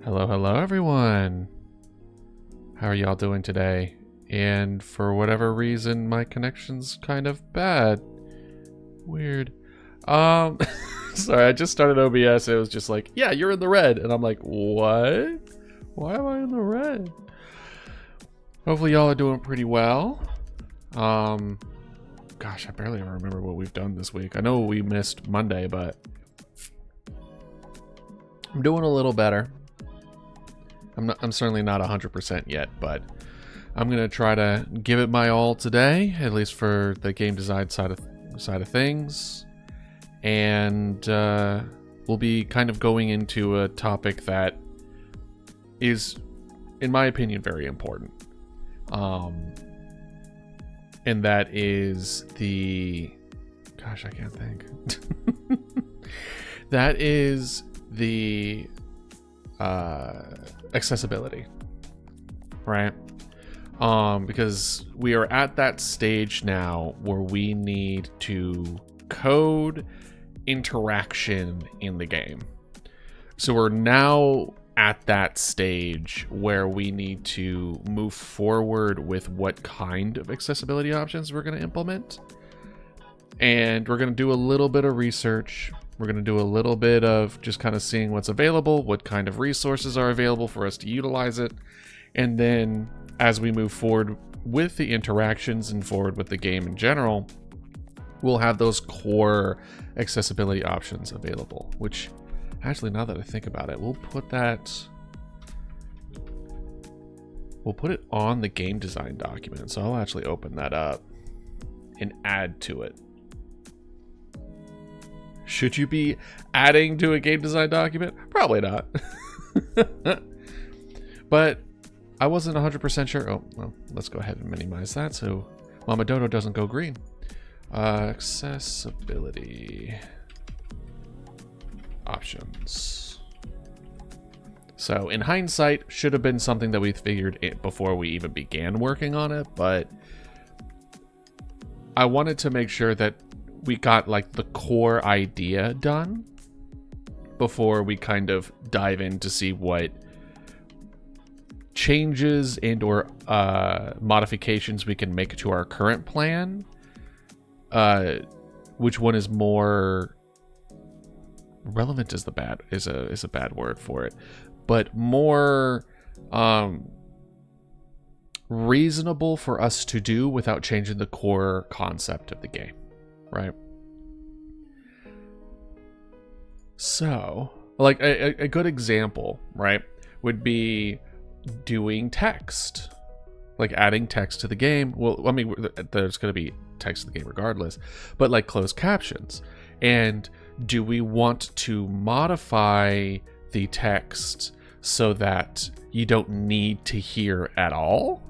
Hello, hello everyone. How are y'all doing today? And for whatever reason, my connection's kind of bad. Weird. Sorry, I just started OBS. It was just like, yeah, you're in the red. And I'm like, what? Why am I in the red? Hopefully y'all are doing pretty well. Gosh, I barely even remember what we've done this week. I know we missed Monday, but I'm doing a little better. I'm certainly not 100% yet, but I'm gonna try to give it my all today, at least for the game design side of things. And we'll be kind of going into a topic that is, in my opinion, very important. And that is the, gosh, I can't think. That is the accessibility, right? Because we are at that stage now where we need to code interaction in the game. So we're now at that stage where we need to move forward with what kind of accessibility options we're going to implement. And we're going to do a little bit of research. We're going to do a little bit of just kind of seeing what's available, what kind of resources are available for us to utilize it. And then as we move forward with the interactions and forward with the game in general, we'll have those core accessibility options available, which actually, now that I think about it, we'll put it on the game design document. So I'll actually open that up and add to it. Should you be adding to a game design document? Probably not. But I wasn't 100% sure. Oh, well, let's go ahead and minimize that so Mama Dodo doesn't go green. Accessibility options. So in hindsight, should have been something that we figured it before we even began working on it, but I wanted to make sure that we got like the core idea done before we kind of dive in to see what changes and or modifications we can make to our current plan. Which one is more relevant is a bad word for it, but more reasonable for us to do without changing the core concept of the game, right? So, like a good example, right, would be doing text, like adding text to the game. Well, I mean, there's going to be text in the game regardless, but like closed captions. And do we want to modify the text so that you don't need to hear at all?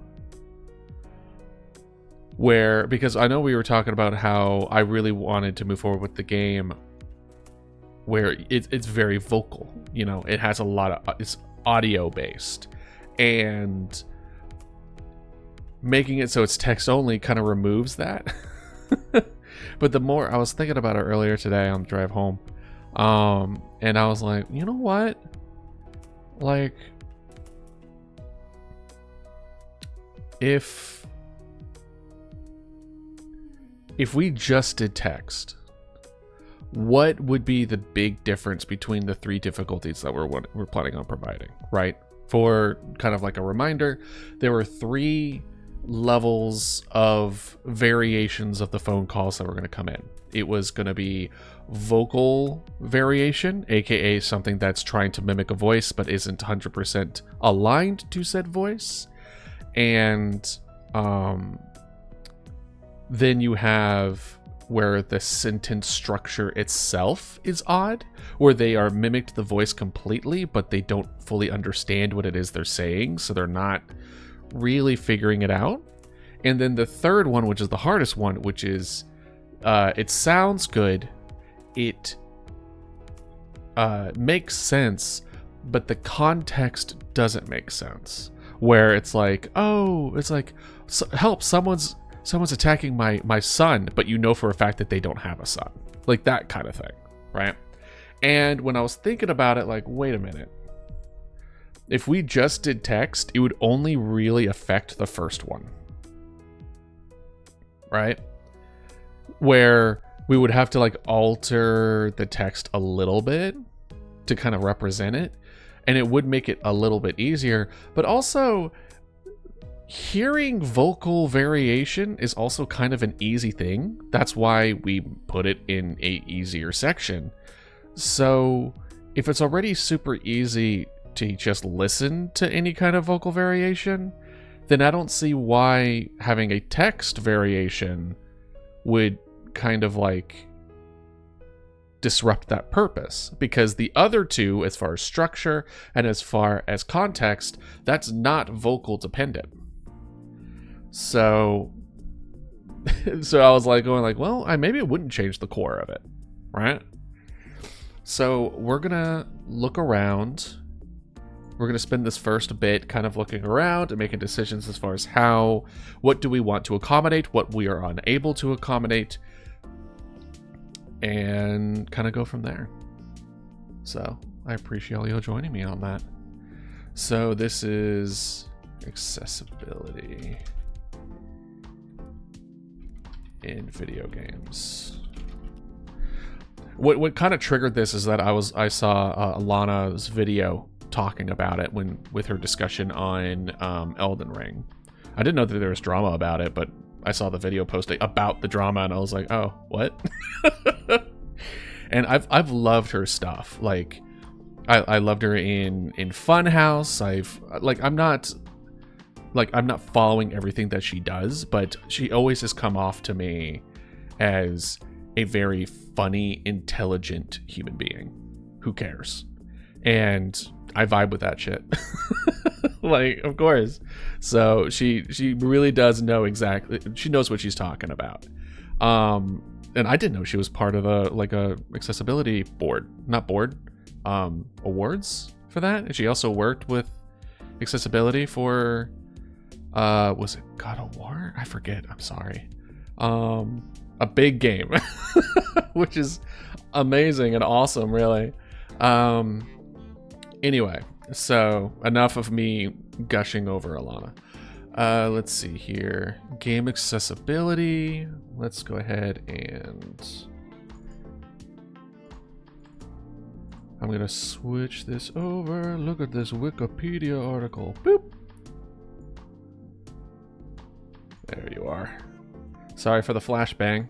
Because I know we were talking about how I really wanted to move forward with the game where it's very vocal, you know, it has a lot of, it's audio based, and making it so it's text only kind of removes that. But the more I was thinking about it earlier today on the drive home, and I was like, you know what? Like, if we just did text, what would be the big difference between the three difficulties that we're planning on providing, right? For kind of like a reminder, there were 3 levels of variations of the phone calls that were going to come in. It was going to be vocal variation, aka something that's trying to mimic a voice but isn't 100% aligned to said voice. And then you have where the sentence structure itself is odd, where they are mimicked the voice completely, but they don't fully understand what it is they're saying, so they're not really figuring it out. And then the third one, which is the hardest one, which is it sounds good, it makes sense, but the context doesn't make sense, where it's like, oh, it's like, help, someone's attacking my son, but you know for a fact that they don't have a son, like that kind of thing, right? And when I was thinking about it, like, wait a minute, if we just did text, it would only really affect the first one. Right? Where we would have to like alter the text a little bit to kind of represent it, and it would make it a little bit easier. But also, hearing vocal variation is also kind of an easy thing. That's why we put it in a easier section. So if it's already super easy to just listen to any kind of vocal variation, then I don't see why having a text variation would kind of like disrupt that purpose, because the other two, as far as structure and as far as context, that's not vocal dependent. So I was like going like, well, maybe it wouldn't change the core of it, right? So we're gonna look around. We're gonna spend this first bit kind of looking around and making decisions as far as what do we want to accommodate, what we are unable to accommodate, and kind of go from there. So I appreciate all you joining me on that. So this is accessibility in video games. What kind of triggered this is that I saw Alana's video talking about it with her discussion on Elden Ring. I didn't know that there was drama about it, but I saw the video posting about the drama, and I was like, oh, what? And I've loved her stuff. Like, I loved her in Funhouse. I'm not following everything that she does, but she always has come off to me as a very funny, intelligent human being who cares. And I vibe with that shit. Like, of course. So she really does know exactly. She knows what she's talking about. And I didn't know she was part of a accessibility awards for that. And she also worked with accessibility for was it God of War? I forget. I'm sorry. A big game, which is amazing and awesome, really. Anyway, so enough of me gushing over Alana. Let's see here. Game accessibility. Let's go ahead and I'm going to switch this over. Look at this Wikipedia article. Boop. There you are. Sorry for the flashbang.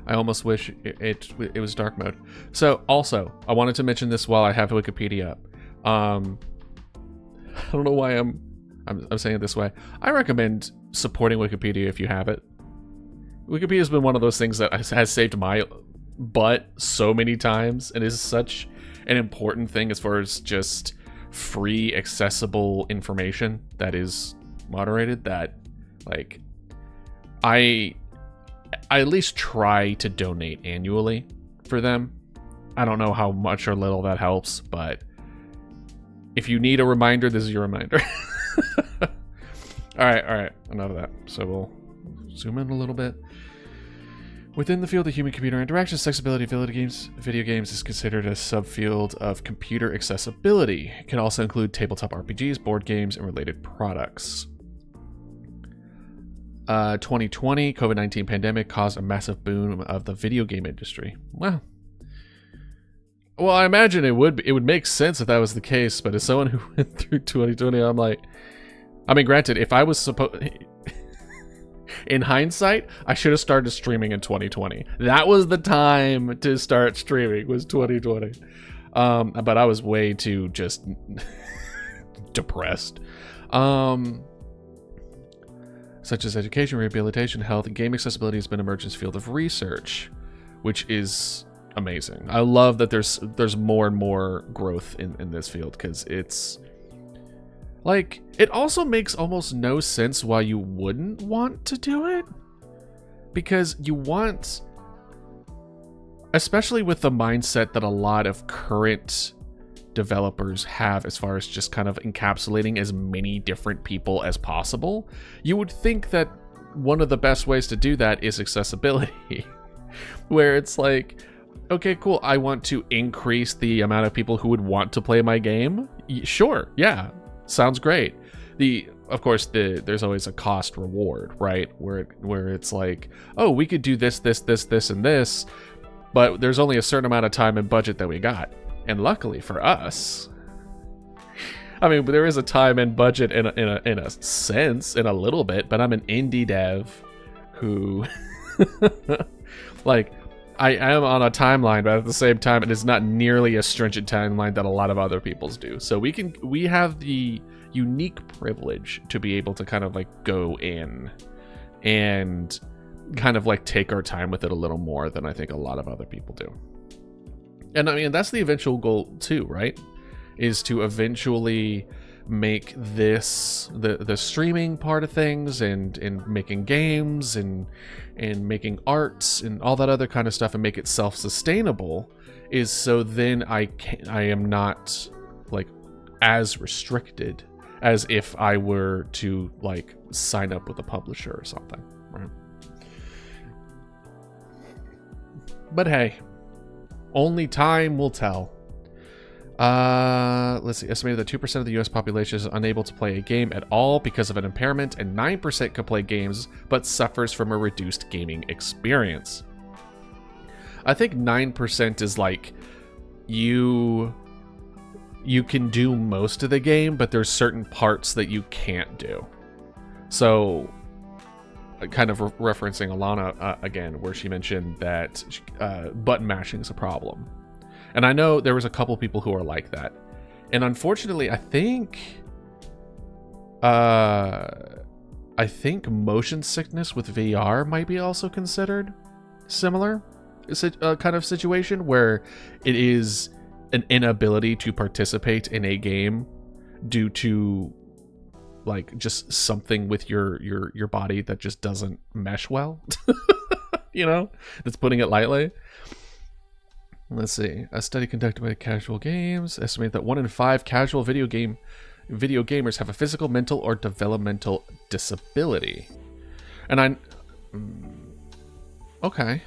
I almost wish it was dark mode. So also, I wanted to mention this while I have Wikipedia up. I don't know why I'm saying it this way. I recommend supporting Wikipedia if you have it. Wikipedia has been one of those things that has saved my butt so many times, and is such an important thing as far as just free, accessible information that is moderated, that like I at least try to donate annually for them. I don't know how much or little that helps, but if you need a reminder, this is your reminder. All right, enough of that. So we'll zoom in a little bit. Within the field of human-computer interaction, accessibility of video games is considered a subfield of computer accessibility. It can also include tabletop RPGs, board games, and related products. 2020 COVID-19 pandemic caused a massive boom of the video game industry. Well, I imagine it would make sense if that was the case, but as someone who went through 2020, I'm like, I mean, granted, if I was in hindsight, I should have started streaming in 2020. That was the time to start streaming, was 2020. But I was way too just depressed. Such as education, rehabilitation, health, and game accessibility has been an emerging field of research, which is amazing. I love that there's more and more growth in this field, because it's like, it also makes almost no sense why you wouldn't want to do it, because you want, especially with the mindset that a lot of current developers have as far as just kind of encapsulating as many different people as possible, you would think that one of the best ways to do that is accessibility. Where it's like, okay, cool. I want to increase the amount of people who would want to play my game. Sure. Yeah. Sounds great. Of course, there's always a cost reward, right? Where it's like, oh, we could do this, and this, but there's only a certain amount of time and budget that we got. And luckily for us, I mean, there is a time and budget in a sense, in a little bit, but I'm an indie dev who, like, I am on a timeline, but at the same time, it is not nearly a stringent timeline that a lot of other people's do. So we have the unique privilege to be able to kind of like go in and kind of like take our time with it a little more than I think a lot of other people do. And I mean, that's the eventual goal too, right? Is to eventually make this the streaming part of things and making games and making arts and all that other kind of stuff and make it self-sustainable, is so then I am not like as restricted as if I were to like sign up with a publisher or something, right? But hey, only time will tell. Let's see. Estimated that 2% of the U.S. population is unable to play a game at all because of an impairment, and 9% can play games but suffers from a reduced gaming experience. I think 9% is like you can do most of the game, but there's certain parts that you can't do. So, kind of referencing Alana again, where she mentioned that button mashing is a problem. And I know there was a couple people who are like that. And unfortunately, I think motion sickness with VR might be also considered similar kind of situation, where it is an inability to participate in a game due to like just something with your body that just doesn't mesh well. You know, that's putting it lightly. Let's see. A study conducted by Casual Games estimated that 1 in 5 casual video gamers have a physical, mental, or developmental disability. And okay.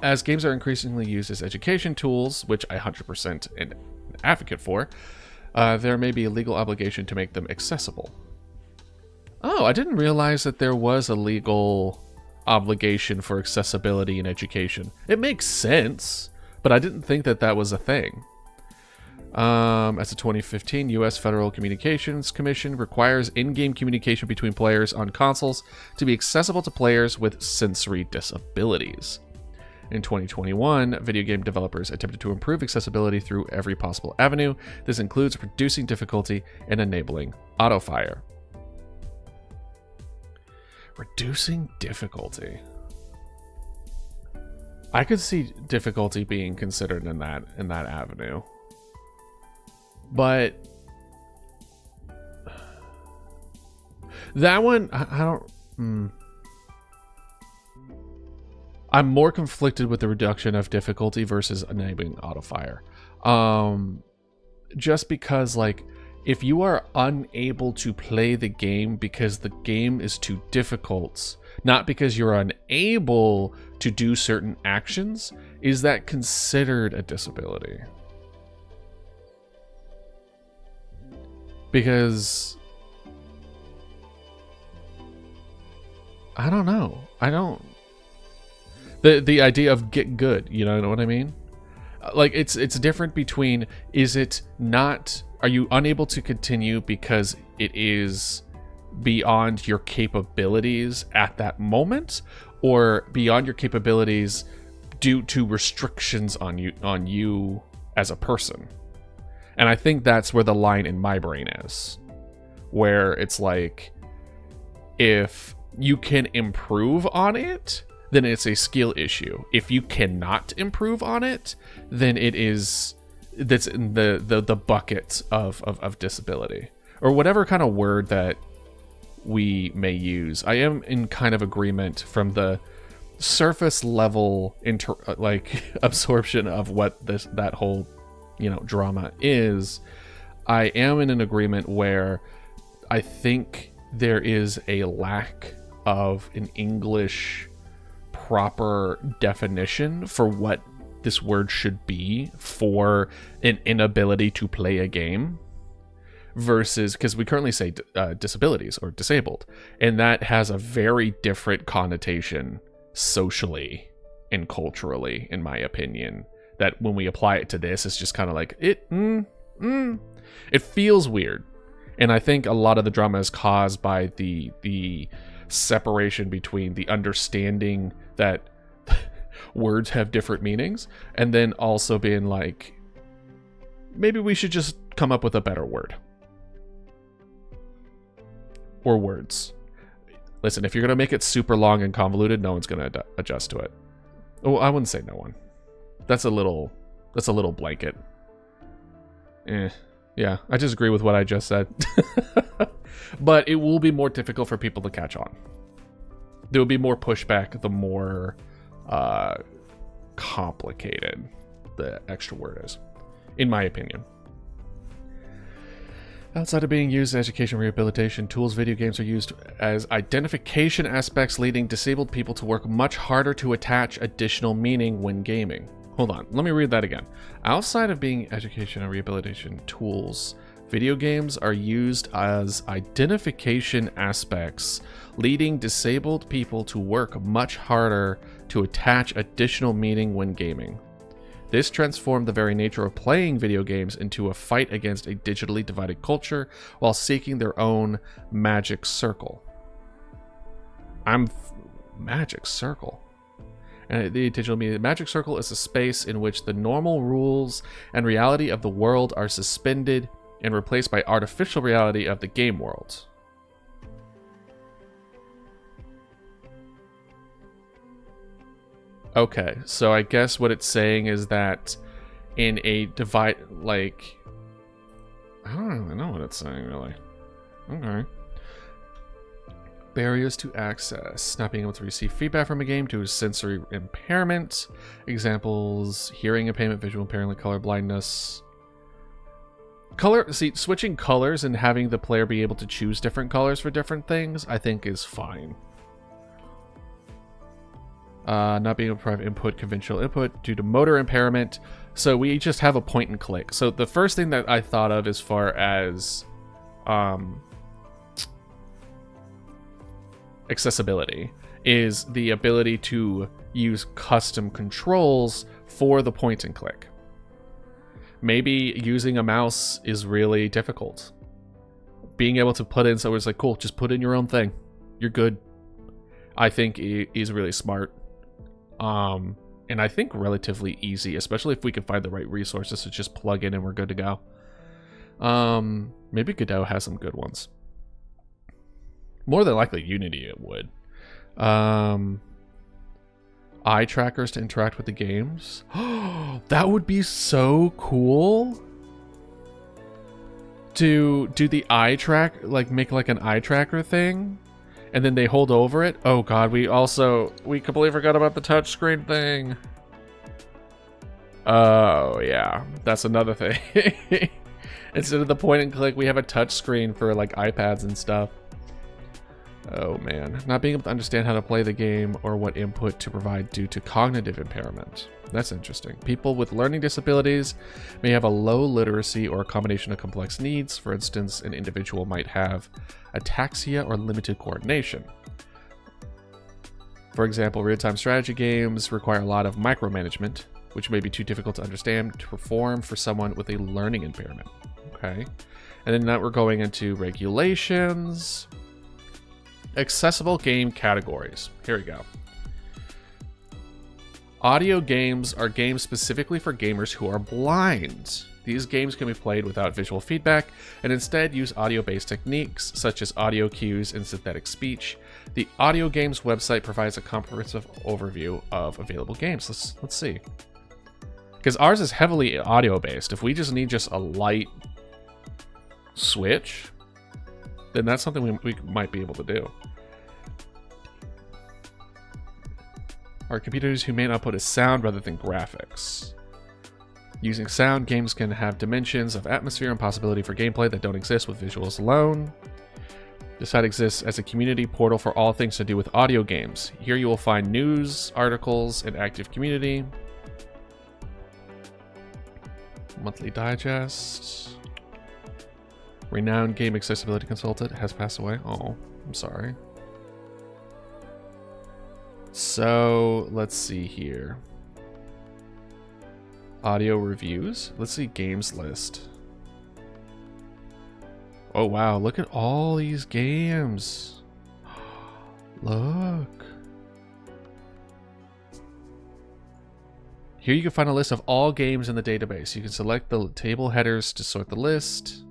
As games are increasingly used as education tools, which I 100% an advocate for, there may be a legal obligation to make them accessible. Oh, I didn't realize that there was a legal obligation for accessibility in education. It makes sense, but I didn't think that that was a thing. As a 2015 U.S. Federal Communications Commission requires in-game communication between players on consoles to be accessible to players with sensory disabilities. In 2021, video game developers attempted to improve accessibility through every possible avenue. This includes reducing difficulty and enabling autofire. Reducing difficulty. I could see difficulty being considered in that avenue. But that one, I don't... I'm more conflicted with the reduction of difficulty versus enabling autofire. Just because, like, if you are unable to play the game because the game is too difficult, not because you're unable to do certain actions, is that considered a disability? Because I don't know. The idea of get good, you know what I mean? Like it's different between, is it not, are you unable to continue because it is beyond your capabilities at that moment, or beyond your capabilities due to restrictions on you as a person? And I think that's where the line in my brain is, where it's like, if you can improve on it, then it's a skill issue. If you cannot improve on it, then that's in the bucket of disability, or whatever kind of word that we may use. I am in kind of agreement from the surface level absorption of what that whole drama is. I am in an agreement where I think there is a lack of an English proper definition for what this word should be for an inability to play a game versus, because we currently say disabilities or disabled, and that has a very different connotation socially and culturally, in my opinion, that when we apply it to this, it's just kind of like, it feels weird. And I think a lot of the drama is caused by the separation between the understanding that words have different meanings, and then also being like, maybe we should just come up with a better word. Or words. Listen, if you're going to make it super long and convoluted, no one's going to adjust to it. Oh, I wouldn't say no one. That's a little blanket. Yeah, I just agree with what I just said. But it will be more difficult for people to catch on. There will be more pushback the more complicated the extra word is, in my opinion. Outside of being used as education rehabilitation tools, video games are used as identification aspects, leading disabled people to work much harder to attach additional meaning when gaming. Hold on, let me read that again. Outside of being education and rehabilitation tools, video games are used as identification aspects, leading disabled people to work much harder to attach additional meaning when gaming. This transformed the very nature of playing video games into a fight against a digitally divided culture while seeking their own magic circle. Magic circle. And the digital media magic circle is a space in which the normal rules and reality of the world are suspended and replaced by artificial reality of the game world. Okay, so I guess what it's saying is that in a divide, like, I don't really know what it's saying, really. Okay. Barriers to access. Not being able to receive feedback from a game due to sensory impairment. Examples, hearing impairment, visual impairment, color blindness. Switching colors and having the player be able to choose different colors for different things, I think is fine. Not being able to provide input, conventional input due to motor impairment. So we just have a point and click. So the first thing that I thought of as far as accessibility is the ability to use custom controls for the point and click. Maybe using a mouse is really difficult. Being able to put in, so it's like, cool, just put in your own thing. You're good. I think is really smart. And I think relatively easy, especially if we can find the right resources to just plug in and we're good to go. Maybe Godot has some good ones. More than likely Unity it would. Eye trackers to interact with the games. That would be so cool. To do the eye track, like make like an eye tracker thing. And then they hold over it. Oh god, we completely forgot about the touchscreen thing. Oh yeah, that's another thing. Instead of the point and click, we have a touchscreen for like iPads and stuff. Oh man, not being able to understand how to play the game or what input to provide due to cognitive impairment. That's interesting. People with learning disabilities may have a low literacy or a combination of complex needs. For instance, an individual might have ataxia or limited coordination. For example, real-time strategy games require a lot of micromanagement, which may be too difficult to understand to perform for someone with a learning impairment. Okay. And then now we're going into regulations. Accessible game categories. Here we go. Audio games are games specifically for gamers who are blind. These games can be played without visual feedback and instead use audio-based techniques such as audio cues and synthetic speech. The Audio Games website provides a comprehensive overview of available games. Let's see. Because ours is heavily audio-based. If we just need a light switch, then that's something we might be able to do. Are computers who may output as sound rather than graphics. Using sound, games can have dimensions of atmosphere and possibility for gameplay that don't exist with visuals alone. This site exists as a community portal for all things to do with audio games. Here you will find news, articles, and active community. Monthly Digest. Renowned game accessibility consultant has passed away. Oh, I'm sorry. So, let's see here. Audio reviews. Let's see games list. Oh, wow. Look at all these games. Look. Here you can find a list of all games in the database. You can select the table headers to sort the list.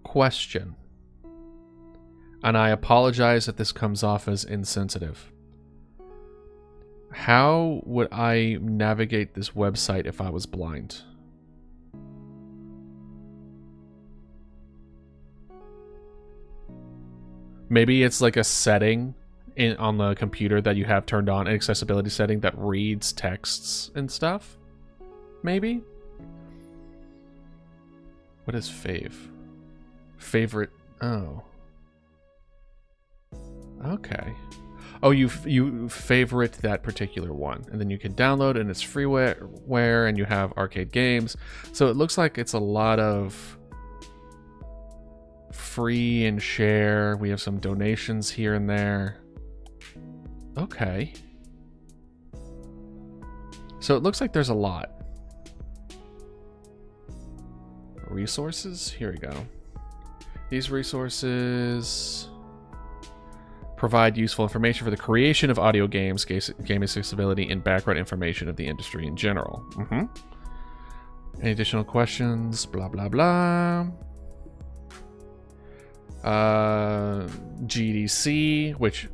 Question. And I apologize if this comes off as insensitive. How would I navigate this website if I was blind? Maybe it's like a setting on the computer that you have turned on, an accessibility setting that reads texts and stuff? Maybe? What is fave? Favorite? Oh. Okay. Oh, you favorite that particular one, and then you can download, and it's freeware, and you have arcade games. So it looks like it's a lot of free and share. We have some donations here and there. Okay. So it looks like there's a lot. Resources? Here we go. These resources provide useful information for the creation of audio games, game accessibility, and background information of the industry in general. Any additional questions? Blah, blah, blah. GDC, which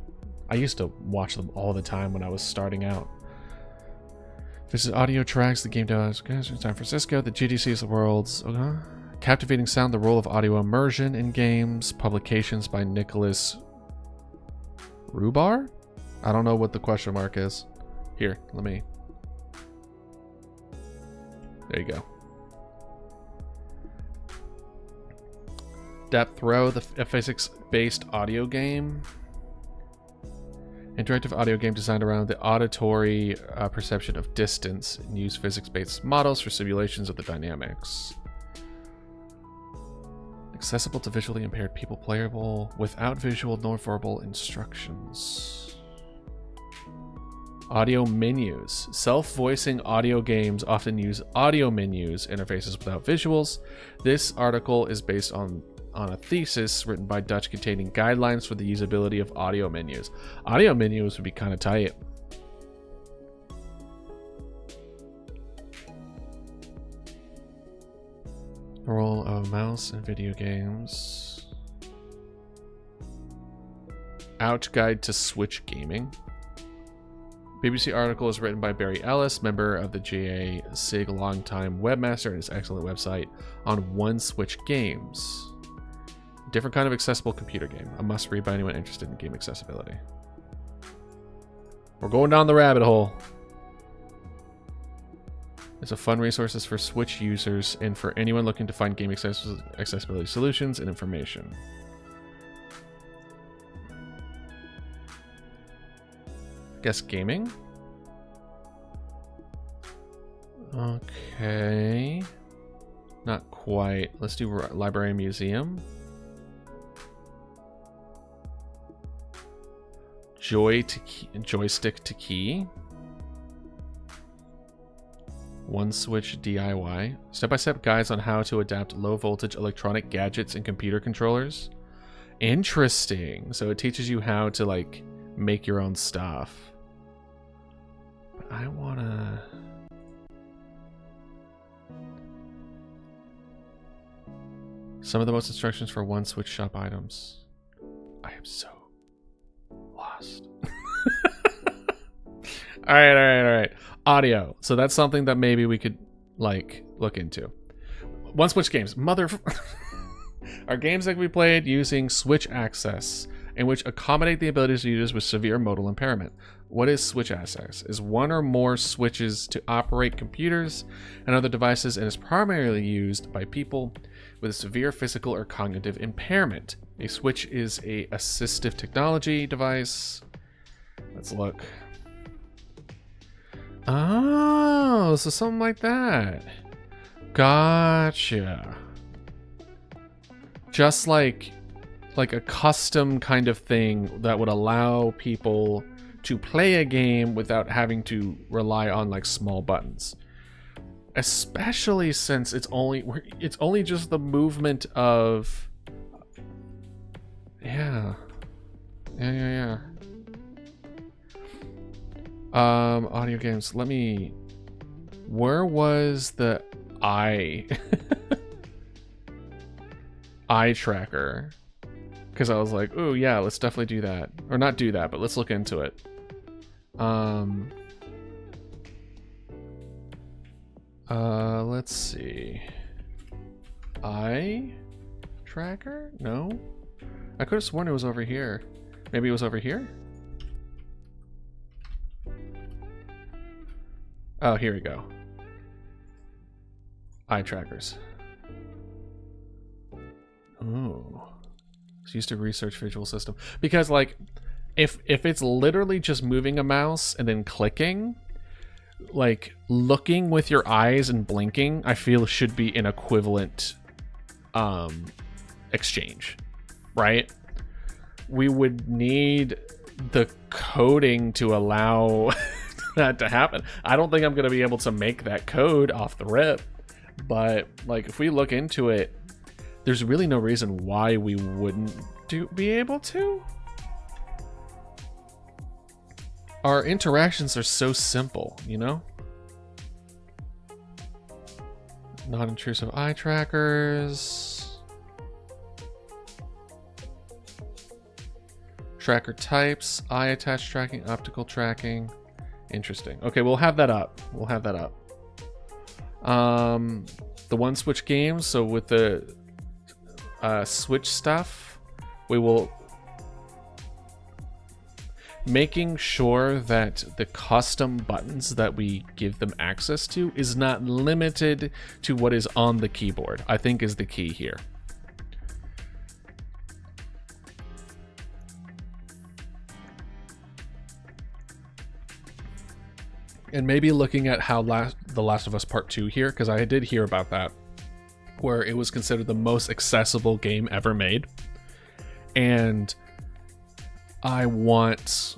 I used to watch them all the time when I was starting out. This is audio tracks, the game does San Francisco. The GDC is the world's captivating sound, the role of audio immersion in games. Publications by Nicholas Rubar? I don't know what the question mark is. Here, let me. There you go. Depth Row, a physics-based audio game. Interactive audio game designed around the auditory perception of distance and use physics-based models for simulations of the dynamics. Accessible to visually impaired people, playable without visual nor verbal instructions. Audio menus. Self-voicing audio games often use audio menus interfaces without visuals. This article is based on a thesis written by Dutch containing guidelines for the usability of audio menus. Audio menus would be kind of tight. The role of a mouse in video games. Ouch Guide to Switch Gaming. BBC article is written by Barry Ellis, member of the GA SIG, longtime webmaster, and his excellent website on One Switch Games. Different kind of accessible computer game. A must read by anyone interested in game accessibility. We're going down the rabbit hole. It's a fun resources for Switch users and for anyone looking to find game accessibility solutions and information. Guess gaming? Okay. Not quite. Let's do library and museum. Joystick to key. One Switch DIY. Step-by-step guides on how to adapt low-voltage electronic gadgets and computer controllers. Interesting. So it teaches you how to, like, make your own stuff. But I wanna... Some of the most instructions for One Switch shop items. I am so lost. All right. Audio. So that's something that maybe we could like look into. One Switch games. Are games that can be played using Switch access and which accommodate the abilities of users with severe modal impairment. What is Switch access? Is one or more switches to operate computers and other devices and is primarily used by people with a severe physical or cognitive impairment. A Switch is a assistive technology device. Let's look. Oh, so something like that. Gotcha. Just like a custom kind of thing that would allow people to play a game without having to rely on like small buttons. Especially since it's only just the movement of yeah. Audio games. Where was the eye eye tracker? Because I was like, oh yeah, let's definitely do that. Or not do that, but let's look into it. Let's see. Eye tracker? No? I could have sworn it was over here. Maybe it was over here? Oh, here we go. Eye trackers. Ooh. It's used to research visual system. Because like, if it's literally just moving a mouse and then clicking, like looking with your eyes and blinking, I feel should be an equivalent exchange, right? We would need the coding to allow that to happen. I don't think I'm going to be able to make that code off the rip, but like if we look into it, there's really no reason why we wouldn't be able to. Our interactions are so simple, you know? Non-intrusive eye trackers. Tracker types, eye attached tracking, optical tracking. Interesting. Okay, we'll have that up. The one switch games, so with the switch stuff, we will making sure that the custom buttons that we give them access to is not limited to what is on the keyboard, I think is the key here. And maybe looking at how The Last of Us Part 2 here, because I did hear about that, where it was considered the most accessible game ever made. And I want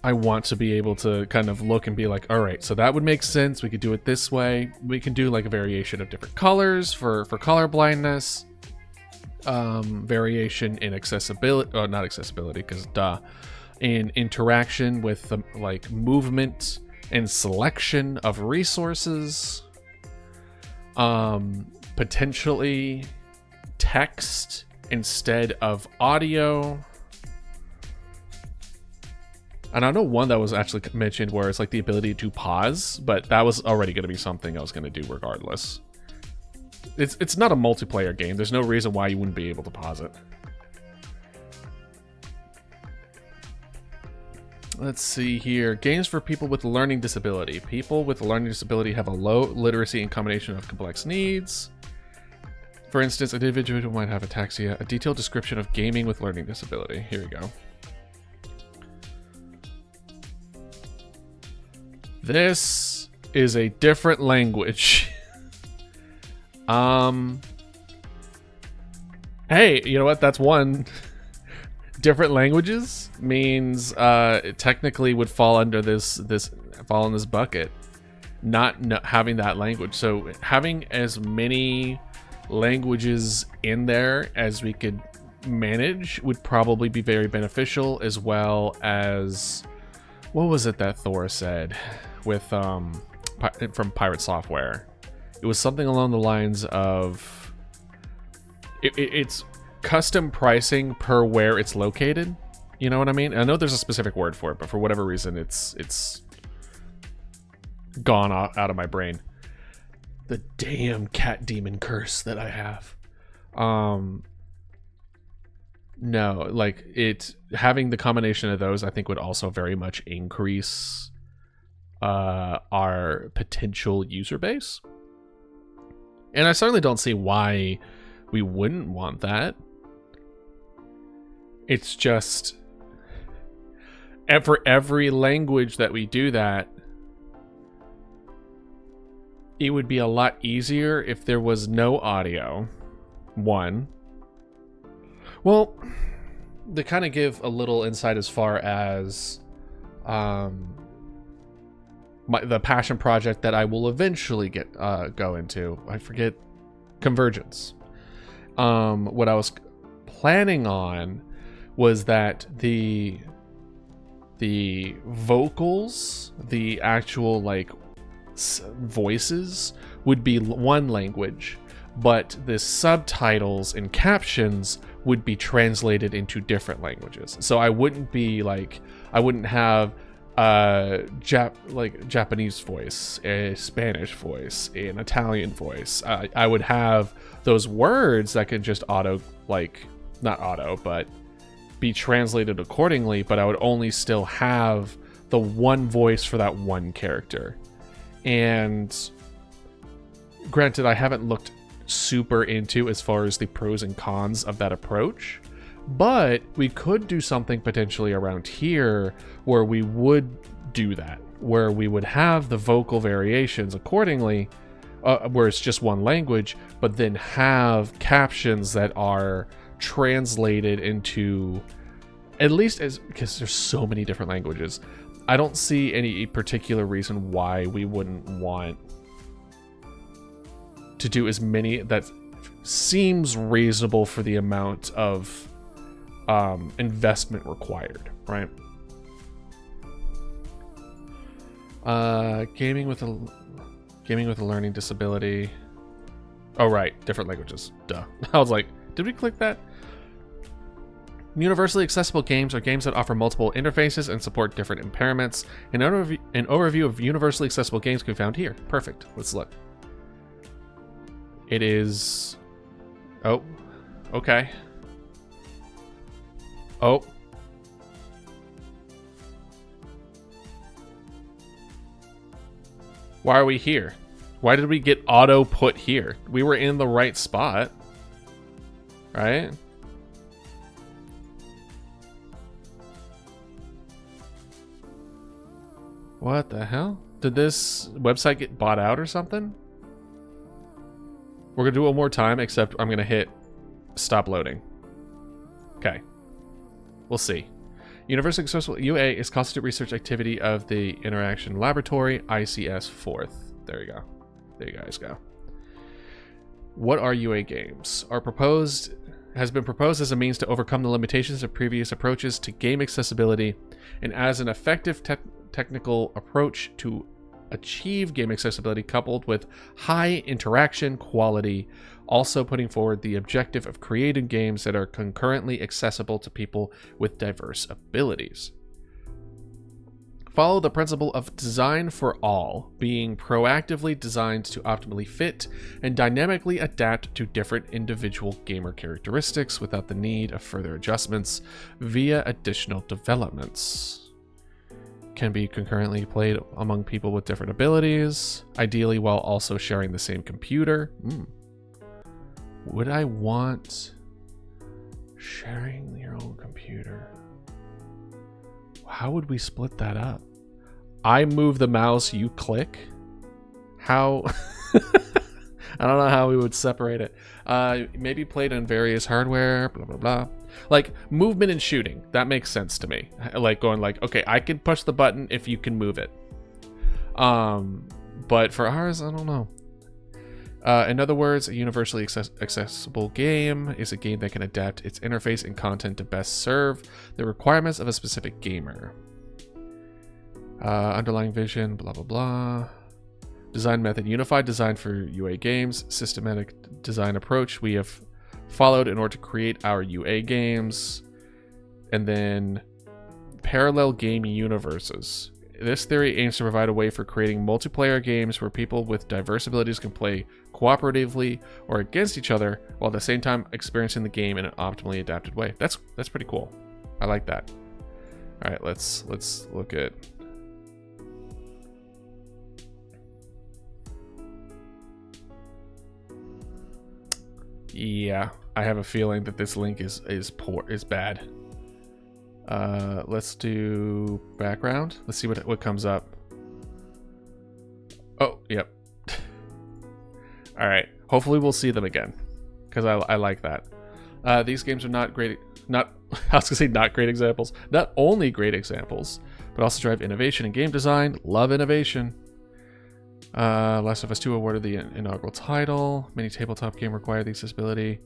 to be able to kind of look and be like, all right, so that would make sense. We could do it this way. We can do like a variation of different colors for color blindness. Variation in accessibility, or not accessibility, because in interaction with the like movement and selection of resources. Potentially text instead of audio. And I know one that was actually mentioned where it's like the ability to pause, but that was already going to be something I was going to do regardless. It's not a multiplayer game. There's no reason why you wouldn't be able to pause it. Let's see here. Games for people with learning disability. People with learning disability have a low literacy and combination of complex needs. For instance, an individual might have ataxia. A detailed description of gaming with learning disability. Here we go. This is a different language. Hey, you know what? That's one. Different languages means it technically would fall under this bucket. Not having that language. So having as many languages in there as we could manage would probably be very beneficial, as well as, what was it that Thor said with from Pirate Software? It was something along the lines of it's custom pricing per where it's located. You know what I mean? I know there's a specific word for it, but for whatever reason it's gone out of my brain. The damn cat demon curse that I have. No, like having the combination of those, I think would also very much increase our potential user base. And I certainly don't see why we wouldn't want that. It's just, for every language that we do that, it would be a lot easier if there was no audio. One. Well, to kind of give a little insight as far as the passion project that I will eventually go into. I forget. Convergence. What I was planning on was that the vocals, the actual like voices would be one language, but the subtitles and captions would be translated into different languages. So I wouldn't have Japanese voice, a Spanish voice, an Italian voice. I would have those words that could just be translated accordingly, but I would only still have the one voice for that one character. And granted, I haven't looked super into as far as the pros and cons of that approach, but we could do something potentially around here where we would do that, where we would have the vocal variations accordingly, where it's just one language, but then have captions that are translated into, at least because there's so many different languages, I don't see any particular reason why we wouldn't want to do as many. That seems reasonable for the amount of investment required, right? Gaming with a learning disability. Oh, right. Different languages. Duh. I was like, did we click that? Universally accessible games are games that offer multiple interfaces and support different impairments. An overview of universally accessible games can be found here. Perfect. Let's look. It is... Oh. Okay. Oh. Why are we here? Why did we get auto put here? We were in the right spot, right? What the hell? Did this website get bought out or something? We're gonna do it one more time, except I'm gonna hit stop loading. Okay. We'll see. Universally Accessible UA is constant research activity of the Interaction Laboratory, ICS 4th. There you go. There you guys go. What are UA games? Has been proposed as a means to overcome the limitations of previous approaches to game accessibility and as an effective technical approach to achieve game accessibility coupled with high interaction quality, also putting forward the objective of creating games that are concurrently accessible to people with diverse abilities. Follow the principle of design for all, being proactively designed to optimally fit and dynamically adapt to different individual gamer characteristics without the need of further adjustments via additional developments. Can be concurrently played among people with different abilities, ideally while also sharing the same computer. Would I want sharing your own computer? How would we split that up? I move the mouse, you click? How? I don't know how we would separate it. Maybe played on various hardware, blah, blah, blah. Like, movement and shooting. That makes sense to me. Like, going like, okay, I can push the button if you can move it. But for ours, I don't know. In other words, a universally accessible game is a game that can adapt its interface and content to best serve the requirements of a specific gamer. Underlying vision, blah, blah, blah. Design method, unified design for UA games, systematic design approach we have followed in order to create our UA games, and then parallel game universes. This theory aims to provide a way for creating multiplayer games where people with diverse abilities can play cooperatively or against each other while at the same time experiencing the game in an optimally adapted way. That's pretty cool. I like that. All right, let's look at. Yeah, I have a feeling that this link is bad. Let's do background. Let's see what comes up. Oh, yep. All right. Hopefully we'll see them again, because I like that. These games are not great. Not I was gonna say not great examples. Not only great examples, but also drive innovation in game design. Love innovation. Last of Us 2 awarded the inaugural title. Many tabletop game require the accessibility.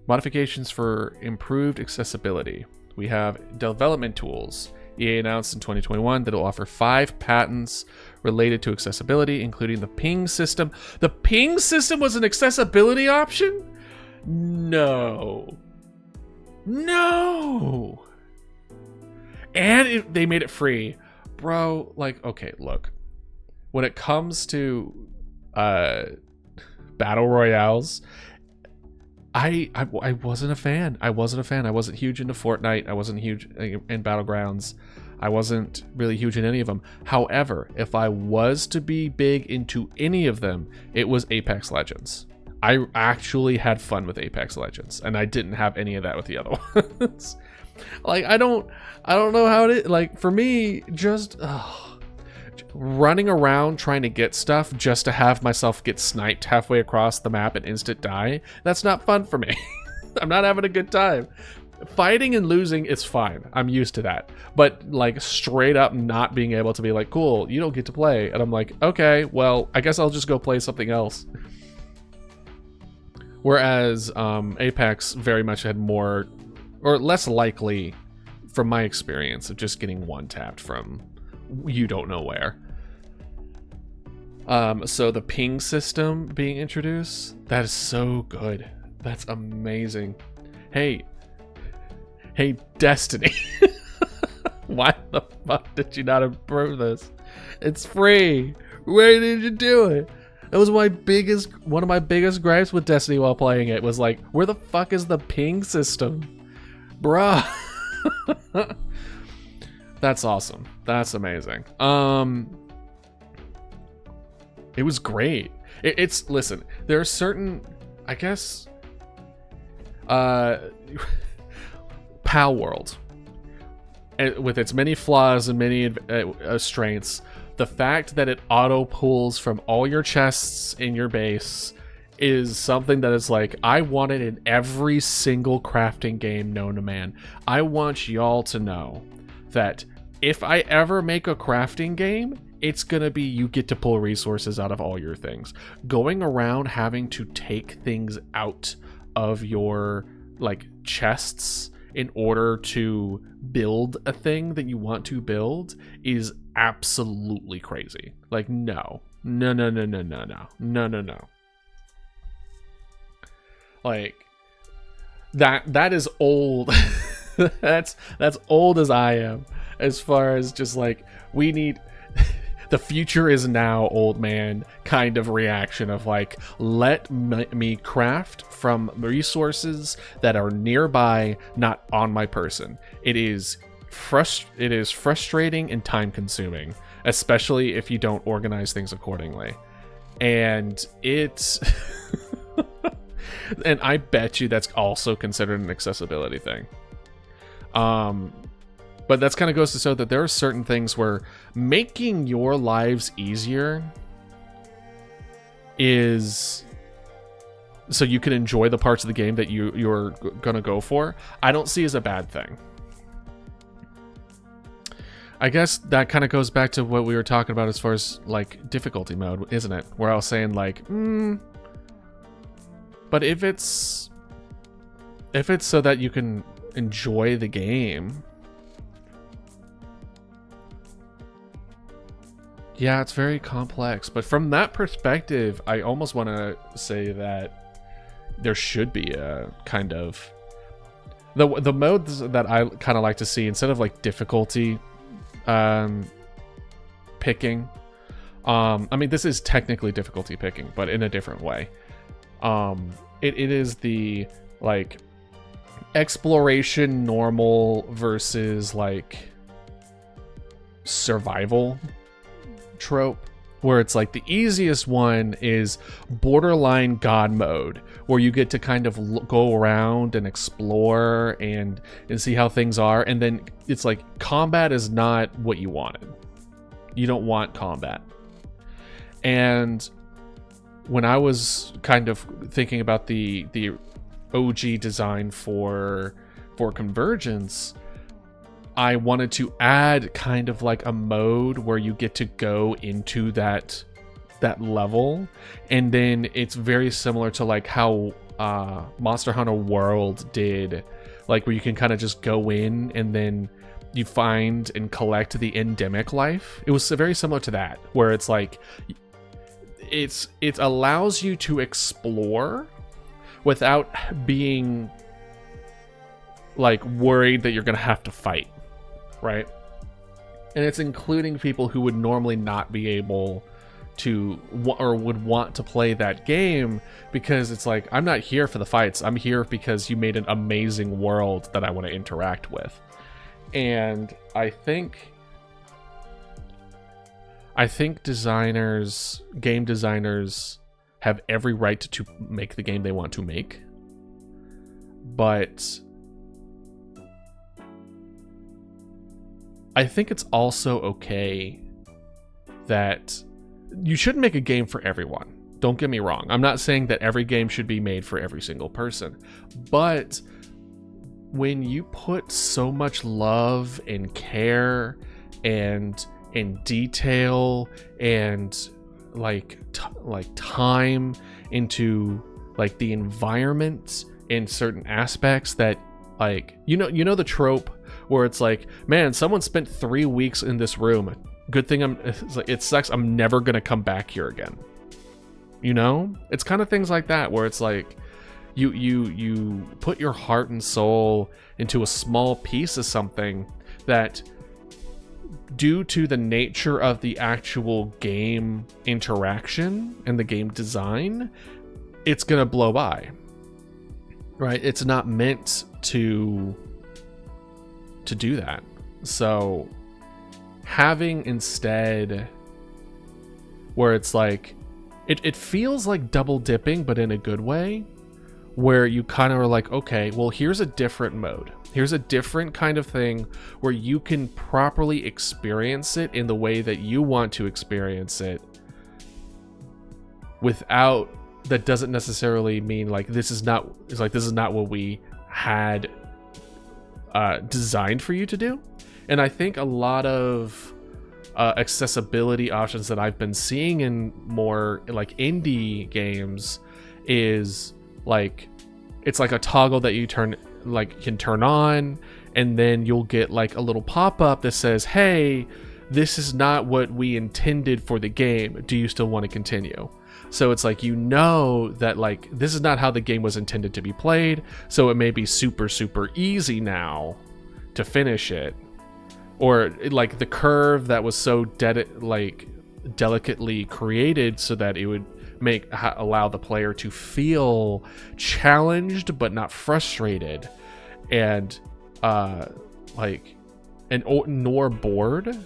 Modifications for improved accessibility. We have development tools. EA announced in 2021 that it will offer 5 patents related to accessibility, including the ping system. The ping system was an accessibility option? No. No. And they made it free. Bro, like, okay, look. When it comes to battle royales, I wasn't a fan. I wasn't huge into Fortnite. I wasn't huge in Battlegrounds. I wasn't really huge in any of them. However, if I was to be big into any of them, it was Apex Legends. I actually had fun with Apex Legends, and I didn't have any of that with the other ones. Like, I don't know how it is. Like, for me, just running around trying to get stuff just to have myself get sniped halfway across the map and instant die, that's not fun for me. I'm not having a good time. Fighting and losing is fine. I'm used to that. But like straight up not being able to be like, cool, you don't get to play. And I'm like, okay, well, I guess I'll just go play something else. Whereas Apex very much had more, or less likely, from my experience, of just getting one-tapped from you don't know where. So the ping system being introduced, that is so good. That's amazing. Hey, Destiny. Why the fuck did you not approve this? It's free. Where did you do it? That was one of my biggest gripes with Destiny while playing it, was like, where the fuck is the ping system? Bruh. That's awesome. That's amazing. It was great. It's listen, there are certain, I guess, Pal World, with its many flaws and many strengths, the fact that it auto pulls from all your chests in your base is something that is like, I want it in every single crafting game known to man. I want y'all to know that if I ever make a crafting game, it's gonna be you get to pull resources out of all your things. Going around having to take things out of your like chests in order to build a thing that you want to build is absolutely crazy. Like, no. Like, that is old. that's old as I am, as far as just like, we need the future is now, old man kind of reaction of like, let me craft from resources that are nearby, not on my person. It is frustrating and time consuming, especially if you don't organize things accordingly. And it's and I bet you that's also considered an accessibility thing. But that's kind of goes to show that there are certain things where making your lives easier is so you can enjoy the parts of the game that you're gonna go for, I don't see as a bad thing. I guess that kind of goes back to what we were talking about as far as like difficulty mode, isn't it? Where I was saying like, but if it's so that you can enjoy the game, yeah, it's very complex. But from that perspective, I almost want to say that there should be a kind of the modes that I kind of like to see, instead of like difficulty picking. I mean, this is technically difficulty picking, but in a different way. It is the like exploration normal versus like survival trope, where it's like the easiest one is borderline god mode, where you get to kind of go around and explore and see how things are, and then it's like combat is not what you wanted. You don't want combat. And when I was kind of thinking about the OG design for Convergence, I wanted to add kind of like a mode where you get to go into that level, and then it's very similar to like how Monster Hunter World did, like where you can kind of just go in and then you find and collect the endemic life. It was very similar to that, where it's like it allows you to explore without being like worried that you're gonna have to fight, right? And it's including people who would normally not be able to or would want to play that game, because it's like, I'm not here for the fights, I'm here because you made an amazing world that I want to interact with. And I think game designers have every right to make the game they want to make, but I think it's also okay that you shouldn't make a game for everyone. Don't get me wrong. I'm not saying that every game should be made for every single person, but when you put so much love and care and detail and like time into like the environment in certain aspects, that like, you know the trope where it's like, man, someone spent 3 weeks in this room, good thing it sucks, I'm never gonna come back here again. You know, it's kind of things like that where it's like you put your heart and soul into a small piece of something that, due to the nature of the actual game interaction and the game design, it's gonna blow by, right? It's not meant to do that. So having instead where it's like it feels like double dipping, but in a good way, where you kind of are like, okay, well, here's a different mode, here's a different kind of thing where you can properly experience it in the way that you want to experience it, without, that doesn't necessarily mean like this is not what we had designed for you to do. And I think a lot of accessibility options that I've been seeing in more like indie games is like, it's like a toggle that you can turn on, and then you'll get like a little pop-up that says, hey, this is not what we intended for the game, do you still want to continue? So it's like, you know that like this is not how the game was intended to be played, so it may be super easy now to finish it, or like the curve that was so delicately created so that it would allow the player to feel challenged but not frustrated, and nor bored,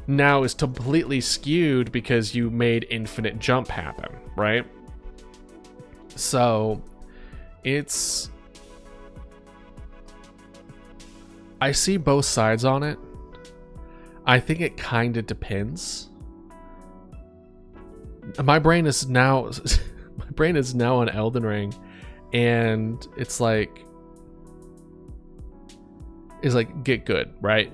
now is completely skewed because you made infinite jump happen, right? So I see both sides on it. I think it kind of depends. My brain is now on Elden Ring, and it's like get good, right?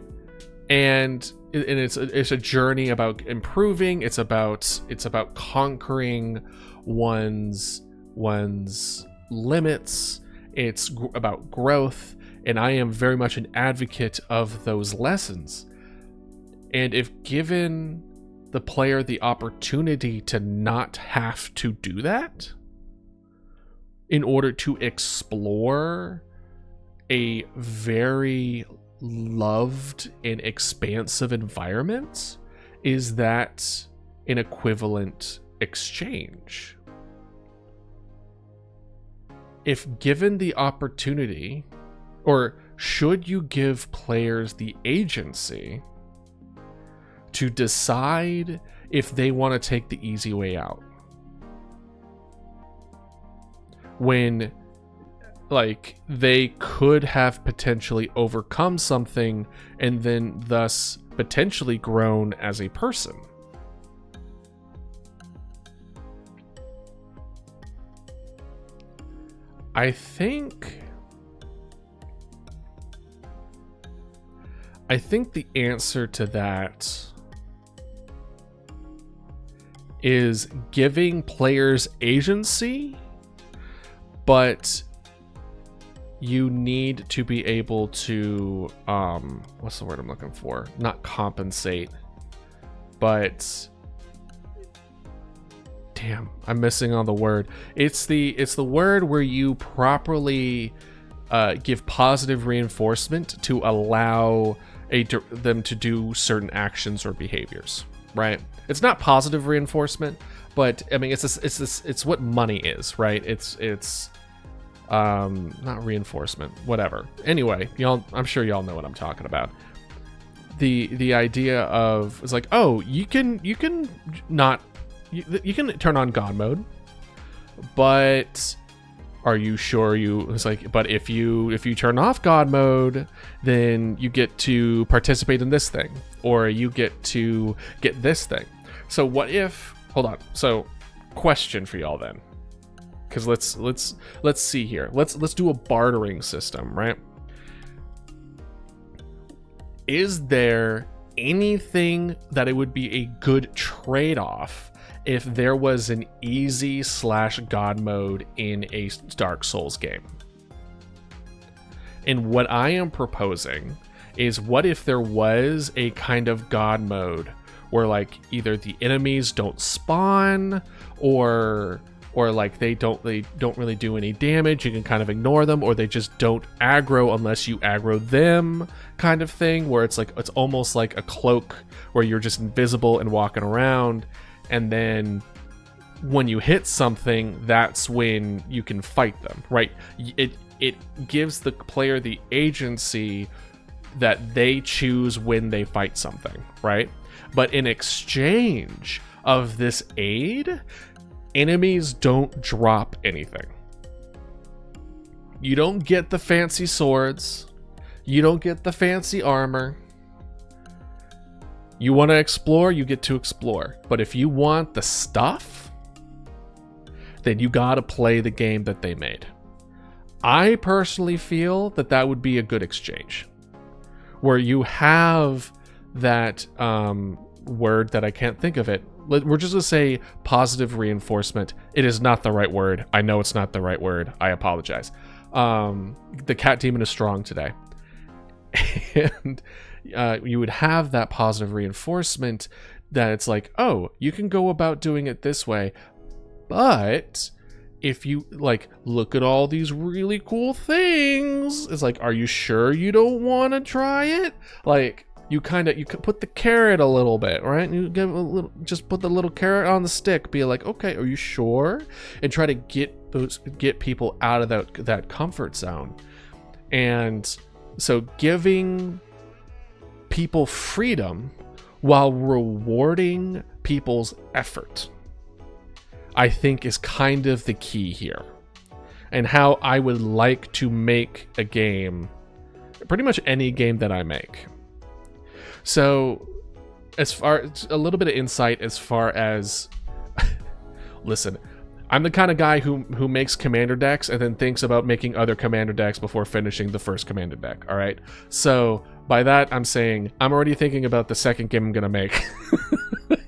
And it's a journey about improving. It's about conquering one's limits. It's about growth, and I am very much an advocate of those lessons. And if given the player the opportunity to not have to do that in order to explore a very loved and expansive environment, is that an equivalent exchange? If given the opportunity, or should you give players the agency to decide if they want to take the easy way out, when like they could have potentially overcome something and then thus potentially grown as a person? I think the answer to that is giving players agency, but you need to be able to what's the word I'm looking for? Not compensate, but damn, I'm missing on the word. It's the word where you properly give positive reinforcement to allow them to do certain actions or behaviors, right? It's not positive reinforcement, but I mean it's what money is, right? It's not reinforcement, whatever. Anyway, I'm sure y'all know what I'm talking about. The idea of is like, oh, you can turn on God mode, but are you sure it's like, but if you turn off God mode, then you get to participate in this thing, or you get to get this thing. So what if, hold on. So question for y'all then, because let's see here. Let's do a bartering system, right? Is there anything that it would be a good trade-off if there was an easy / God mode in a Dark Souls game? And what I am proposing is, what if there was a kind of God mode where like either the enemies don't spawn or like they don't really do any damage, you can kind of ignore them, or they just don't aggro unless you aggro them, kind of thing, where it's like, it's almost like a cloak where you're just invisible and walking around, and then when you hit something, that's when you can fight them, right? It gives the player the agency that they choose when they fight something, right? But in exchange of this aid, enemies don't drop anything. You don't get the fancy swords. You don't get the fancy armor. You want to explore, you get to explore. But if you want the stuff, then you gotta play the game that they made. I personally feel that that would be a good exchange, where you have that word that I can't think of it. We're just gonna say positive reinforcement. It is not the right word. I know it's not the right word. I apologize. The cat demon is strong today. And you would have that positive reinforcement that it's like, oh, you can go about doing it this way, but if you like look at all these really cool things, it's like, are you sure you don't want to try it? Like, you could put the carrot a little bit, right? You give a little, just put the little carrot on the stick, be like, okay, are you sure? And try to get people out of that comfort zone. And so giving people freedom while rewarding people's effort, I think, is kind of the key here, and how I would like to make a game, pretty much any game that I make. So as far a little bit of insight as far as listen, I'm the kind of guy who makes commander decks and then thinks about making other commander decks before finishing the first commander deck. All right, so by that I'm saying I'm already thinking about the second game I'm gonna make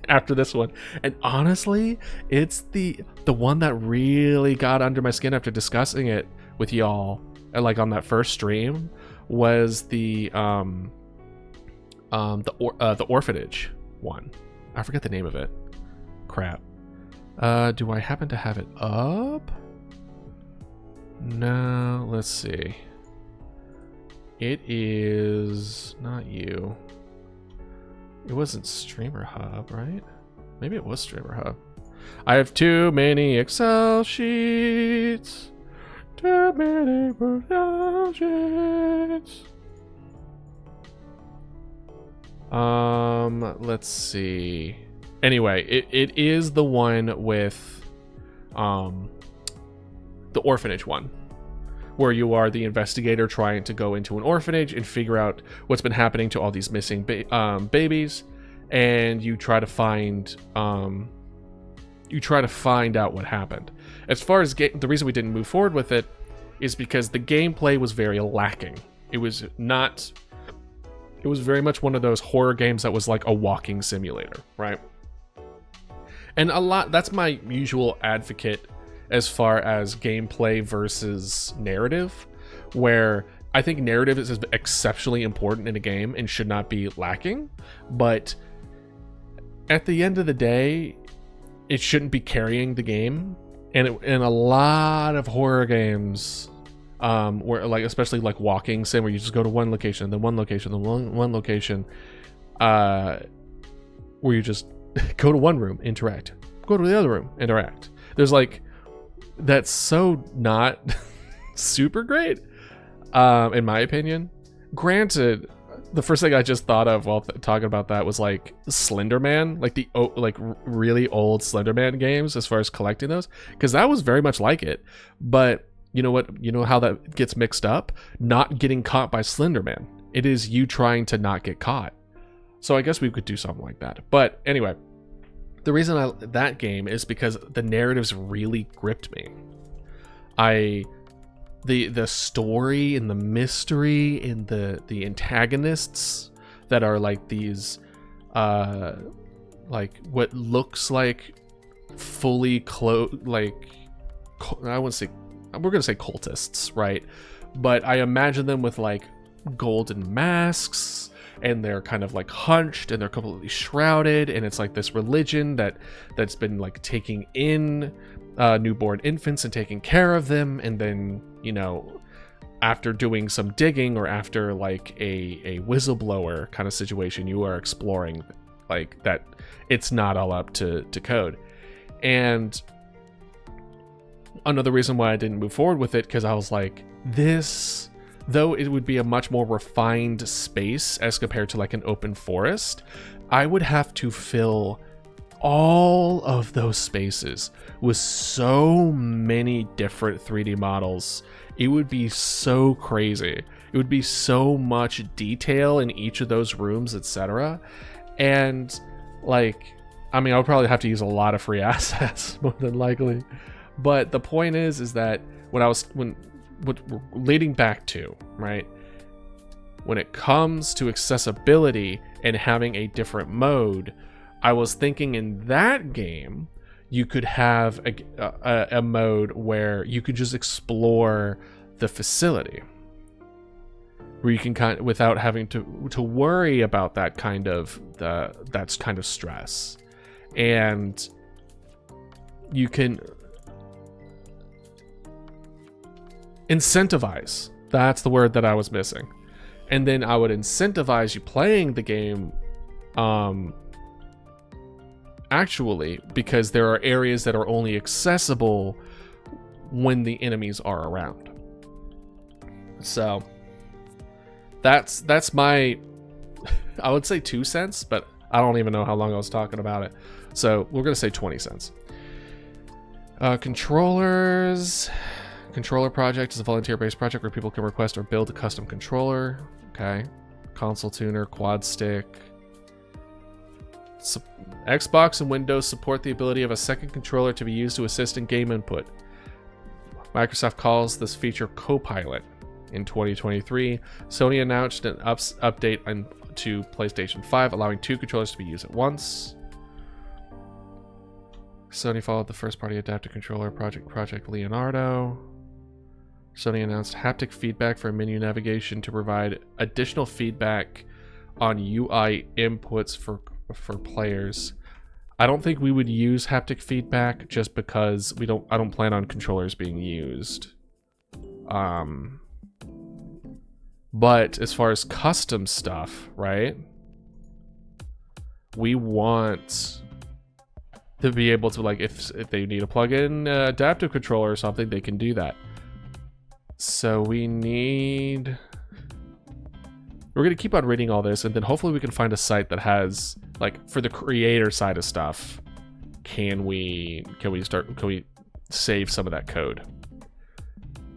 after this one. And honestly, it's the one that really got under my skin after discussing it with y'all, like on that first stream, was the orphanage one. I forget the name of it. Crap. Do I happen to have it up? No, let's see. It is not you. It wasn't Streamer Hub, right? Maybe it was Streamer Hub. I have too many Excel sheets. Too many Excel sheets. Let's see. Anyway, it is the one with the orphanage one, where you are the investigator trying to go into an orphanage and figure out what's been happening to all these missing babies, and you try to find out what happened. As far as the reason we didn't move forward with it is because the gameplay was very lacking. It was very much one of those horror games that was like a walking simulator, right? And that's my usual advocate as far as gameplay versus narrative, where I think narrative is exceptionally important in a game and should not be lacking, but at the end of the day, it shouldn't be carrying the game. And in a lot of horror games, where like, especially like walking sim, where you just go to one location, then one location, then one location, where you just go to one room, interact, go to the other room, interact. There's like, that's so not super great, in my opinion. Granted, the first thing I just thought of while talking about that was like Slender Man, like the like really old Slender Man games, as far as collecting those, because that was very much like it. But you know what? You know how that gets mixed up? Not getting caught by Slender Man. It is you trying to not get caught. So I guess we could do something like that. But anyway, the reason that game is because the narratives really gripped me. The story and the mystery and the antagonists that are like these like what looks like fully clothed, like, I wouldn't say, we're gonna say cultists, right? But I imagine them with like golden masks, and they're kind of like hunched, and they're completely shrouded, and it's like this religion that's been like taking in newborn infants and taking care of them, and then, you know, after doing some digging, or after like a whistleblower kind of situation, you are exploring like that it's not all up to code. And another reason why I didn't move forward with it, because I was like, this, though it would be a much more refined space as compared to like an open forest, I would have to fill all of those spaces with so many different 3D models. It would be so crazy. It would be so much detail in each of those rooms, etc. And like, I mean, I'll probably have to use a lot of free assets more than likely. But the point is that what we're leading back to, right? When it comes to accessibility and having a different mode, I was thinking in that game, you could have a mode where you could just explore the facility, where you can kind of, without having to worry about that kind of stress, and you can incentivize. That's the word that I was missing. And then I would incentivize you playing the game actually, because there are areas that are only accessible when the enemies are around. So that's my, I would say 2 cents, but I don't even know how long I was talking about it. So we're gonna say 20 cents. Controllers. Controller project is a volunteer-based project where people can request or build a custom controller. Okay. Console tuner, quad stick. Xbox and Windows support the ability of a second controller to be used to assist in game input. Microsoft calls this feature Copilot. In 2023, Sony announced an update to PlayStation 5, allowing 2 controllers to be used at once. Sony followed the first-party adaptive controller Project Leonardo. Sony announced haptic feedback for menu navigation to provide additional feedback on UI inputs for players. I don't think we would use haptic feedback just because I don't plan on controllers being used. But as far as custom stuff, right? We want to be able to, like, if they need a plug-in adaptive controller or something, they can do that. So we're gonna keep on reading all this, and then hopefully we can find a site that has, like, for the creator side of stuff, can we save some of that code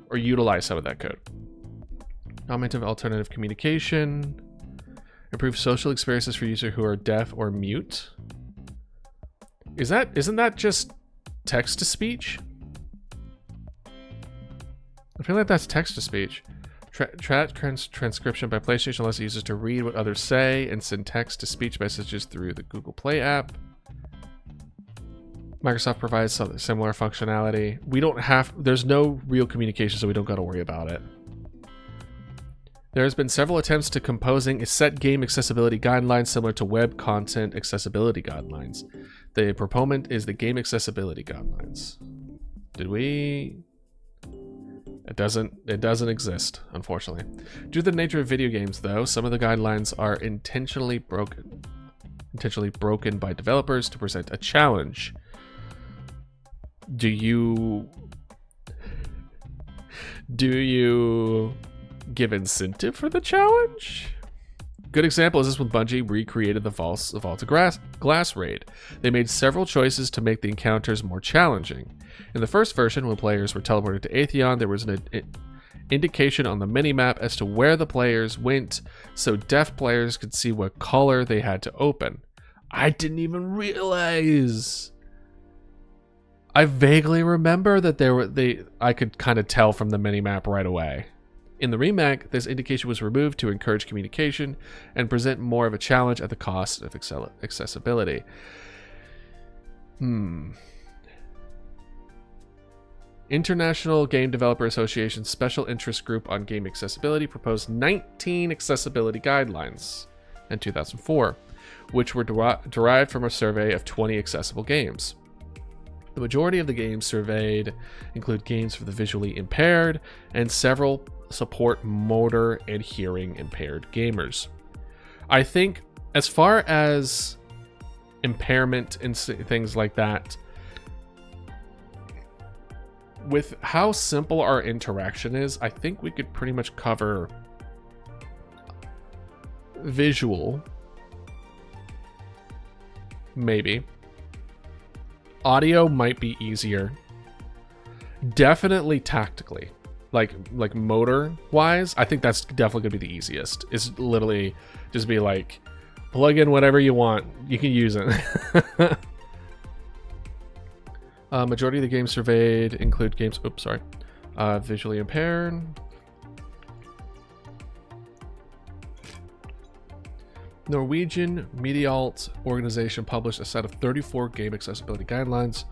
or utilize some of that code? Augmented alternative communication, improve social experiences for users who are deaf or mute. Isn't that just text to speech? I feel like that's text-to-speech. Transcription by PlayStation allows users to read what others say and send text-to-speech messages through the Google Play app. Microsoft provides some similar functionality. There's no real communication, so we don't got to worry about it. There's been several attempts to composing a set game accessibility guidelines similar to web content accessibility guidelines. The proponent is the Game Accessibility Guidelines. It doesn't exist, unfortunately. Due to the nature of video games, though, some of the guidelines are intentionally broken by developers to present a challenge. Do you give incentive for the challenge? Good example is this when Bungie recreated the Vault of Glass raid. They made several choices to make the encounters more challenging. In the first version, when players were teleported to Atheon, there was an indication on the minimap as to where the players went, so deaf players could see what color they had to open. I didn't even realize. I vaguely remember that I could kind of tell from the minimap right away. In the remake, this indication was removed to encourage communication and present more of a challenge at the cost of accessibility. International Game Developer Association Special Interest Group on Game Accessibility proposed 19 accessibility guidelines in 2004, which were derived from a survey of 20 accessible games. The majority of the games surveyed include games for the visually impaired, and several support motor and hearing impaired gamers. I think as far as impairment and things like that, with how simple our interaction is, I think we could pretty much cover visual, maybe. Audio might be easier. Definitely tactically. Like motor wise, I think that's definitely gonna be the easiest. It's literally just be like, plug in whatever you want, you can use it. Majority of the games surveyed include games visually impaired. Norwegian Medialt organization published a set of 34 game accessibility guidelines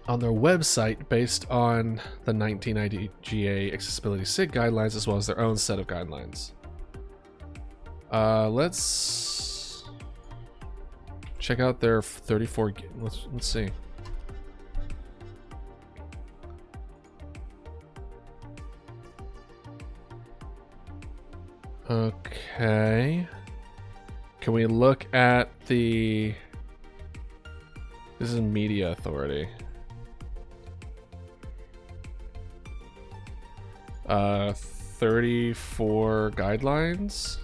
on their website based on the 1990 GA Accessibility SIG guidelines, as well as their own set of guidelines. Let's check out their 34. Let's see. Okay. Can we look at the... This is Media Authority. 34 guidelines.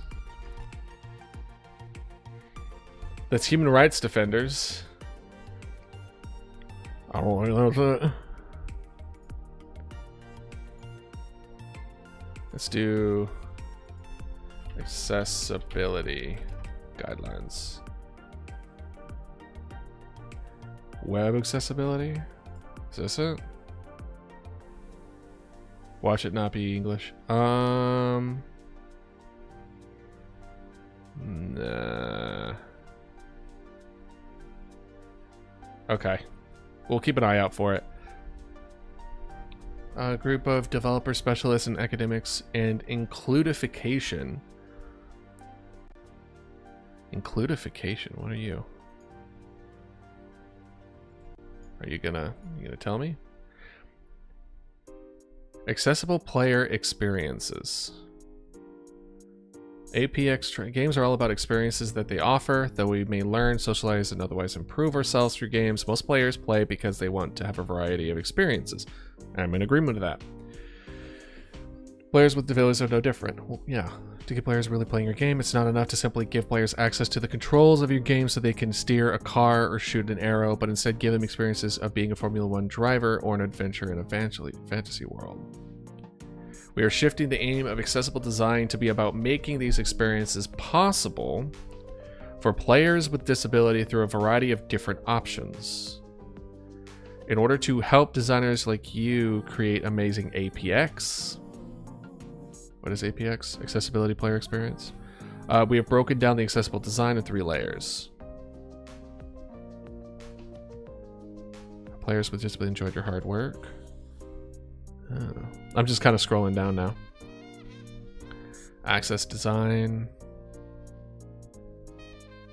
That's human rights defenders. I don't know that. Let's do accessibility guidelines. Web accessibility? Is this it? Watch it not be English. Nah. Okay. We'll keep an eye out for it. A group of developer specialists and academics and includification. Includification, what are you? Are you gonna tell me? Accessible player experiences. APX games are all about experiences that they offer, though we may learn, socialize, and otherwise improve ourselves through games. Most players play because they want to have a variety of experiences. I'm in agreement with that. Players with disabilities are no different. Well, yeah. To get players really playing your game, it's not enough to simply give players access to the controls of your game so they can steer a car or shoot an arrow, but instead give them experiences of being a Formula 1 driver or an adventure in a fantasy world. We are shifting the aim of accessible design to be about making these experiences possible for players with disability through a variety of different options. In order to help designers like you create amazing APX. What is APX? Accessibility Player Experience. We have broken down the accessible design in 3 layers. Players with disability enjoyed your hard work. Oh. I'm just kind of scrolling down now. Access design.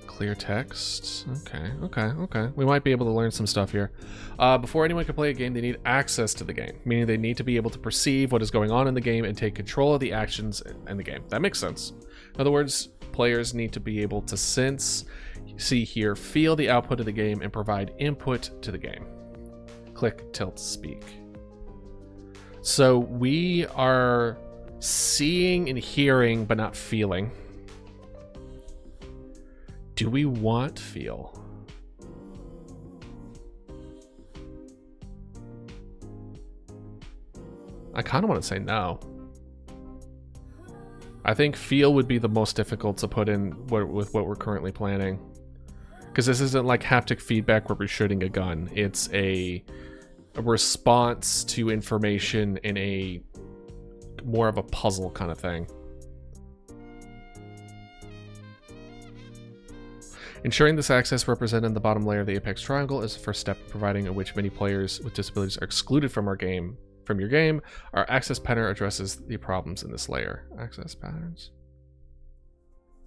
Clear text. Okay. We might be able to learn some stuff here. Before anyone can play a game, they need access to the game, meaning they need to be able to perceive what is going on in the game and take control of the actions in the game. That makes sense. In other words, players need to be able to sense, see, hear, feel the output of the game and provide input to the game. Click, tilt, speak. So we are seeing and hearing, but not feeling. Do we want feel? I kind of want to say no. I think feel would be the most difficult to put in with what we're currently planning. Because this isn't like haptic feedback where we're shooting a gun. It's a response to information in a more of a puzzle kind of thing. Ensuring this access represented in the bottom layer of the apex triangle is the first step in providing in which many players with disabilities are excluded from your game. Our access pattern addresses the problems in this layer. Access patterns.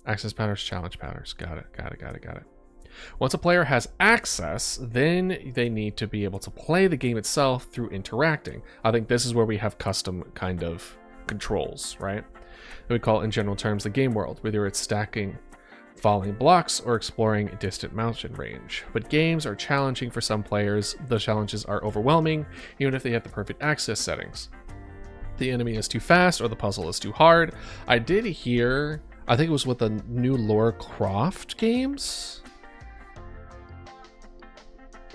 Access patterns, challenge patterns. Got it. Once a player has access, then they need to be able to play the game itself through interacting. I think this is where we have custom kind of controls, right? That we call in general terms the game world, whether it's stacking falling blocks or exploring a distant mountain range. But games are challenging for some players. The challenges are overwhelming, even if they have the perfect access settings. The enemy is too fast or the puzzle is too hard. I did hear, I think it was with the new Lara Croft games.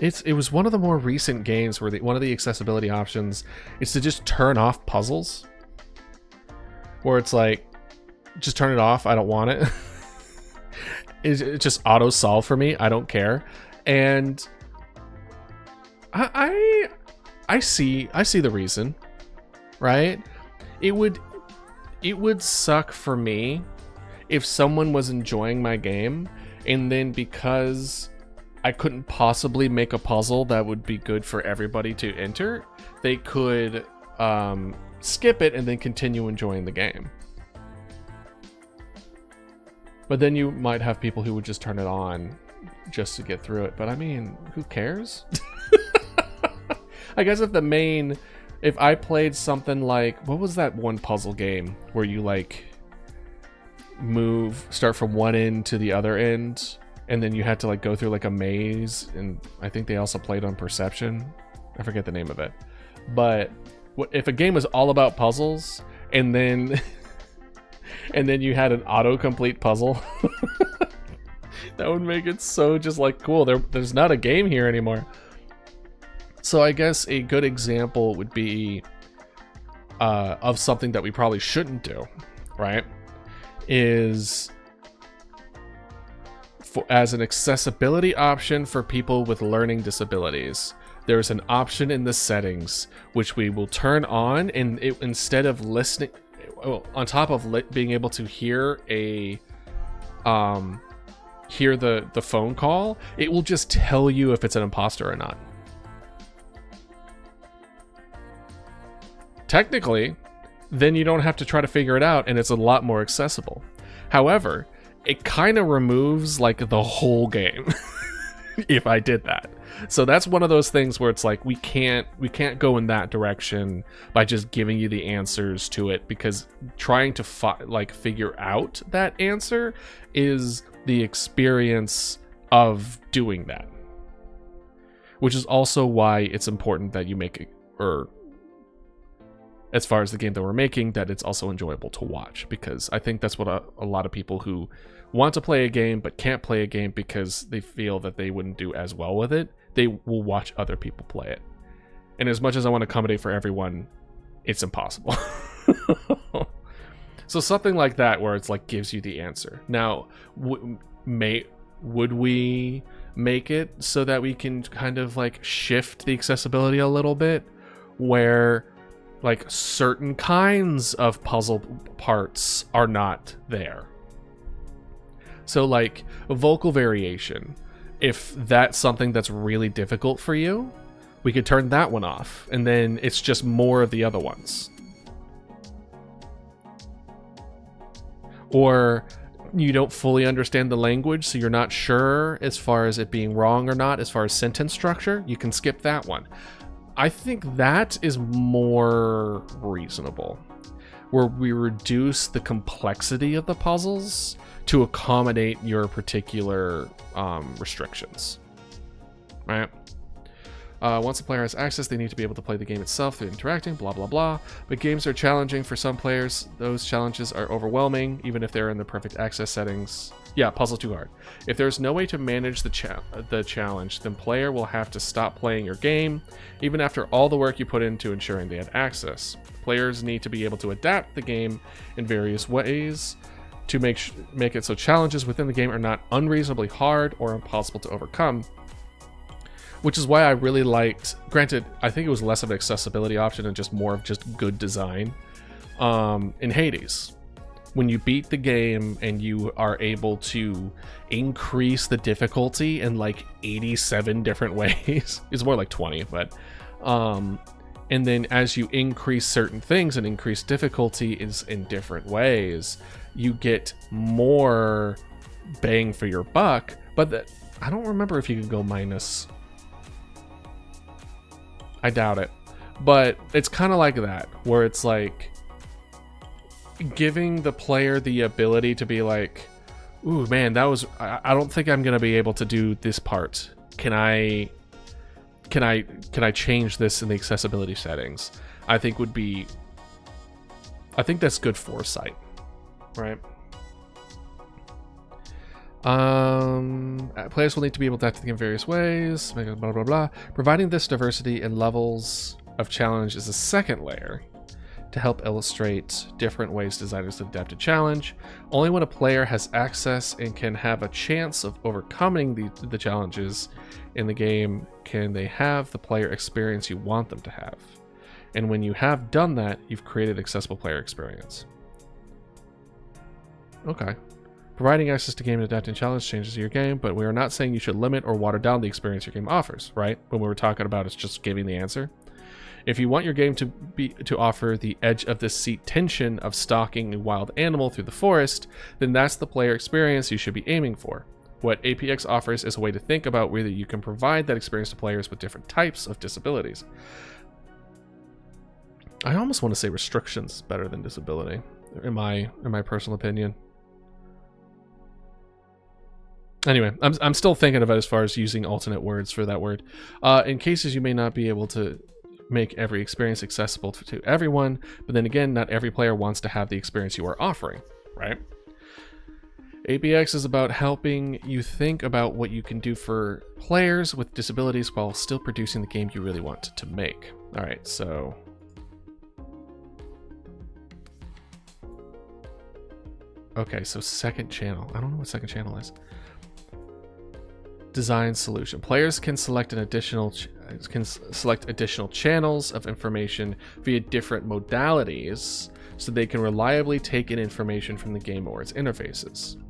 It was one of the more recent games where one of the accessibility options is to just turn off puzzles. Where it's like, just turn it off, I don't want it. It just auto solve for me. I don't care. And I see the reason, right? It would suck for me if someone was enjoying my game and then because I couldn't possibly make a puzzle that would be good for everybody to enter, they could skip it and then continue enjoying the game. But then you might have people who would just turn it on just to get through it. But I mean, who cares? I guess if I played something like, what was that one puzzle game where you like start from one end to the other end, and then you had to like go through like a maze, and I think they also played on Perception. I forget the name of it. But if a game was all about puzzles, and then you had an autocomplete puzzle, that would make it so just like cool. There's not a game here anymore. So I guess a good example would be of something that we probably shouldn't do, right? Is as an accessibility option for people with learning disabilities. There's an option in the settings which we will turn on, and instead of listening, on top of being able to hear the phone call, it will just tell you if it's an imposter or not. Technically, then you don't have to try to figure it out, and it's a lot more accessible. However, it kind of removes like the whole game if I did that. So that's one of those things where it's like we can't go in that direction by just giving you the answers to it, because trying to figure out that answer is the experience of doing that. Which is also why it's important that you make it, or as far as the game that we're making, that it's also enjoyable to watch, because I think that's what a lot of people who want to play a game but can't play a game because they feel that they wouldn't do as well with it, they will watch other people play it. And as much as I want to accommodate for everyone, it's impossible. So something like that where it's like gives you the answer. Now, would we make it so that we can kind of like shift the accessibility a little bit, where like certain kinds of puzzle parts are not there. So like vocal variation, if that's something that's really difficult for you, we could turn that one off, and then it's just more of the other ones. Or you don't fully understand the language, so you're not sure as far as it being wrong or not, as far as sentence structure, you can skip that one. I think that is more reasonable, where we reduce the complexity of the puzzles to accommodate your particular restrictions, right? Once a player has access, they need to be able to play the game itself through interacting, blah, blah, blah. But games are challenging for some players. Those challenges are overwhelming, even if they're in the perfect access settings. Yeah, puzzle too hard. If there's no way to manage the challenge, then player will have to stop playing your game, even after all the work you put into ensuring they had access. Players need to be able to adapt the game in various ways to make it so challenges within the game are not unreasonably hard or impossible to overcome. Which is why I really liked, granted, I think it was less of an accessibility option and just more of just good design, in Hades. When you beat the game and you are able to increase the difficulty in like 87 different ways, it's more like 20, but, and then as you increase certain things and increase difficulty is in different ways, you get more bang for your buck, but I don't remember if you could go minus. I doubt it, but it's kind of like that, where it's like giving the player the ability to be like, ooh man, that was, I don't think I'm gonna be able to do this part. Can I change this in the accessibility settings? I think that's good foresight, right? Players will need to be able to adapt to the game in various ways, blah, blah, blah. Providing this diversity in levels of challenge is a second layer to help illustrate different ways designers to adapt to challenge. Only when a player has access and can have a chance of overcoming the challenges in the game can they have the player experience you want them to have. And when you have done that, you've created accessible player experience. Okay. Providing access to game and adapting challenge changes your game, but we are not saying you should limit or water down the experience your game offers, right? When we were talking about it's just giving the answer. If you want your game to offer the edge of the seat tension of stalking a wild animal through the forest, then that's the player experience you should be aiming for. What APX offers is a way to think about whether you can provide that experience to players with different types of disabilities. I almost want to say restrictions better than disability, in my personal opinion. Anyway, I'm still thinking about it as far as using alternate words for that word. In cases you may not be able to make every experience accessible to everyone, but then again, not every player wants to have the experience you are offering, right? APX is about helping you think about what you can do for players with disabilities while still producing the game you really want to make. All right, so... Okay, so second channel. I don't know what second channel is. Design solution. Players can select additional channels of information via different modalities, so they can reliably take in information from the game or its interfaces.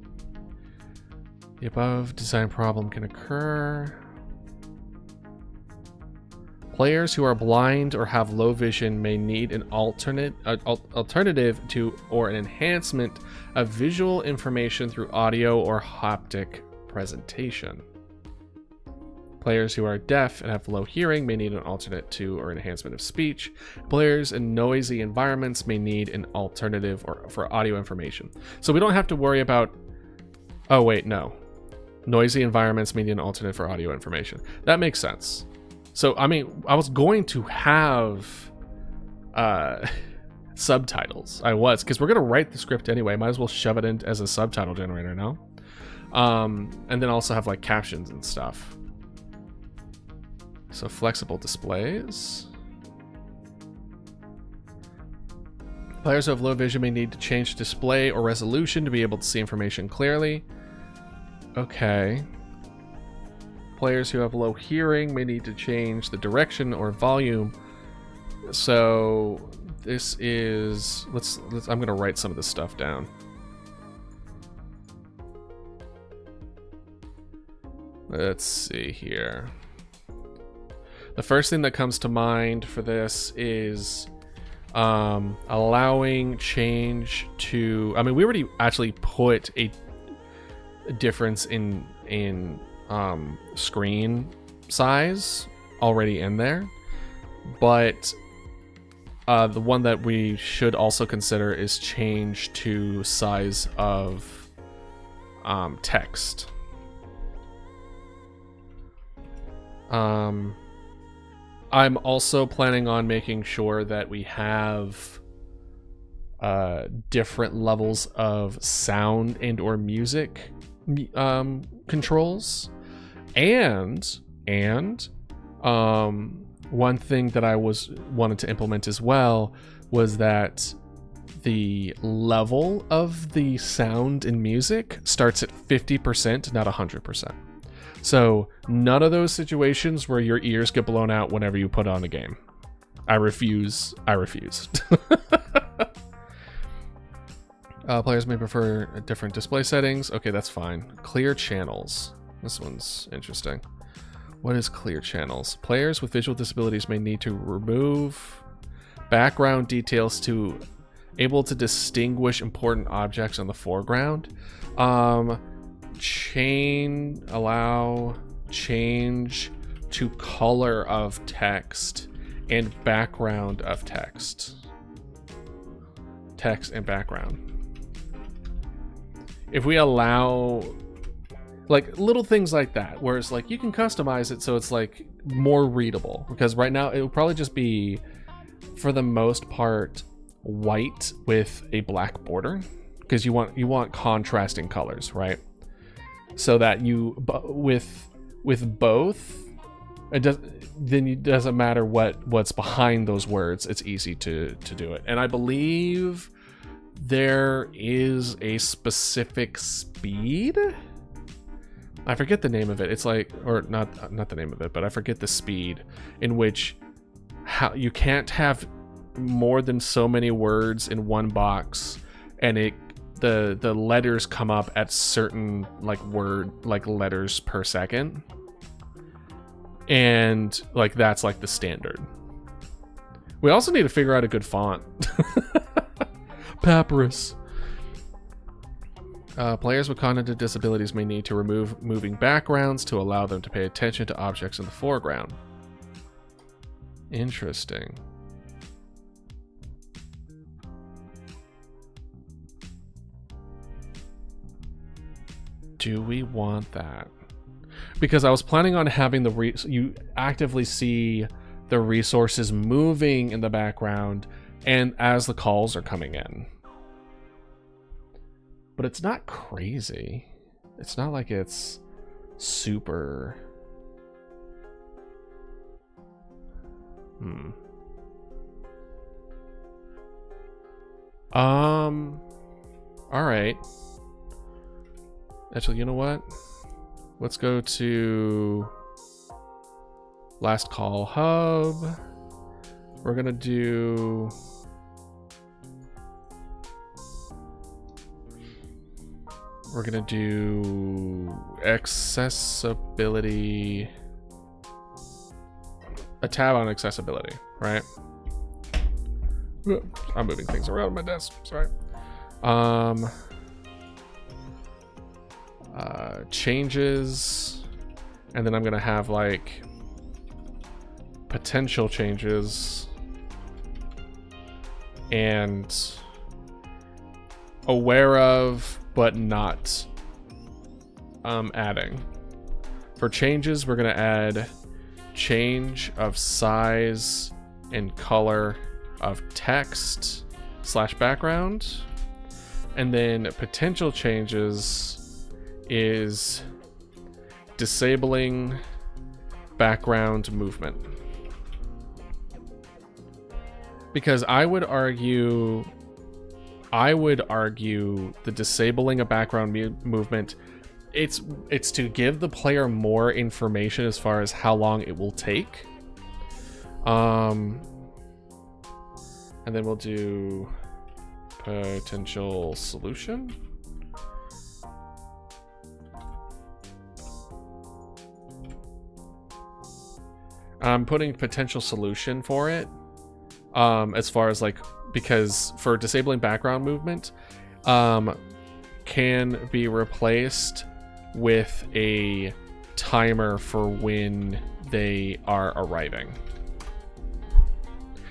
The above design problem can occur. Players who are blind or have low vision may need an alternative to or an enhancement of visual information through audio or haptic presentation. Players who are deaf and have low hearing may need an alternate to or enhancement of speech. Players in noisy environments may need an alternative for audio information. So we don't have to worry about... Oh, wait, no. Noisy environments may need an alternate for audio information. That makes sense. So, I mean, I was going to have subtitles. I was, because we're going to write the script anyway. Might as well shove it in as a subtitle generator now. And then also have, like, captions and stuff. So flexible displays. Players who have low vision may need to change display or resolution to be able to see information clearly. Okay. Players who have low hearing may need to change the direction or volume. So this is, I'm going to write some of this stuff down. Let's see here. The first thing that comes to mind for this is allowing change to, I mean, we already actually put a difference in screen size already in there, but the one that we should also consider is change to size of text. I'm also planning on making sure that we have different levels of sound and or music controls, and one thing that I wanted to implement as well was that the level of the sound and music starts at 50%, not 100%. So none of those situations where your ears get blown out whenever you put on a game. I refuse. Players may prefer different display settings. Okay, that's fine. Clear channels. This one's interesting. What is clear channels? Players with visual disabilities may need to remove background details to able to distinguish important objects on the foreground. Allow change to color of text and background of text. Text and background. If we allow like little things like that, where it's like you can customize it so it's like more readable, because right now it will probably just be, for the most part, white with a black border, because you want contrasting colors, right? So that you with both, it doesn't matter what's behind those words. It's easy to do it. And I believe there is a specific speed. I forget the name of it. It's like, or not the name of it, but I forget the speed in which how you can't have more than so many words in one box, and the letters come up at certain like letters per second, and like that's like the standard. We also need to figure out a good font. Papyrus. Players with cognitive disabilities may need to remove moving backgrounds to allow them to pay attention to objects in the foreground. Interesting. Do we want that? Because I was planning on having you actively see the resources moving in the background and as the calls are coming in. But it's not crazy. It's not like it's super. All right. Actually, you know what? Let's go to last call hub. We're gonna do accessibility, a tab on accessibility, right? I'm moving things around on my desk, sorry. Changes, and then I'm gonna have like potential changes and aware of but not adding. For changes, we're gonna add change of size and color of text / background, and then potential changes is disabling background movement. Because I would argue the disabling a background movement it's to give the player more information as far as how long it will take. And then we'll do potential solution. I'm putting potential solution for it. As far as like, because for disabling background movement, can be replaced with a timer for when they are arriving.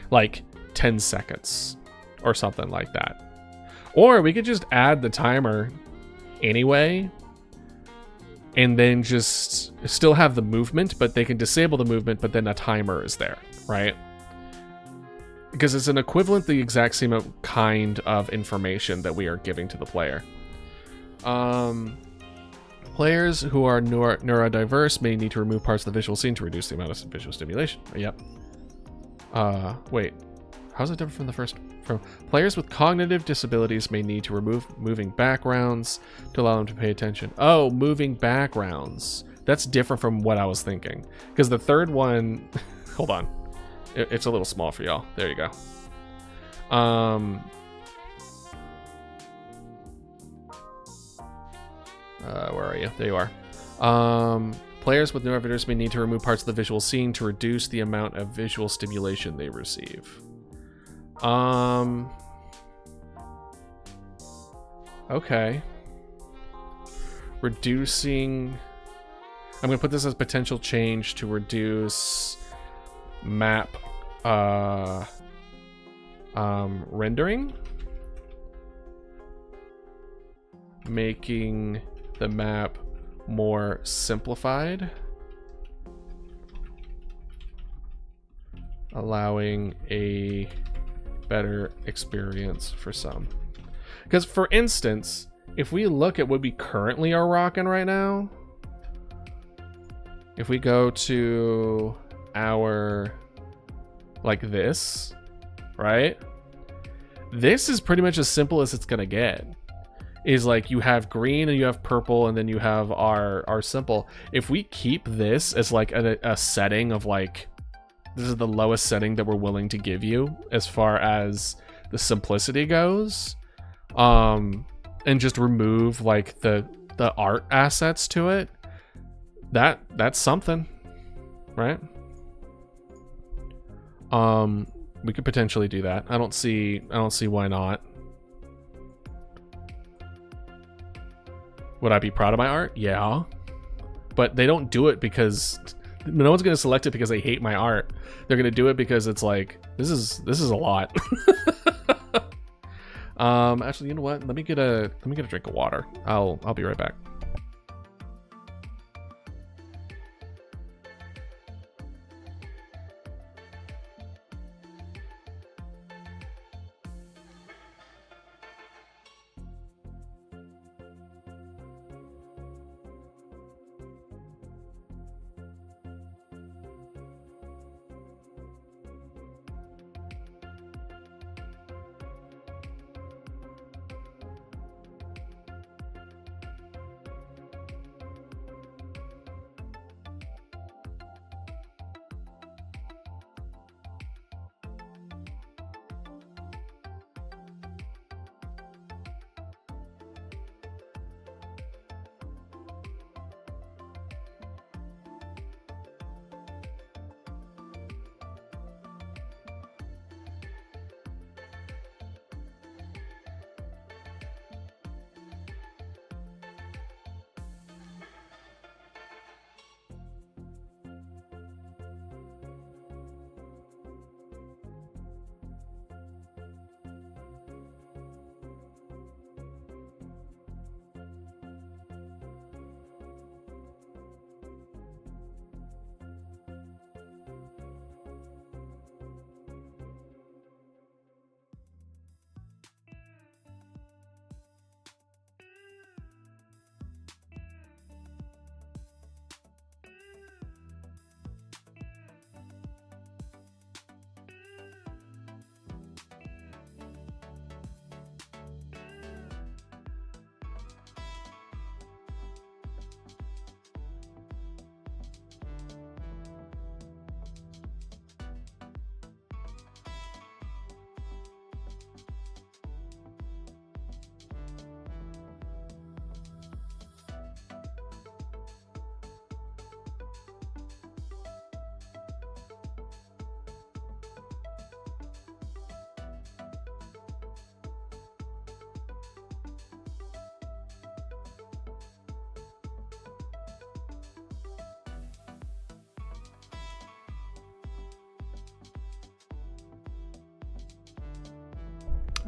Like 10 seconds or something like that. Or we could just add the timer anyway and then just still have the movement, but they can disable the movement, but then a timer is there, right? Because it's an equivalent, the exact same kind of information that we are giving to the player. Players who are neurodiverse may need to remove parts of the visual scene to reduce the amount of visual stimulation. Yep. Wait. How's it different from the first? From players with cognitive disabilities may need to remove moving backgrounds to allow them to pay attention. Oh, moving backgrounds. That's different from what I was thinking. Because the third one... Hold on. It's a little small for y'all. There you go. Where are you? There you are. Players with neurodiverse may need to remove parts of the visual scene to reduce the amount of visual stimulation they receive. Okay. Reducing... I'm going to put this as potential change to reduce map rendering. Making the map more simplified. Allowing a better experience for some. Because for instance, if we look at what we currently are rocking right now, if we go to our, like this, right? This is pretty much as simple as it's gonna get. Is like you have green and you have purple and then you have our simple. If we keep this as like a setting of like, this is the lowest setting that we're willing to give you as far as the simplicity goes, and just remove like the art assets to it, that's something, right? We could potentially do that. I don't see why not. Would I be proud of my art? Yeah. But they don't do it because no one's going to select it because they hate my art. They're going to do it because it's like, this is a lot. Actually, you know what? Let me get a drink of water. I'll be right back.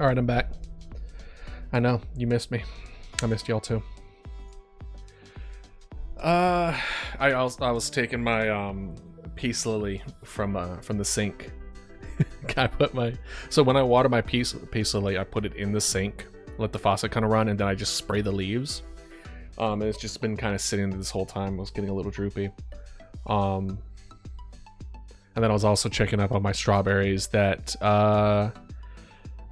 All right, I'm back. I know you missed me. I missed y'all too. I was taking my peace lily from the sink. I put so when I water my peace lily, I put it in the sink, let the faucet kind of run, and then I just spray the leaves. And it's just been kind of sitting there this whole time. I was getting a little droopy. And then I was also checking up on my strawberries that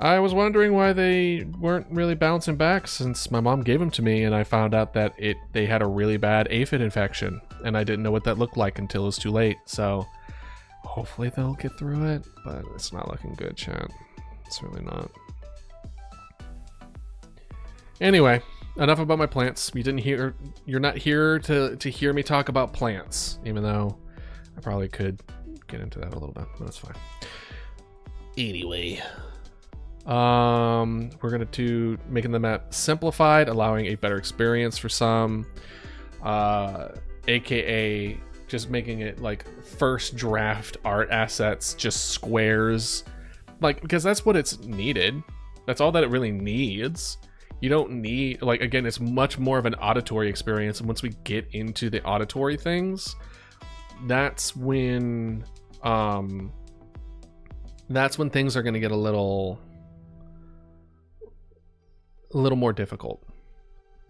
I was wondering why they weren't really bouncing back since my mom gave them to me, and I found out that they had a really bad aphid infection, and I didn't know what that looked like until it was too late. So hopefully they'll get through it, but it's not looking good, chat. It's really not. Anyway, enough about my plants. You're not here to hear me talk about plants, even though I probably could get into that a little bit, but that's fine. Anyway, we're gonna do making the map simplified, allowing a better experience for some, aka just making it like first draft art assets, just squares, like, because that's what it's needed. That's all that it really needs. You don't need, like, again, it's much more of an auditory experience, and once we get into the auditory things, that's when things are going to get a little more difficult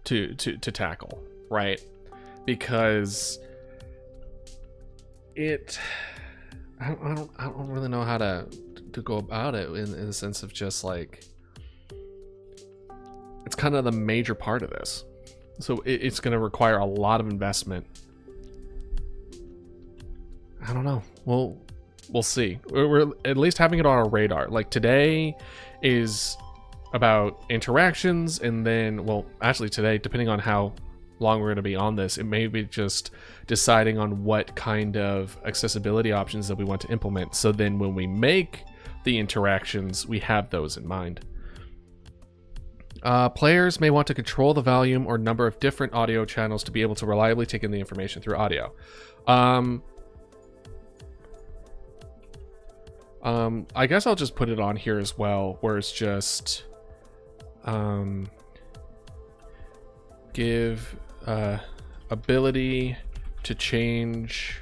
to tackle, right? Because I don't really know how to go about it in the sense of just like, it's kind of the major part of this, so it's going to require a lot of investment. I don't know. We'll see. We're at least having it on our radar. Like, today is about interactions, and then, well, actually today, depending on how long we're going to be on this, it may be just deciding on what kind of accessibility options that we want to implement, so then when we make the interactions, we have those in mind. Players may want to control the volume or number of different audio channels to be able to reliably take in the information through audio. I guess I'll just put it on here as well, where it's just give ability to change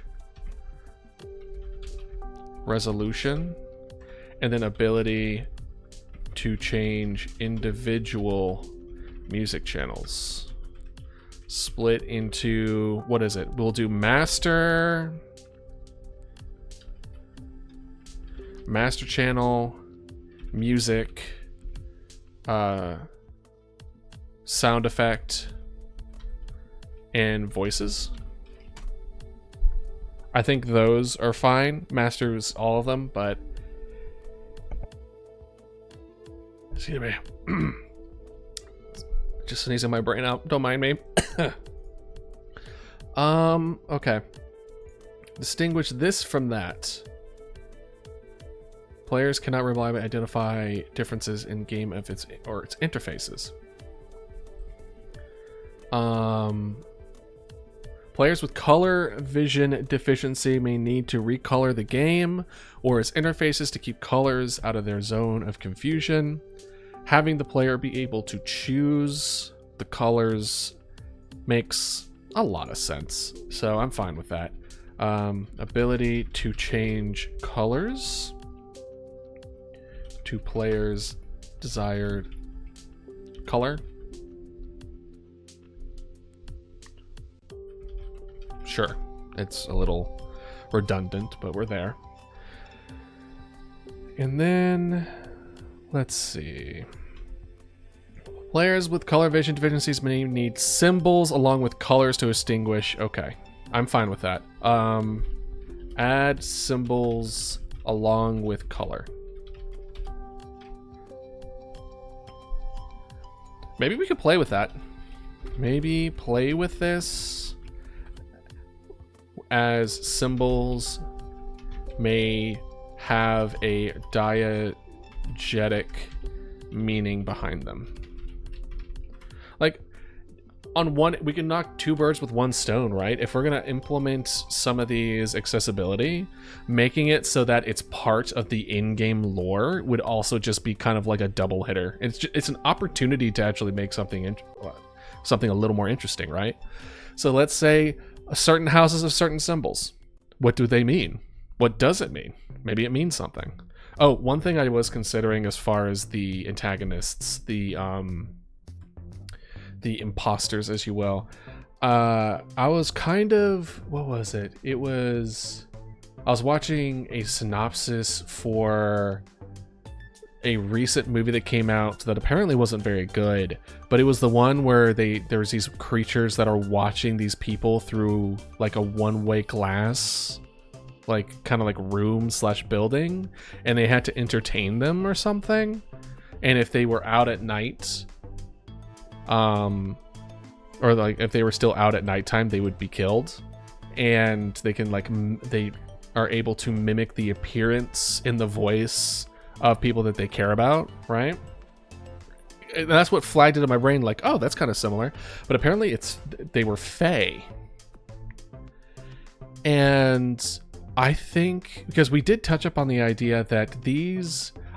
resolution, and then ability to change individual music channels. Split into, what is it? We'll do master channel, music, sound effect, and voices. I think those are fine. Masters all of them, but excuse me. Just sneezing my brain out. Don't mind me. Okay. Distinguish this from that. Players cannot reliably identify differences in game of its interfaces. Players with color vision deficiency may need to recolor the game or its interfaces to keep colors out of their zone of confusion. Having the player be able to choose the colors makes a lot of sense, so I'm fine with that. Ability to change colors to players' desired color. Sure, it's a little redundant, but we're there. And then, let's see. Players with color vision deficiencies may need symbols along with colors to distinguish. Okay, I'm fine with that. Add symbols along with color. Maybe we could play with that. Maybe play with this as symbols may have a diegetic meaning behind them. Like, we can knock two birds with one stone, right? If we're gonna implement some of these accessibility, making it so that it's part of the in-game lore would also just be kind of like a double hitter. It's an opportunity to actually make something a little more interesting, right? So let's say a certain house has certain symbols. What do they mean? What does it mean? Maybe it means something. Oh, one thing I was considering as far as the antagonists, the imposters, as you will. I was kind of, what was it? I was watching a synopsis for a recent movie that came out that apparently wasn't very good, but it was the one where there was these creatures that are watching these people through like a one-way glass, like kind of like room/building, and they had to entertain them or something. And if they were out at night, or like if they were still out at nighttime, they would be killed. And they can they are able to mimic the appearance and the voice of people that they care about, right? And that's what flagged into my brain, like, oh, that's kind of similar. But apparently they were fae. And I think, because we did touch up on the idea that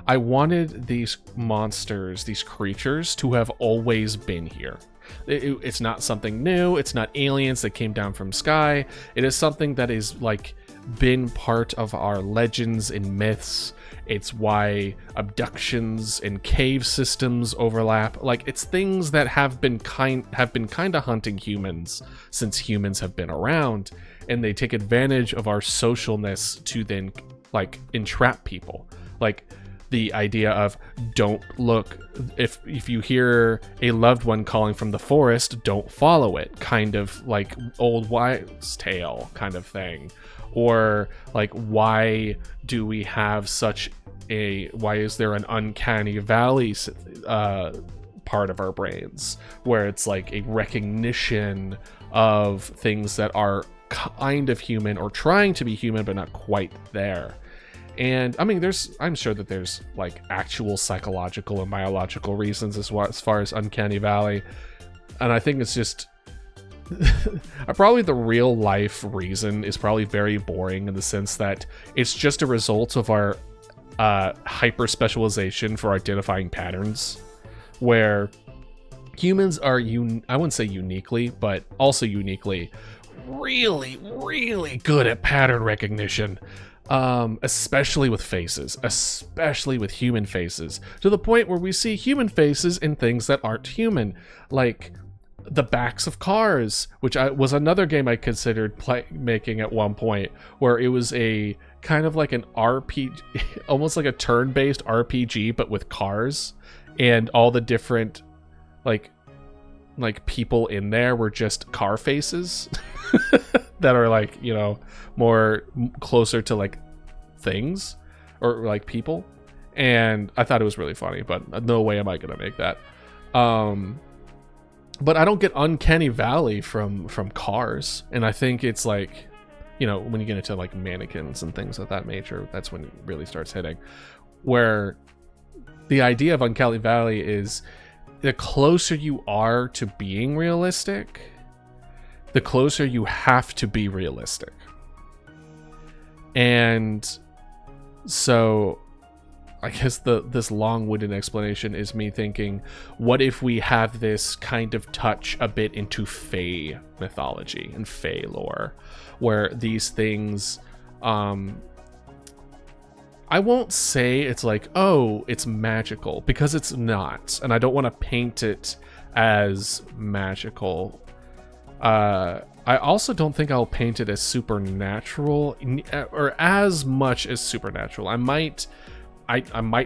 I wanted these monsters, these creatures, to have always been here. It's not something new. It's not aliens that came down from sky. It is something that is like been part of our legends and myths. It's why abductions and cave systems overlap. Like, it's things that have been kind of hunting humans since humans have been around, and they take advantage of our socialness to then like entrap people. Like the idea of don't look, if you hear a loved one calling from the forest, don't follow it, kind of like old wives' tale kind of thing. Or like, why is there an uncanny valley part of our brains where it's like a recognition of things that are kind of human or trying to be human but not quite there. And I mean, I'm sure that there's like actual psychological and biological reasons as far as uncanny valley, and I think it's just probably the real life reason is probably very boring, in the sense that it's just a result of our hyper specialization for identifying patterns, where humans are I wouldn't say uniquely, but also uniquely really, really good at pattern recognition. Especially with faces, especially with human faces, to the point where we see human faces in things that aren't human, like the backs of cars, which was another game I considered making at one point, where it was a kind of like an RPG, almost like a turn-based RPG, but with cars, and all the different like people in there were just car faces that are like, you know, more closer to like things or like people. And I thought it was really funny, but no way am I gonna make that. But I don't get uncanny valley from cars, and I think it's like, you know, when you get into like mannequins and things of that nature, that's when it really starts hitting, where the idea of uncanny valley is the closer you are to being realistic, the closer you have to be realistic. And so I guess this long-winded explanation is me thinking, what if we have this kind of touch a bit into Fae mythology and Fae lore, where these things, I won't say it's like, oh, it's magical, because it's not, and I don't want to paint it as magical. I also don't think I'll paint it as supernatural, or as much as supernatural. I might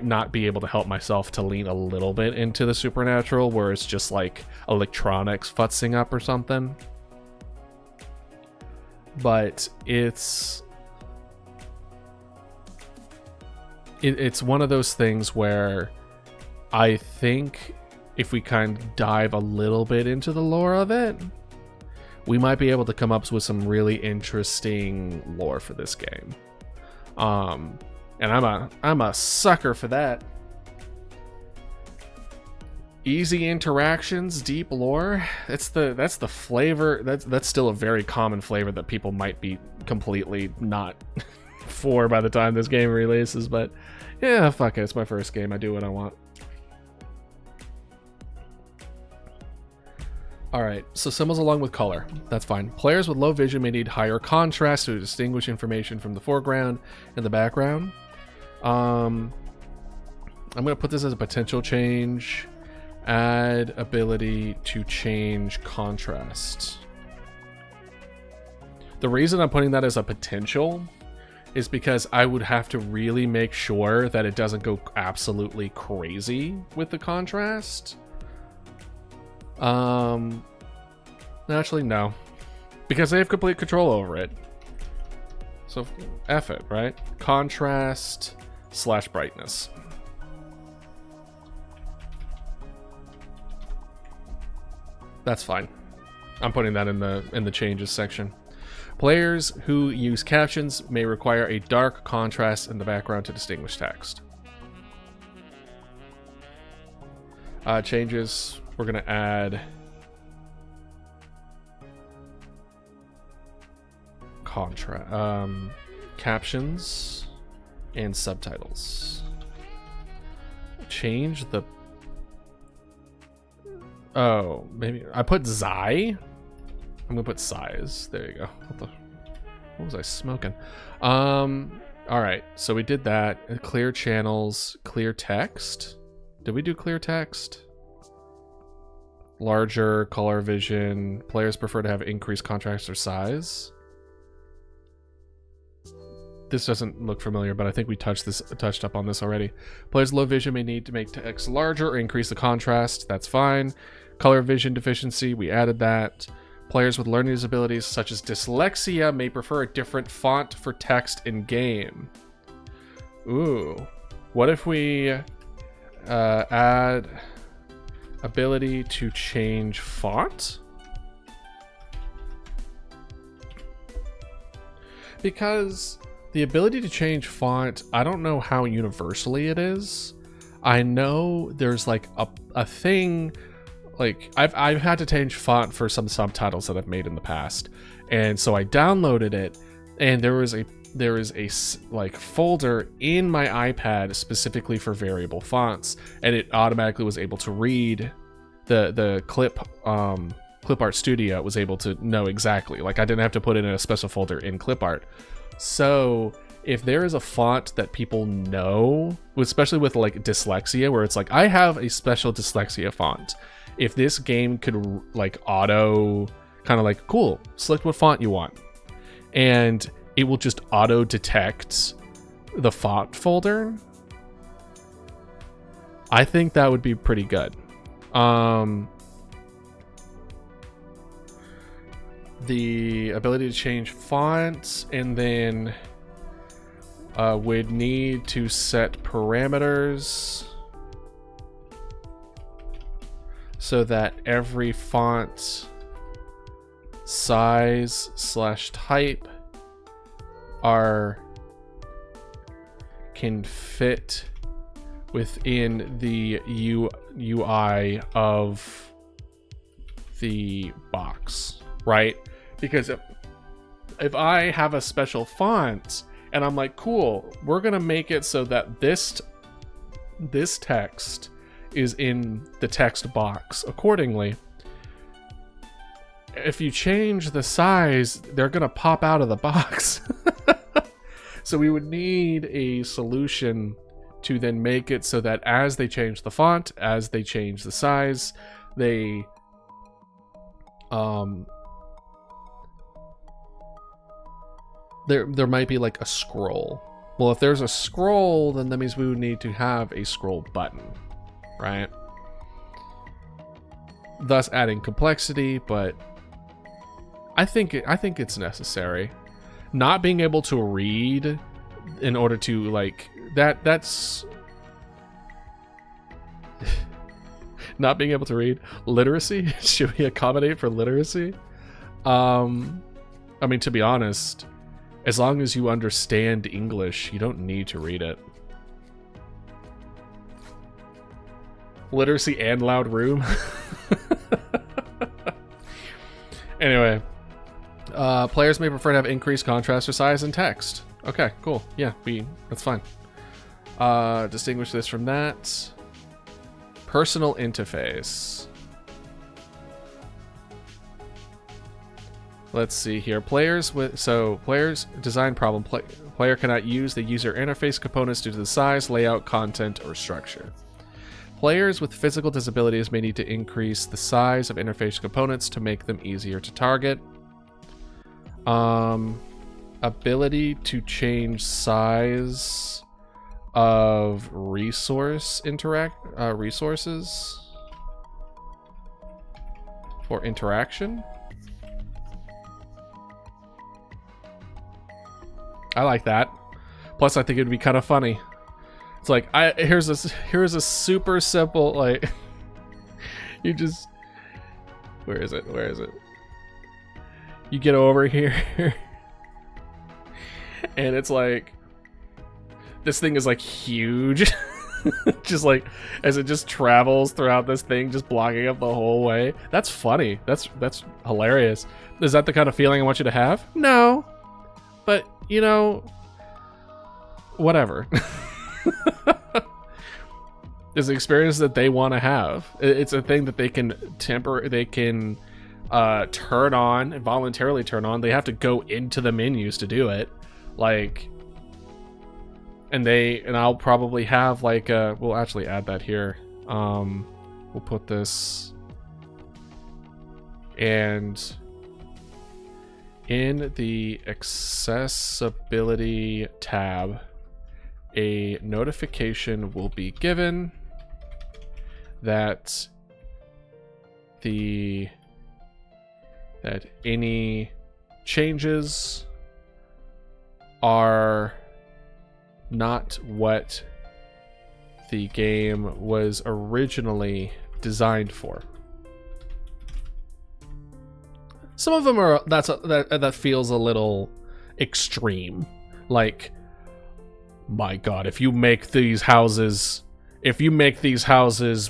not be able to help myself to lean a little bit into the supernatural, where it's just like electronics futzing up or something. But it's one of those things where I think if we kind of dive a little bit into the lore of it, we might be able to come up with some really interesting lore for this game. And I'm a sucker for that. Easy interactions, deep lore. That's the flavor. That's still a very common flavor that people might be completely not for by the time this game releases. But yeah, fuck it. It's my first game. I do what I want. All right. So symbols along with color. That's fine. Players with low vision may need higher contrast to distinguish information from the foreground and the background. I'm gonna put this as a potential change. Add ability to change contrast. The reason I'm putting that as a potential is because I would have to really make sure that it doesn't go absolutely crazy with the contrast. Actually, no. Because they have complete control over it. So, F it, right? Contrast / brightness. That's fine. I'm putting that in the changes section. Players who use captions may require a dark contrast in the background to distinguish text. Changes. We're gonna add captions and subtitles. Change the. Oh, maybe I put Xi. I'm gonna put size. There you go. What was I smoking? All right. So we did that. Clear channels, clear text. Did we do clear text? Larger color vision. Players prefer to have increased contrast or size. This doesn't look familiar, but I think we touched up on this already. Players low vision may need to make text larger or increase the contrast. That's fine. Color vision deficiency, we added that. Players with learning disabilities such as dyslexia may prefer a different font for text in game. Ooh. What if we add ability to change font? Because the ability to change font, I don't know how universally it is. I know there's like a thing, like I've had to change font for some subtitles that I've made in the past, and so I downloaded it, and there is a like folder in my iPad specifically for variable fonts, and it automatically was able to read the clip art studio. It was able to know exactly, like I didn't have to put it in a special folder in clip art. So if there is a font that people know, especially with like dyslexia, where it's like I have a special dyslexia font, if this game could like auto kind of like, cool, select what font you want, and it will just auto detect the font folder, I think that would be pretty good. The ability to change fonts, and then would need to set parameters so that every font size / type can fit within the UI of the box, right? Because if I have a special font and I'm like, cool, we're gonna make it so that this text is in the text box accordingly. If you change the size, they're gonna pop out of the box. So we would need a solution to then make it so that as they change the font, as they change the size, they there might be like a scroll. Well, if there's a scroll, then that means we would need to have a scroll button, right? Thus adding complexity, but I think it's necessary. Not being able to read in order to like that's not being able to read. Literacy? Should we accommodate for literacy? I mean, to be honest, as long as you understand English, you don't need to read it. Literacy and loud room. Anyway, players may prefer to have increased contrast or size in text. Okay, cool. Yeah, that's fine. Distinguish this from that. Personal interface. Let's see here. Players design problem. Player cannot use the user interface components due to the size, layout, content, or structure. Players with physical disabilities may need to increase the size of interface components to make them easier to target. Ability to change size of resources for interaction. I like that. Plus, I think it'd be kind of funny. It's like, here's a super simple, like, you just, where is it? You get over here, and it's like, this thing is like huge, just like, as it just travels throughout this thing, just blocking up the whole way. That's funny. That's hilarious. Is that the kind of feeling I want you to have? No, but you know, whatever. It's an experience that they want to have. It's a thing that they can turn on and voluntarily turn on. They have to go into the menus to do it. Like, and I'll probably have like we'll actually add that here. We'll put this, and in the accessibility tab, a notification will be given that any changes are not what the game was originally designed for. Some of them are that feels a little extreme. Like, my God, if you make these houses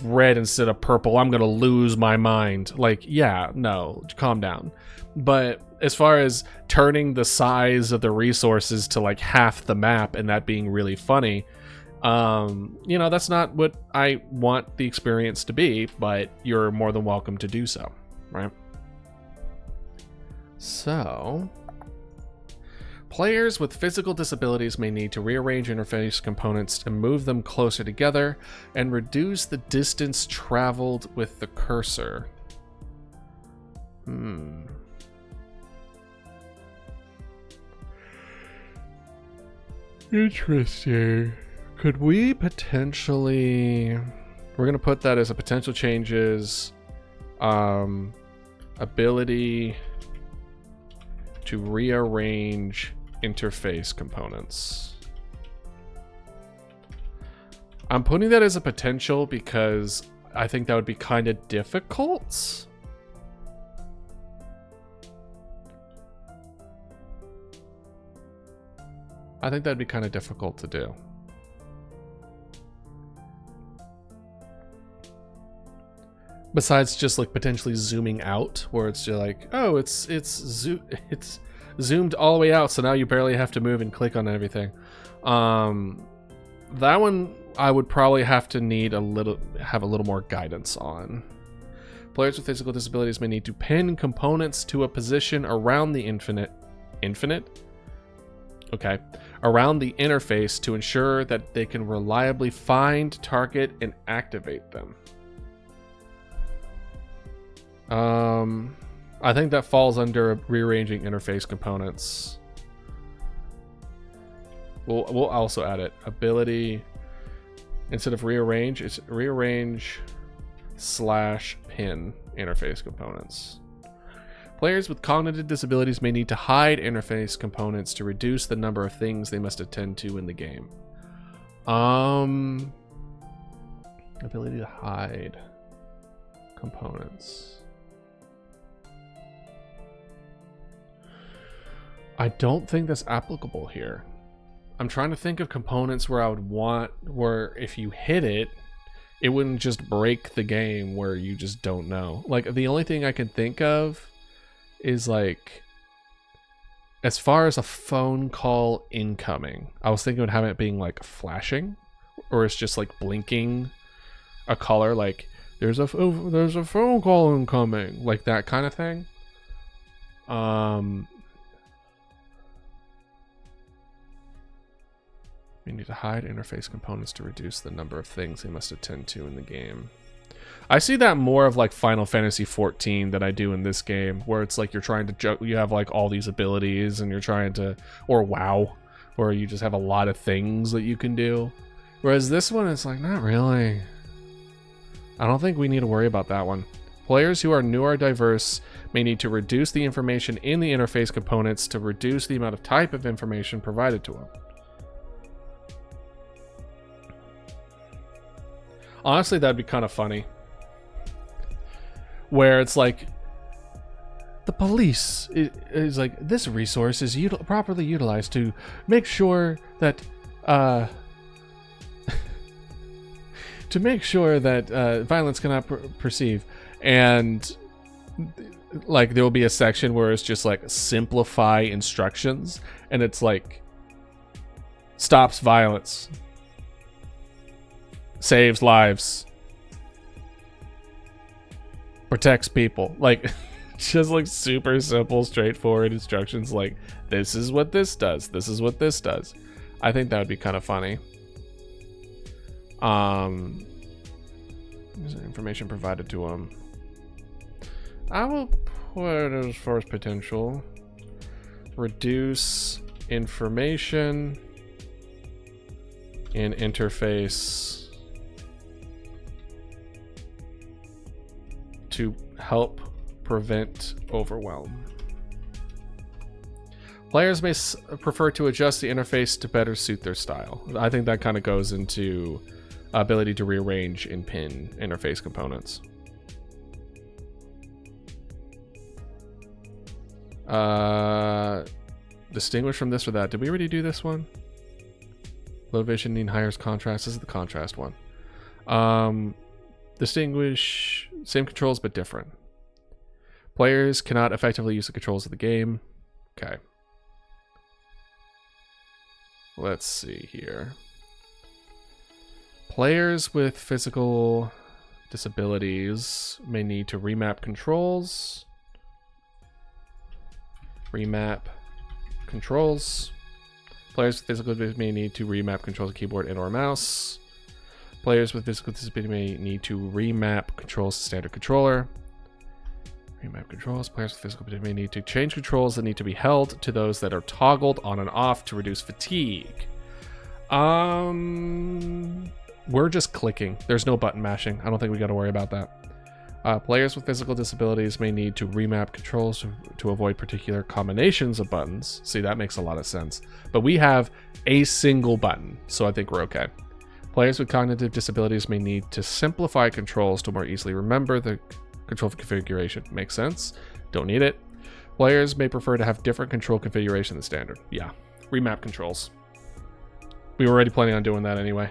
red instead of purple, I'm gonna lose my mind. Like, yeah, no, calm down. But as far as turning the size of the resources to like half the map and that being really funny, you know, that's not what I want the experience to be, but you're more than welcome to do so, right? So, players with physical disabilities may need to rearrange interface components to move them closer together and reduce the distance traveled with the cursor. Interesting. Could we potentially... We're going to put that as a potential changes. Ability to rearrange interface components. I'm putting that as a potential because I think that would be kind of difficult. I think that'd be kind of difficult to do. Besides just like potentially zooming out, where it's just like, oh, it's zoomed all the way out, so now you barely have to move and click on everything. That one I would probably have to have a little more guidance on. Players with physical disabilities may need to pin components to a position around the around the interface to ensure that they can reliably find, target, and activate them. I think that falls under rearranging interface components. We'll also add it. Ability, instead of rearrange, it's rearrange / pin interface components. Players with cognitive disabilities may need to hide interface components to reduce the number of things they must attend to in the game. Ability to hide components. I don't think that's applicable here. I'm trying to think of components where I would want, where if you hit it, it wouldn't just break the game where you just don't know. Like, the only thing I can think of is, like, as far as a phone call incoming, I was thinking of having it being like flashing, or it's just like blinking a color, like there's a phone call incoming, like that kind of thing. We need to hide interface components to reduce the number of things they must attend to in the game. I see that more of like Final Fantasy 14 than I do in this game, where it's like you're trying to you have like all these abilities and you're trying to, or WoW, where you just have a lot of things that you can do. Whereas this one, it's like, not really. I don't think we need to worry about that one. Players who are new or diverse may need to reduce the information in the interface components to reduce the amount of type of information provided to them. Honestly, that'd be kind of funny. Where it's like, the police is like, this resource is properly utilized to make sure that, violence cannot perceive. And like, there will be a section where it's just like, simplify instructions. And it's like, stops violence. Saves lives. Protects people. Like, just like super simple, straightforward instructions. Like, this is what this does. This is what this does. I think that would be kind of funny. There's information provided to them. I will put it as far as potential. Reduce information in interface to help prevent overwhelm. Players may prefer to adjust the interface to better suit their style. I think that kind of goes into ability to rearrange and pin interface components. Distinguish from this or that. Did we already do this one? Low vision need higher contrast. This is the contrast one. Distinguish, same controls but different. Players cannot effectively use the controls of the game. Okay. Let's see here. Players with physical disabilities may need to remap controls. Remap controls. Players with physical disabilities may need to remap controls of keyboard and or mouse. Players with physical disability may need to remap controls to standard controller. Remap controls. Players with physical disability may need to change controls that need to be held to those that are toggled on and off to reduce fatigue. We're just clicking. There's no button mashing. I don't think we got to worry about that. Players with physical disabilities may need to remap controls to avoid particular combinations of buttons. See, that makes a lot of sense. But we have a single button, so I think we're okay. Players with cognitive disabilities may need to simplify controls to more easily remember the control configuration. Makes sense. Don't need it. Players may prefer to have different control configuration than standard. Yeah. Remap controls. We were already planning on doing that anyway.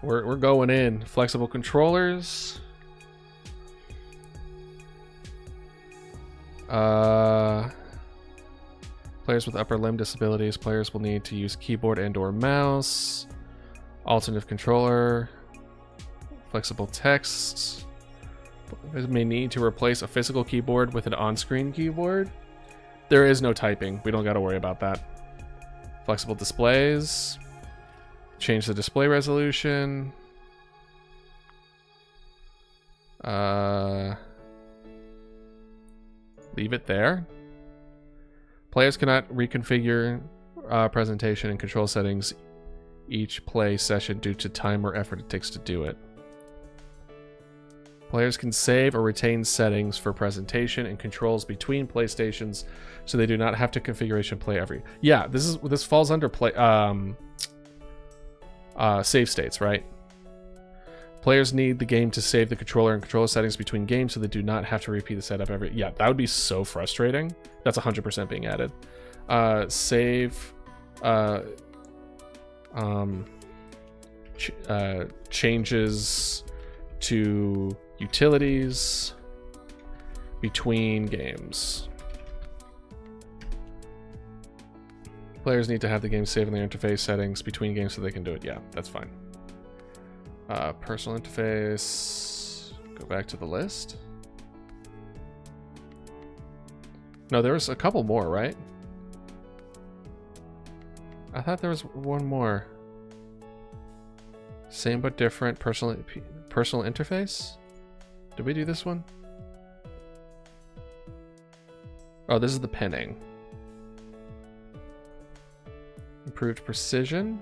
We're going in. Flexible controllers. Players with upper limb disabilities. Players will need to use keyboard and or mouse. Alternative controller. Flexible text. Players may need to replace a physical keyboard with an on-screen keyboard. There is no typing. We don't got to worry about that. Flexible displays. Change the display resolution. Leave it there. Players cannot reconfigure presentation and control settings each play session due to time or effort it takes to do it. Players can save or retain settings for presentation and controls between playstations, so they do not have to configuration play every. Yeah, this falls under play save states, right? Players need the game to save the controller and controller settings between games, so they do not have to repeat the setup every. Yeah, that would be so frustrating. That's 100% being added. Save changes to utilities between games. Players need to have the game save in their interface settings between games so they can do it. Yeah, that's fine. Personal interface. Go back to the list. No, there was a couple more, right? I thought there was one more. Same but different personal interface? Did we do this one? Oh, this is the pinning. Improved precision.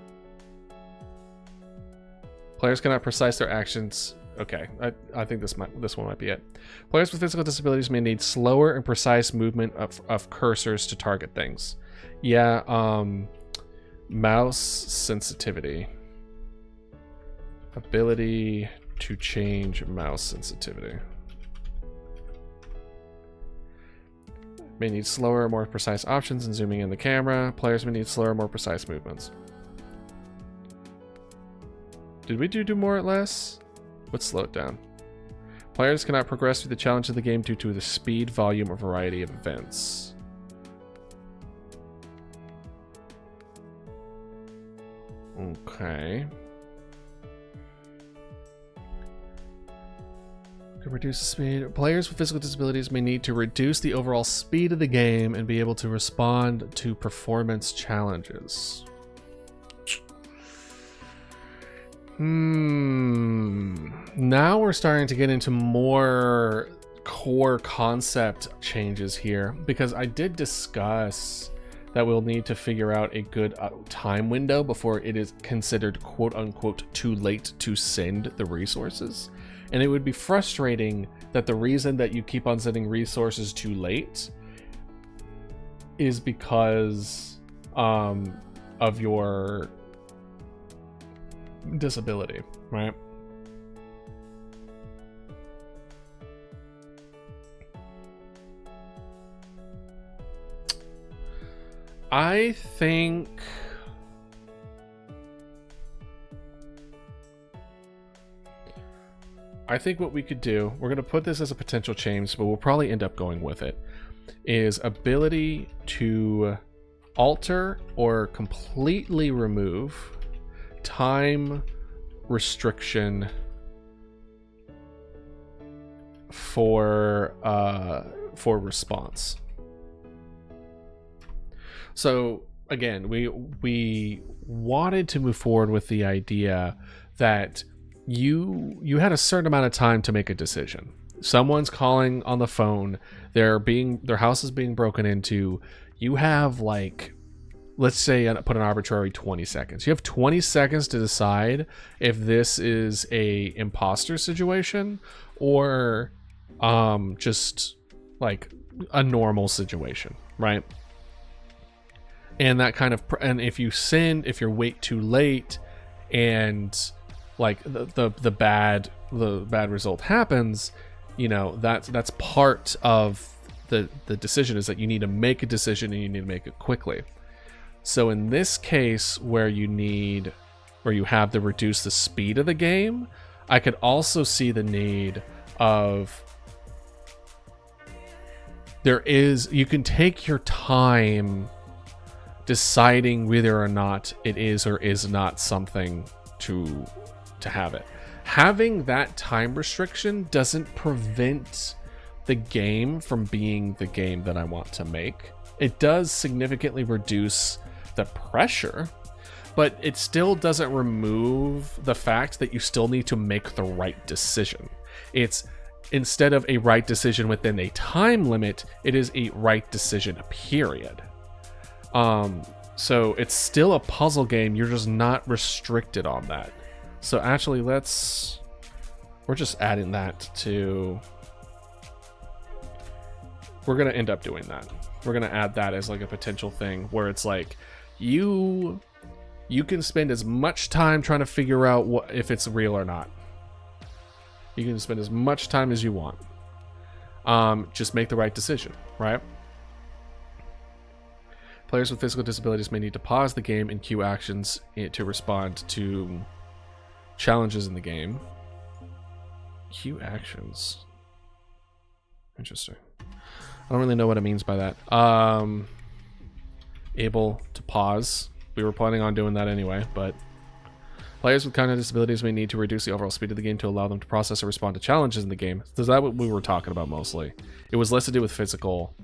Players cannot precise their actions. Okay, I think this one might be it. Players with physical disabilities may need slower and precise movement of cursors to target things. Yeah, mouse sensitivity. Ability to change mouse sensitivity. May need slower, more precise options in zooming in the camera. Players may need slower, more precise movements. Did we do more or less? Let's slow it down. Players cannot progress through the challenge of the game due to the speed, volume, or variety of events. Okay. Can reduce the speed. Players with physical disabilities may need to reduce the overall speed of the game and be able to respond to performance challenges. Now we're starting to get into more core concept changes here, because I did discuss that we'll need to figure out a good time window before it is considered quote unquote too late to send the resources. And it would be frustrating that the reason that you keep on sending resources too late is because of your disability, right? I think what we could do, we're going to put this as a potential change, but we'll probably end up going with it, is ability to alter or completely remove time restriction for response. So again, we wanted to move forward with the idea that you had a certain amount of time to make a decision. Someone's calling on the phone, their house is being broken into. You have, like, let's say, put an arbitrary 20 seconds. You have 20 seconds to decide if this is a imposter situation or just like a normal situation, right? And that kind of, and if you wait too late and like the bad result happens, you know, that's part of the decision, is that you need to make a decision and you need to make it quickly. So in this case, where you have to reduce the speed of the game, I could also see the need of, you can take your time deciding whether or not it is or is not something to have it. Having that time restriction doesn't prevent the game from being the game that I want to make. It does significantly reduce the pressure, but it still doesn't remove the fact that you still need to make the right decision. It's, instead of a right decision within a time limit, it is a right decision, period. So it's still a puzzle game, you're just not restricted on that. So actually, we're just adding that to, we're going to end up doing that. We're going to add that as like a potential thing where it's like, you can spend as much time trying to figure out if it's real or not. You can spend as much time as you want. Just make the right decision, right? Players with physical disabilities may need to pause the game and queue actions to respond to challenges in the game. Queue actions. Interesting. I don't really know what it means by that. Able to pause. We were planning on doing that anyway, but players with cognitive disabilities may need to reduce the overall speed of the game to allow them to process or respond to challenges in the game. So is that what we were talking about mostly? It was less to do with physical,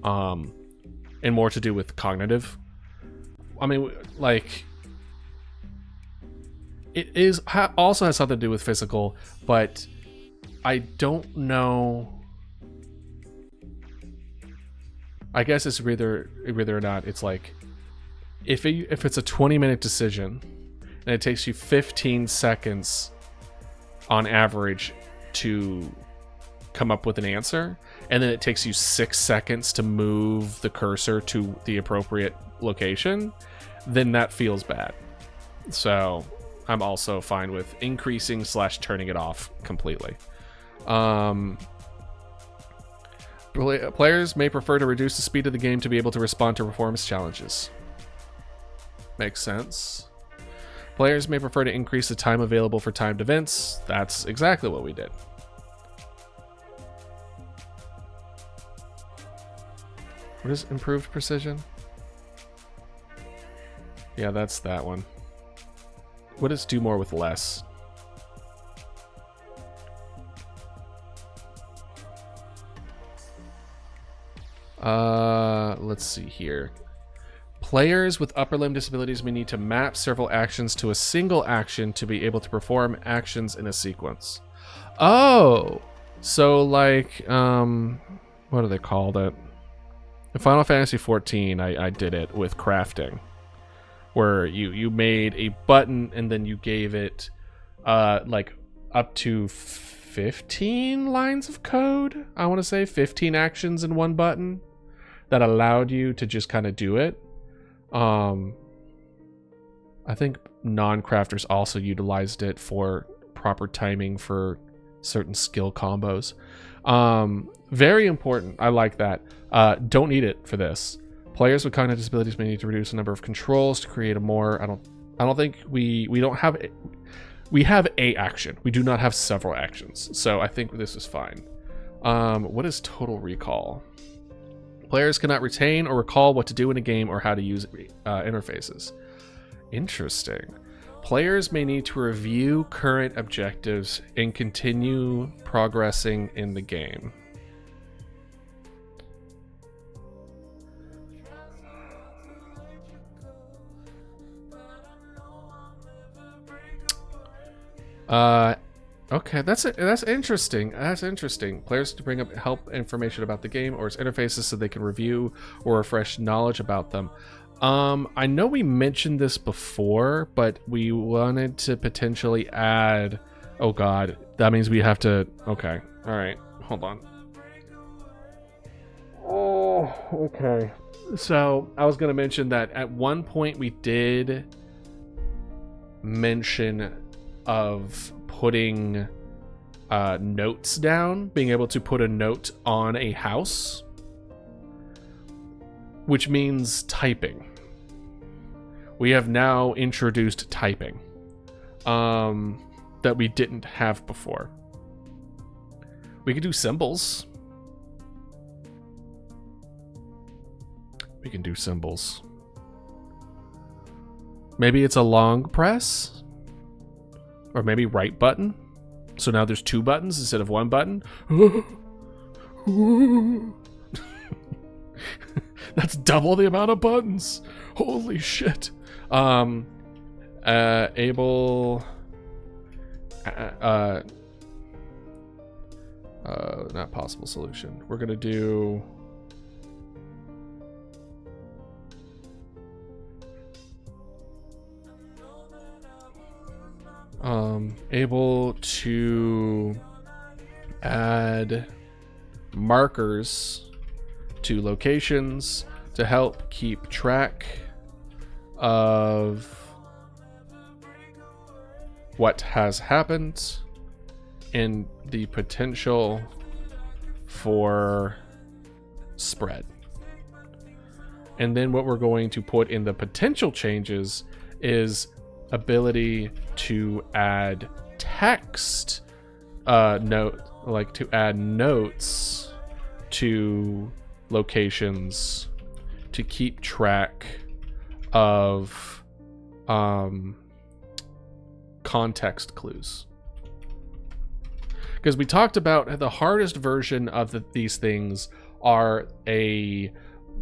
and more to do with cognitive. I mean, like, it is also has something to do with physical, but I don't know. I guess it's whether or not it's like, if it's a 20-minute decision and it takes you 15 seconds on average to come up with an answer, and then it takes you 6 seconds to move the cursor to the appropriate location, then that feels bad. So I'm also fine with increasing / turning it off completely. Players may prefer to reduce the speed of the game to be able to respond to performance challenges. Makes sense. Players may prefer to increase the time available for timed events. That's exactly what we did. What is improved precision? Yeah, that's that one. What is do more with less? Let's see here. Players with upper limb disabilities may need to map several actions to a single action to be able to perform actions in a sequence. Oh, so like, what do they call it? In Final Fantasy XIV, I did it with crafting, where you made a button and then you gave it, like up to 15 lines of code. I want to say 15 actions in one button that allowed you to just kind of do it. I think non-crafters also utilized it for proper timing for certain skill combos. Very important. I like that. Don't need it for this. Players with cognitive disabilities may need to reduce the number of controls to create a more. I don't think we don't have. We have a action. We do not have several actions. So I think this is fine. What is total recall? Players cannot retain or recall what to do in a game or how to use interfaces. Interesting. Players may need to review current objectives and continue progressing in the game. Okay, that's interesting. That's interesting. Players to bring up help information about the game or its interfaces so they can review or refresh knowledge about them. I know we mentioned this before, but we wanted to potentially add. Oh God, that means we have to. Okay, all right, hold on. Oh, okay. So I was gonna mention that at one point we did mention of putting notes down, being able to put a note on a house, which means typing. We have now introduced typing that we didn't have before. We could do symbols. We can do symbols. Maybe it's a long press? Or maybe right button. So now there's two buttons instead of one button. That's double the amount of buttons. Holy shit. Able. Not possible solution. We're gonna do. Able to add markers to locations to help keep track of what has happened and the potential for spread. And then what we're going to put in the potential changes is ability to add text to add notes to locations to keep track of context clues. Because we talked about the hardest version of these things are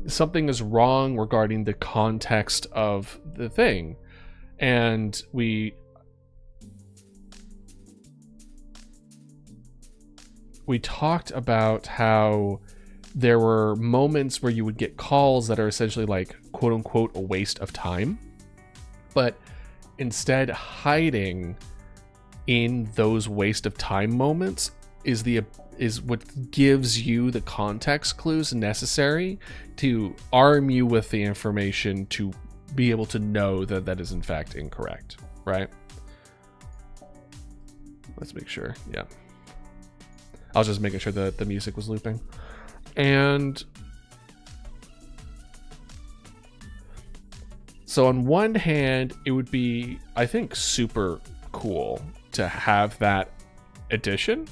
something is wrong regarding the context of the thing. And we talked about how there were moments where you would get calls that are essentially like quote unquote a waste of time, but instead hiding in those waste of time moments is what gives you the context clues necessary to arm you with the information to be able to know that that is in fact incorrect, right? Let's make sure. Yeah. I was just making sure that the music was looping. And so on one hand, it would be, I think, super cool to have that addition.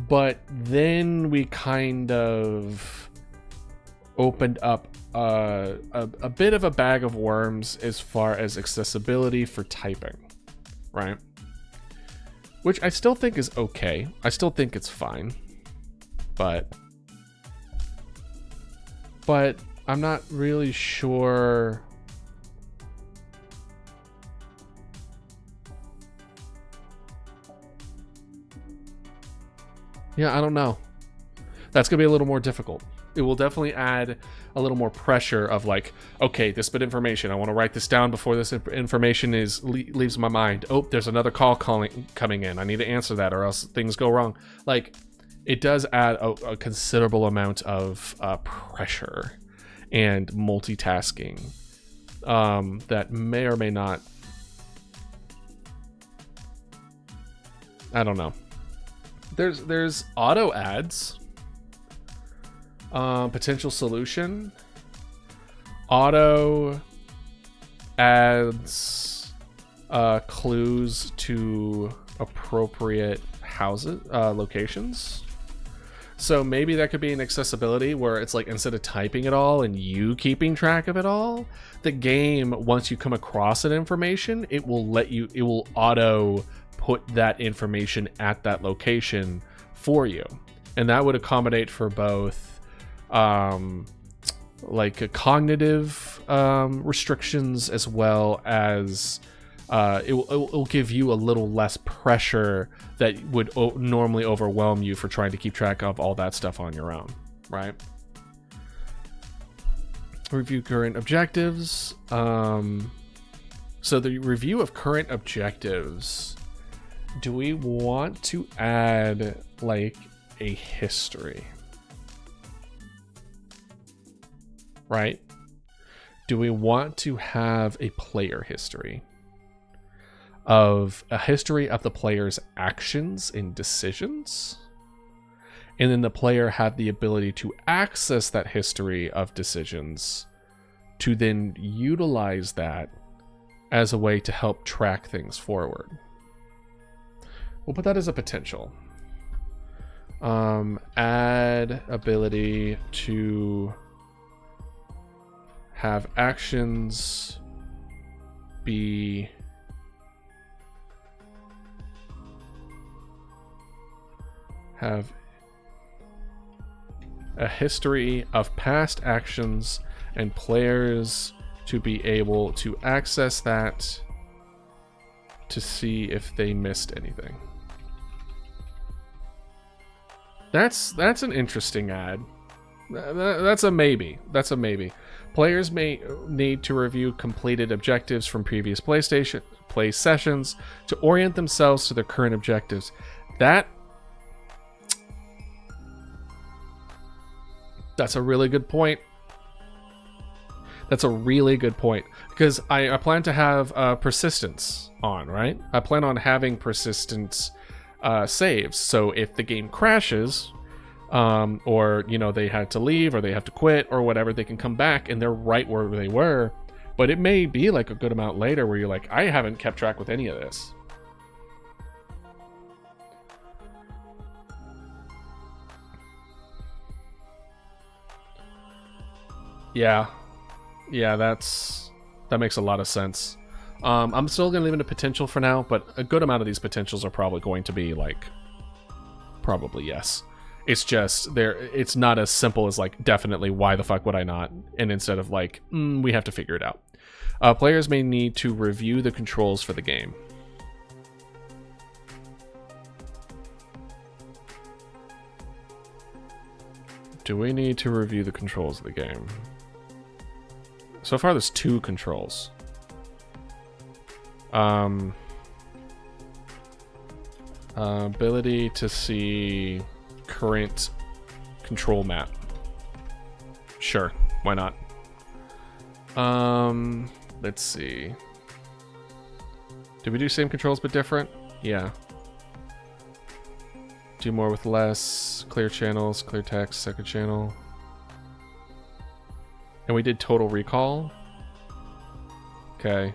But then we kind of opened up a bit of a bag of worms as far as accessibility for typing, right? Which I still think is okay. I still think it's fine. But I'm not really sure. Yeah, I don't know. That's going to be a little more difficult. It will definitely add a little more pressure of like, okay, this bit of information, I want to write this down before this information leaves my mind. Oh, there's another call coming in. I need to answer that or else things go wrong. Like, it does add a considerable amount of pressure and multitasking that may or may not. I don't know. There's auto ads. Potential solution. Auto adds clues to appropriate houses, locations. So maybe that could be an accessibility where it's like instead of typing it all and you keeping track of it all, the game, once you come across that information, it will auto put that information at that location for you. And that would accommodate for both like a cognitive restrictions as well as it will give you a little less pressure that would normally overwhelm you for trying to keep track of all that stuff on your own, right? Review current objectives. So the review of current objectives, do we want to add like a history? Right? Do we want to have a player history? Of a history of the player's actions and decisions? And then the player have the ability to access that history of decisions to then utilize that as a way to help track things forward. We'll put that as a potential. Add ability to have actions be have a history of past actions and players to be able to access that to see if they missed anything. That's an interesting ad. That's a maybe. That's a maybe. Players may need to review completed objectives from previous play sessions to orient themselves to their current objectives. That's a really good point. That's a really good point. Because I plan to have persistence on, right? I plan on having persistence saves. So if the game crashes, or they had to leave or they have to quit or whatever, they can come back and they're right where they were. But it may be like a good amount later where you're like, I haven't kept track with any of this. Yeah, that makes a lot of sense. I'm still gonna leave it a potential for now, but a good amount of these potentials are probably going to be like, probably yes. It's just it's not as simple as like definitely why the fuck would I not, and instead of like we have to figure it out. Players may need to review the controls for the game. Do we need to review the controls of the game? So far, there's 2 controls. Ability to see current control map. Sure, why not? Let's see. Did we do same controls but different? Yeah. Do more with less. Clear channels, clear text, second channel. And we did total recall. Okay.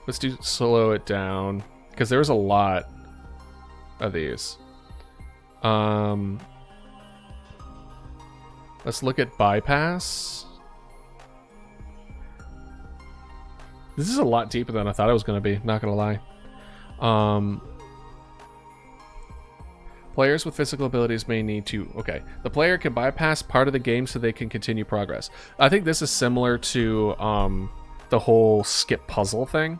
Let's slow it down, because there's a lot of these. Let's look at bypass. This is a lot deeper than I thought it was going to be, not going to lie. Players with physical abilities may need to... Okay. The player can bypass part of the game so they can continue progress. I think this is similar to the whole skip puzzle thing.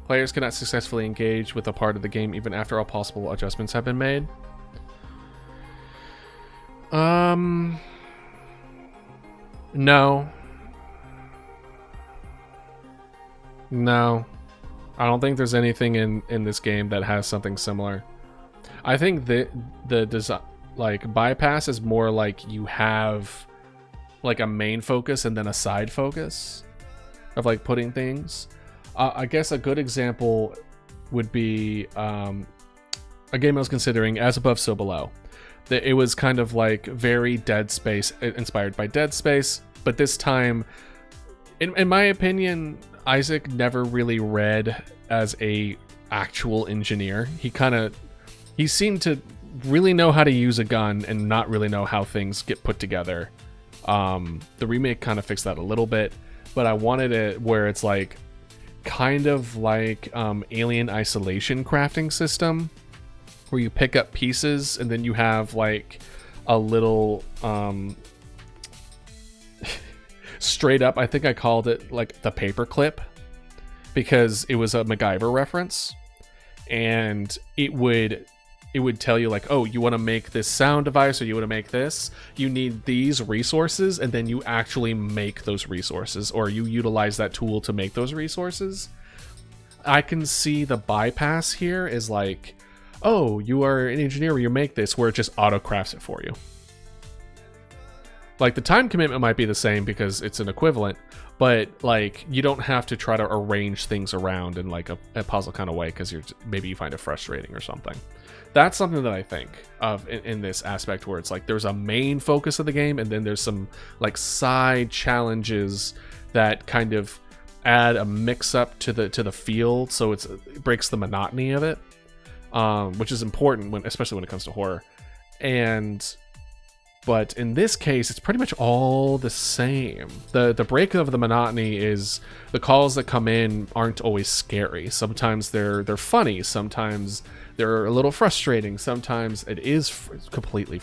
Players cannot successfully engage with a part of the game even after all possible adjustments have been made. No. No. I don't think there's anything in this game that has something similar. I think the design, like, bypass is more like you have like a main focus and then a side focus of like putting things. I guess a good example would be a game I was considering, As Above, So Below. It was kind of like very Dead Space, inspired by Dead Space, but this time, in my opinion, Isaac never really read as a actual engineer. He seemed to really know how to use a gun and not really know how things get put together. The remake kind of fixed that a little bit, but I wanted it where it's like kind of like Alien Isolation crafting system, where you pick up pieces and then you have like a little straight up, I think I called it like the paper clip, because it was a MacGyver reference, and it would tell you like, oh, you want to make this sound device, or you want to make this, you need these resources, and then you actually make those resources, or you utilize that tool to make those resources. I can see the bypass here is like, oh, you are an engineer, you make this, where it just auto crafts it for you. Like, the time commitment might be the same because it's an equivalent, but like you don't have to try to arrange things around in like a puzzle kind of way, because maybe you find it frustrating or something. That's something that I think of in this aspect, where it's like there's a main focus of the game, and then there's some like side challenges that kind of add a mix up to the feel, so it breaks the monotony of it, which is important especially when it comes to horror. But in this case, it's pretty much all the same. The break of the monotony is the calls that come in aren't always scary. Sometimes they're funny. Sometimes they're a little frustrating. Sometimes it is completely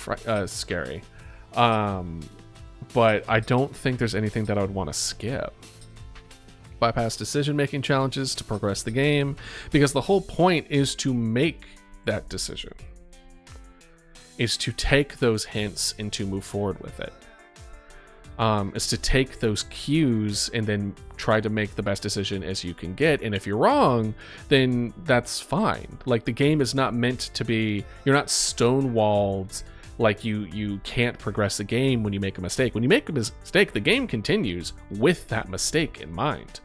scary. But I don't think there's anything that I would want to skip. Bypass decision-making challenges to progress the game, because the whole point is to make that decision. Is to take those hints and to move forward with it. Is to take those cues and then try to make the best decision as you can get. And if you're wrong, then that's fine. Like, the game is not meant to be, you're not stonewalled, like you can't progress the game when you make a mistake. When you make a mistake, the game continues with that mistake in mind.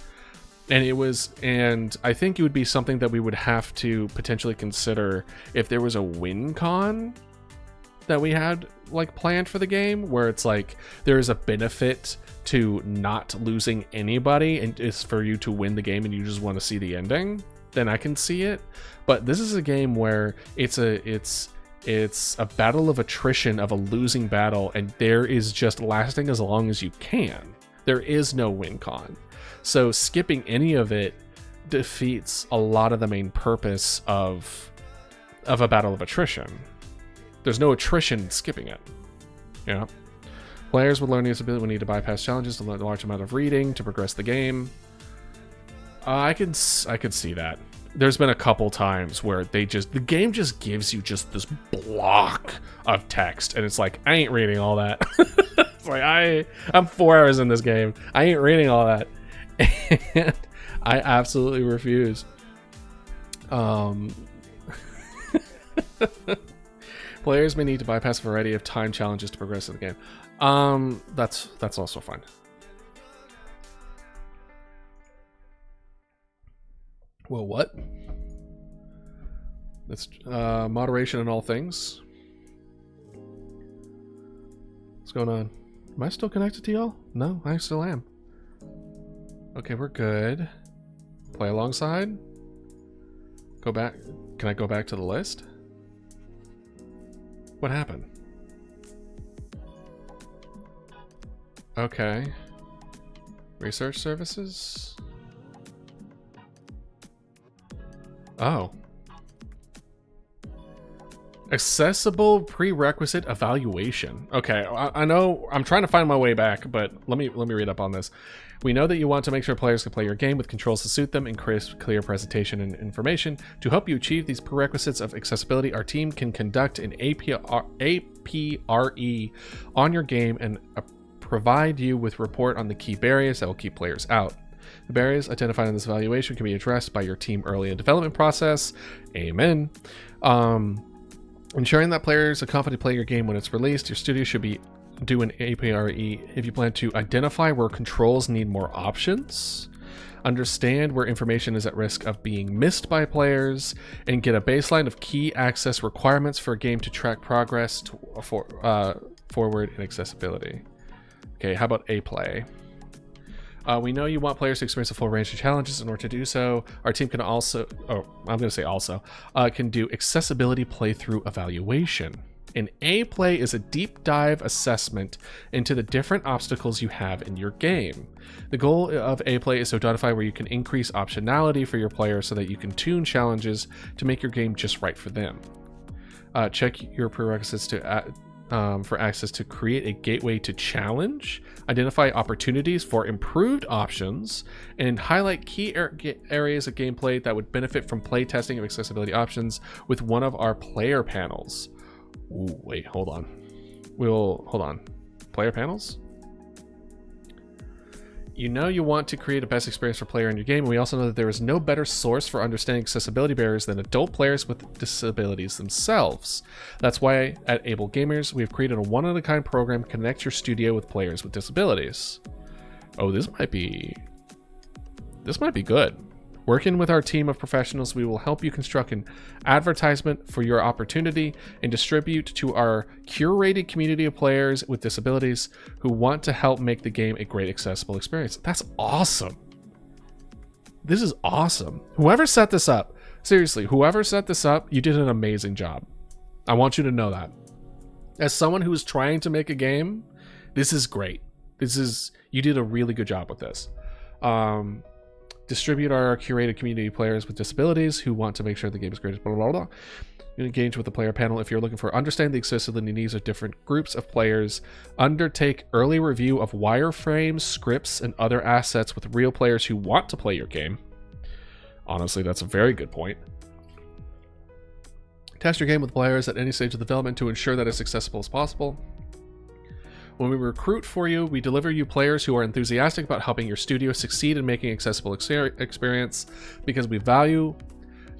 And I think it would be something that we would have to potentially consider if there was a win con that we had like planned for the game, where it's like there is a benefit to not losing anybody and it's for you to win the game and you just want to see the ending, then I can see it. But this is a game where it's a battle of attrition, of a losing battle, and there is just lasting as long as you can. There is no win con. So skipping any of it defeats a lot of the main purpose of a battle of attrition. There's no attrition in skipping it. Yeah. Players with learning disability will need to bypass challenges to learn a large amount of reading to progress the game. I could see that. There's been a couple times where the game just gives you just this block of text, and it's like, I ain't reading all that. It's like, I'm 4 hours in this game. I ain't reading all that. And I absolutely refuse. Players may need to bypass a variety of time challenges to progress in the game. That's also fine. Well, what? That's moderation in all things. What's going on? Am I still connected to y'all? No, I still am. Okay, we're good. Play alongside. Go back. Can I go back to the list? What happened? Okay. Research services? Oh. Accessible prerequisite evaluation. Okay, I know I'm trying to find my way back, but let me read up on this. We know that you want to make sure players can play your game with controls to suit them and crisp, clear presentation and information. To help you achieve these prerequisites of accessibility, our team can conduct an APRE on your game and provide you with report on the key barriers that will keep players out. The barriers identified in this evaluation can be addressed by your team early in development process. Amen. Ensuring that players are confident to play your game when it's released, your studio should do an APRE if you plan to identify where controls need more options, understand where information is at risk of being missed by players, and get a baseline of key access requirements for a game to track progress forward in accessibility. Okay, how about A-Play? We know you want players to experience a full range of challenges. In order to do so, our team can also, can do accessibility playthrough evaluation. An A-Play is a deep dive assessment into the different obstacles you have in your game. The goal of A-Play is to identify where you can increase optionality for your players so that you can tune challenges to make your game just right for them. Check your prerequisites for access to create a gateway to challenge, identify opportunities for improved options, and highlight key areas of gameplay that would benefit from play testing of accessibility options with one of our player panels. Ooh, wait, hold on. Hold on. Player panels? You know you want to create a best experience for player in your game, and we also know that there is no better source for understanding accessibility barriers than adult players with disabilities themselves. That's why at Able Gamers, we have created a one-of-a-kind program to connect your studio with players with disabilities. Oh, this might be good. Working with our team of professionals, we will help you construct an advertisement for your opportunity and distribute to our curated community of players with disabilities who want to help make the game a great accessible experience. That's awesome. This is awesome. Whoever set this up, seriously, whoever set this up, you did an amazing job. I want you to know that. As someone who is trying to make a game, this is great. You did a really good job with this. Distribute our curated community of players with disabilities who want to make sure the game is great. Blah, blah, blah. You engage with the player panel if you're looking for understand the accessibility needs of different groups of players. Undertake early review of wireframes, scripts, and other assets with real players who want to play your game. Honestly, that's a very good point. Test your game with players at any stage of development to ensure that it's accessible as possible. When we recruit for you, we deliver you players who are enthusiastic about helping your studio succeed in making accessible experience. Because we value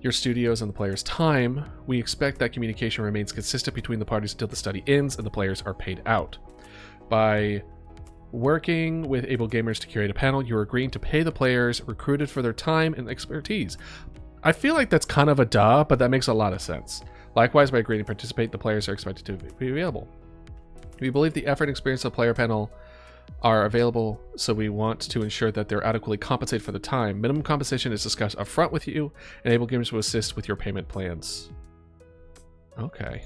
your studios and the players' time, we expect that communication remains consistent between the parties until the study ends and the players are paid out. By working with Able Gamers to curate a panel, you're agreeing to pay the players recruited for their time and expertise. I feel like that's kind of a duh, but that makes a lot of sense. Likewise, by agreeing to participate, the players are expected to be available. We believe the effort and experience of the player panel are available, so we want to ensure that they're adequately compensated for the time. Minimum compensation is discussed upfront with you. Enable gamers to assist with your payment plans. Okay.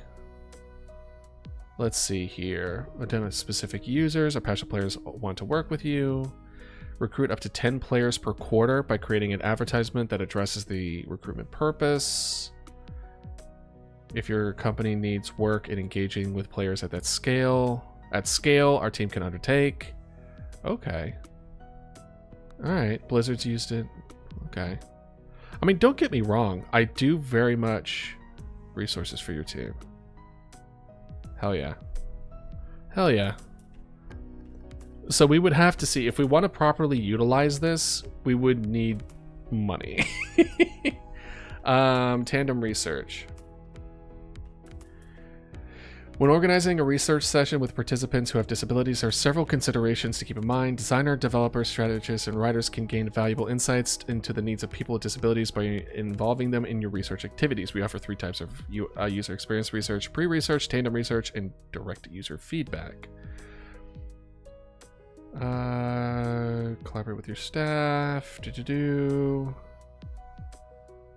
Let's see here. Identify specific users or passionate players want to work with you. Recruit up to 10 players per quarter by creating an advertisement that addresses the recruitment purpose. If your company needs work in engaging with players at scale, our team can undertake. Okay. All right. Blizzard's used it. Okay. I mean, don't get me wrong. I do very much resources for your team. Hell yeah. Hell yeah. So we would have to see, if we want to properly utilize this, we would need money. Tandem research. When organizing a research session with participants who have disabilities, there are several considerations to keep in mind. Designer, developers, strategists, and writers can gain valuable insights into the needs of people with disabilities by involving them in your research activities. We offer 3 types of user experience research: pre-research, tandem research, and direct user feedback. Collaborate with your staff.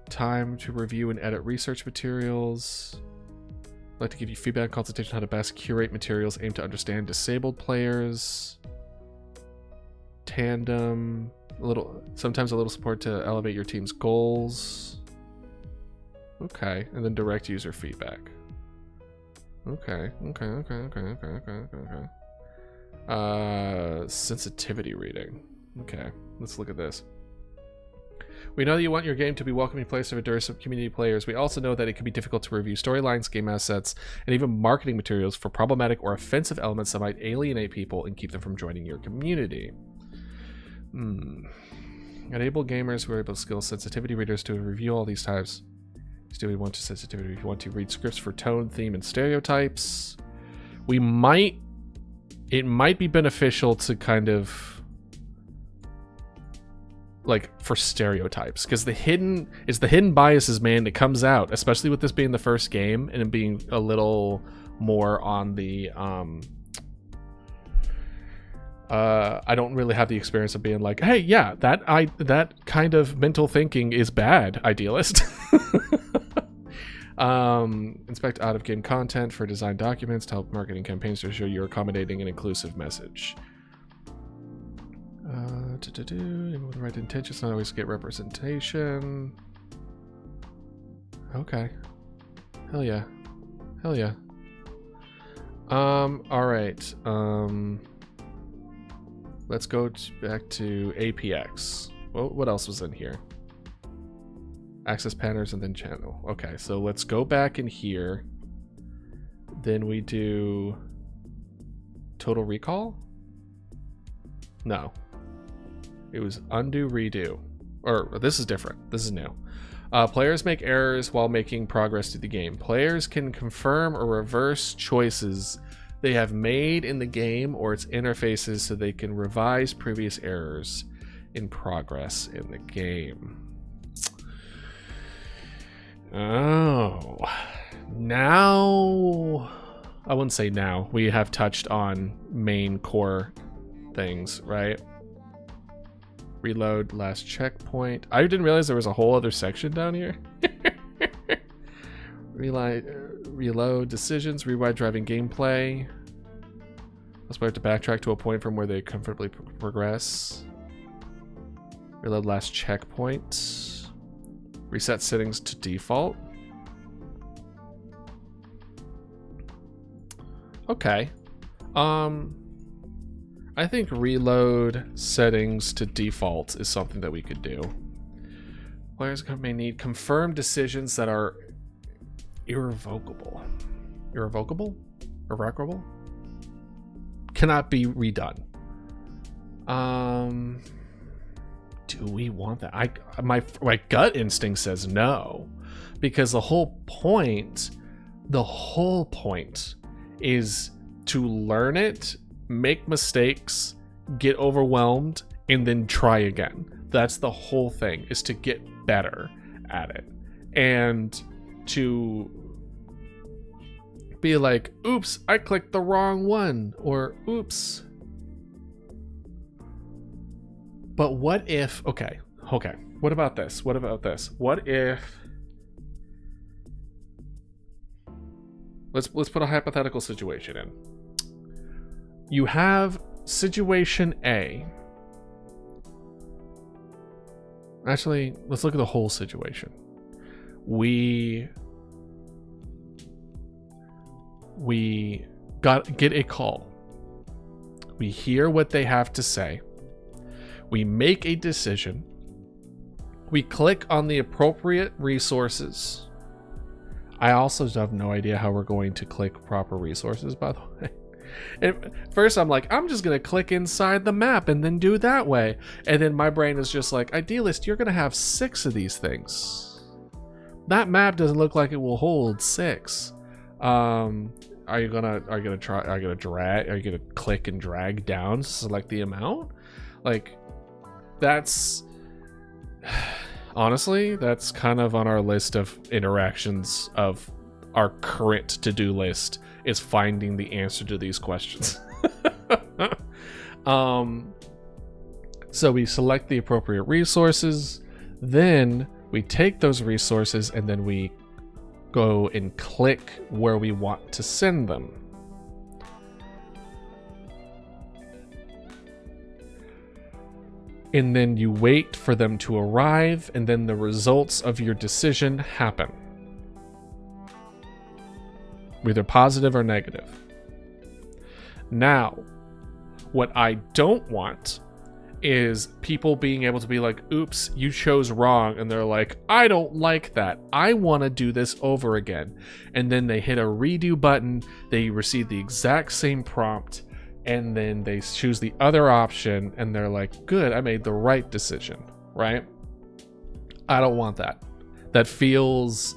Time to review and edit research materials. I'd like to give you feedback and consultation on how to best curate materials aimed to understand disabled players. Tandem, sometimes a little support to elevate your team's goals. Okay, and then direct user feedback. Okay. Sensitivity reading. Okay, let's look at this. We know that you want your game to be a welcoming place for diverse community players. We also know that it can be difficult to review storylines, game assets, and even marketing materials for problematic or offensive elements that might alienate people and keep them from joining your community. Enable gamers who are able to skill sensitivity readers to review all these types. Do we want to sensitivity? We want to read scripts for tone, theme, and stereotypes. It might be beneficial to kind of like for stereotypes, because the hidden biases, man, that comes out, especially with this being the first game and it being a little more on the I don't really have the experience of being like, hey, yeah, that kind of mental thinking is bad, idealist. Inspect out-of-game content for design documents to help marketing campaigns to ensure you're accommodating an inclusive message. With the right intentions, not always get representation. Okay. Hell yeah. Hell yeah. All right. Let's go back to APX. What else was in here? Access patterns and then channel. Okay, so let's go back in here. Then we do total recall? No. It was undo, redo. Or this is different. This is new. Players make errors while making progress through the game. Players can confirm or reverse choices they have made in the game or its interfaces so they can revise previous errors in progress in the game. Oh. Now... I wouldn't say now. We have touched on main core things, right? Reload last checkpoint. I didn't realize there was a whole other section down here. Reload decisions, rewind driving gameplay. Let's have to backtrack to a point from where they comfortably progress. Reload last checkpoint. Reset settings to default. Okay. I think reload settings to default is something that we could do. Players may need confirmed decisions that are irrevocable. Irrevocable? Irreparable? Cannot be redone. Do we want that? My gut instinct says no, because the whole point is to learn it, make mistakes, get overwhelmed, and then try again. That's the whole thing, is to get better at it and to be like, oops, I clicked the wrong one, or oops. But what if, okay, what about this? What if, let's put a hypothetical situation in. You have situation A. Actually, let's look at the whole situation. We get a call. We hear what they have to say. We make a decision. We click on the appropriate resources. I also have no idea how we're going to click proper resources, by the way. And first I'm like, I'm just going to click inside the map and then do it that way. And then my brain is just like, Idealist, you're going to have 6 of these things. That map doesn't look like it will hold 6. Are you gonna click and drag down to select the amount? Like, that's honestly, that's kind of on our list of interactions of our current to-do list, is finding the answer to these questions. So we select the appropriate resources, then we take those resources and then we go and click where we want to send them. And then you wait for them to arrive, and then the results of your decision happen. Either positive or negative. Now, what I don't want is people being able to be like, oops, you chose wrong. And they're like, I don't like that. I want to do this over again. And then they hit a redo button. They receive the exact same prompt. And then they choose the other option. And they're like, good, I made the right decision. Right? I don't want that. That feels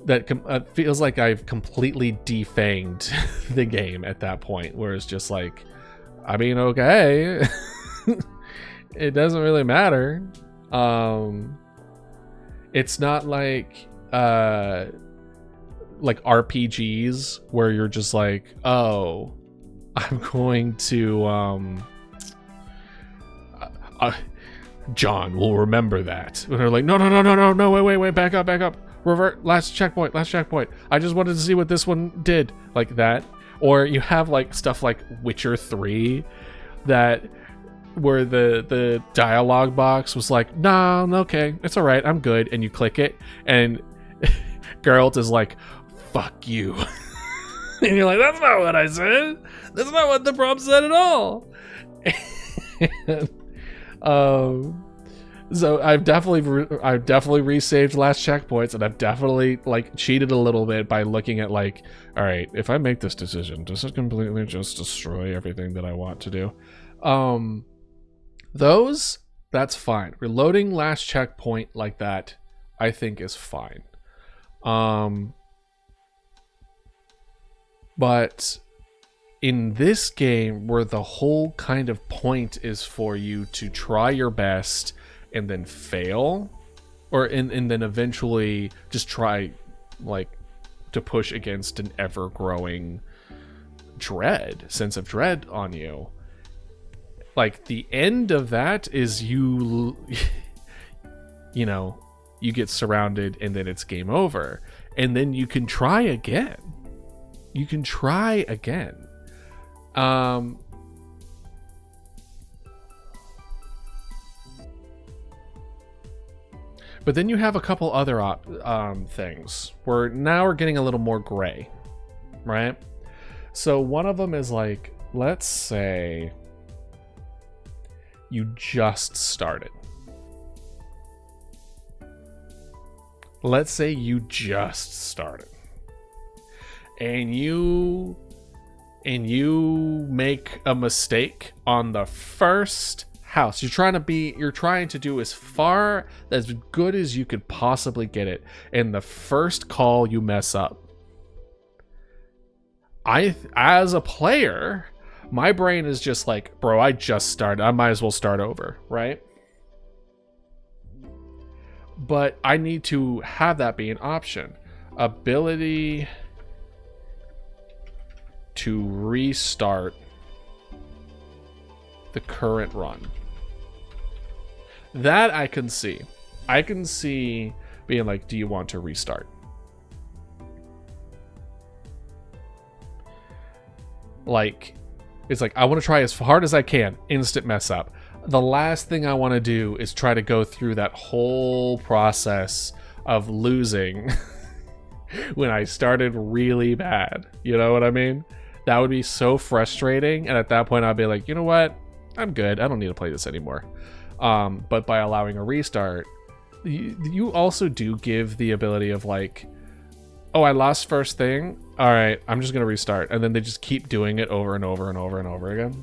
like I've completely defanged the game at that point, where it's just like, I mean, okay. It doesn't really matter. It's not like RPGs where you're just like, oh, I'm going to John will remember that. And they're like, no, wait, back up. Revert, last checkpoint. I just wanted to see what this one did, like that. Or you have like stuff like Witcher 3 that where the dialogue box was like, no, okay, it's all right, I'm good, and you click it and Geralt is like, fuck you. And you're like, that's not what I said. That's not what the prompt said at all. So I've definitely resaved last checkpoints, and I've definitely like cheated a little bit by looking at like, all right, if I make this decision, does it completely just destroy everything that I want to do? That's fine. Reloading last checkpoint like that, I think is fine. But in this game, where the whole kind of point is for you to try your best and then fail, and then eventually just try like to push against an ever-growing sense of dread on you. Like, the end of that is you get surrounded and then it's game over. And then you can try again. But then you have a couple other things where now we're getting a little more gray, right? So one of them is like, let's say you just started. And you make a mistake on the first house. You're trying to do as good as you could possibly get it, and the first call you mess up. As a player, my brain is just like, bro, I just started. I might as well start over, right? But I need to have that be an option. Ability to restart the current run. That I can see. I can see being like, do you want to restart? Like, it's like, I want to try as hard as I can. Instant mess up. The last thing I want to do is try to go through that whole process of losing when I started really bad. You know what I mean? That would be so frustrating. And at that point, I'd be like, you know what? I'm good. I don't need to play this anymore. But by allowing a restart, you also do give the ability of like, oh, I lost first thing. All right, I'm just going to restart. And then they just keep doing it over and over and over and over again.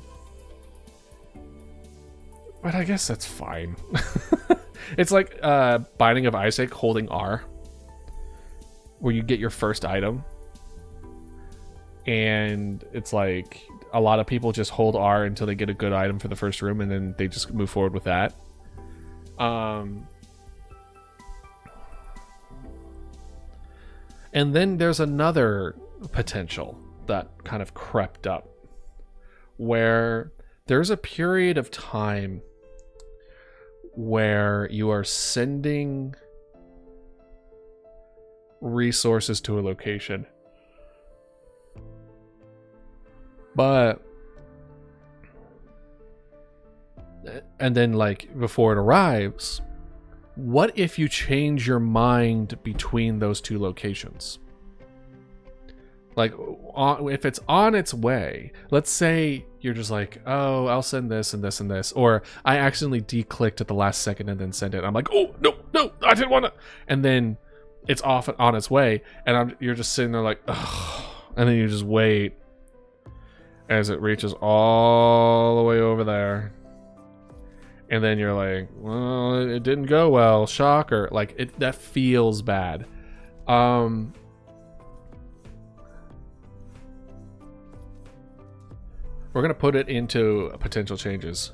But I guess that's fine. It's like Binding of Isaac holding R, where you get your first item. And it's like a lot of people just hold R until they get a good item for the first room, and then they just move forward with that. And then there's another potential that kind of crept up, where there's a period of time where you are sending resources to a location, and then like before it arrives, what if you change your mind between those two locations? Like, if it's on its way, let's say you're just like, oh, I'll send this and this and this, or I accidentally declicked at the last second and then send it. I'm like, oh, no, I didn't want to. And then it's off on its way, and you're just sitting there like, ugh. And then you just wait as it reaches all the way over there. And then you're like, well, it didn't go well. Shocker. Like, that feels bad. We're going to put it into potential changes.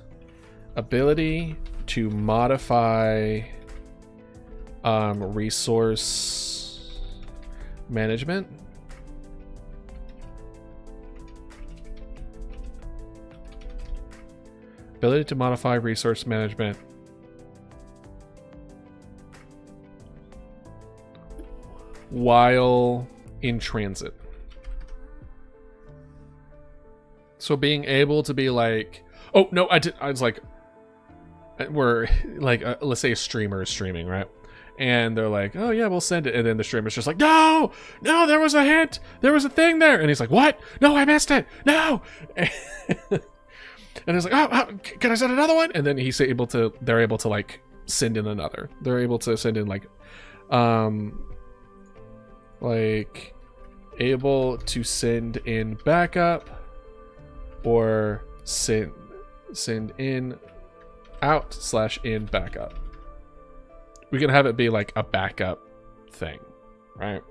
Ability to modify resource management. Ability to modify resource management while in transit. So being able to be like, oh, no, I was like, we're like, let's say a streamer is streaming, right? And they're like, oh yeah, we'll send it. And then the streamer's just like, no, there was a hint. There was a thing there. And he's like, what? No, I missed it. No. And it's like, oh, can I send another one? And then they're able to like send in another. They're able to send in like able to send in backup, or send in out/in backup. We can have it be like a backup thing, right?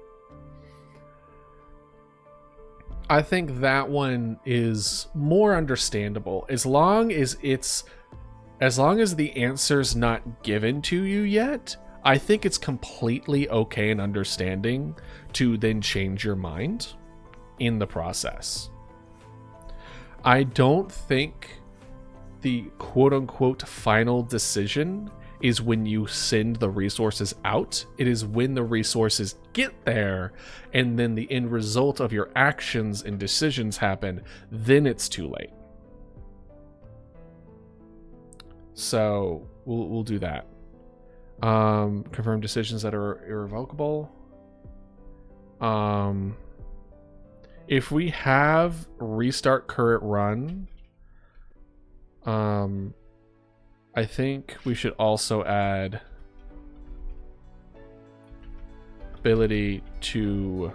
I think that one is more understandable as long as the answer's not given to you yet. I think it's completely okay and understanding to then change your mind in the process. I don't think the quote-unquote final decision is when you send the resources out. It is when the resources get there and then the end result of your actions and decisions happen, then it's too late. So we'll do that. Confirm decisions that are irrevocable. If we have restart current run, I think we should also add ability to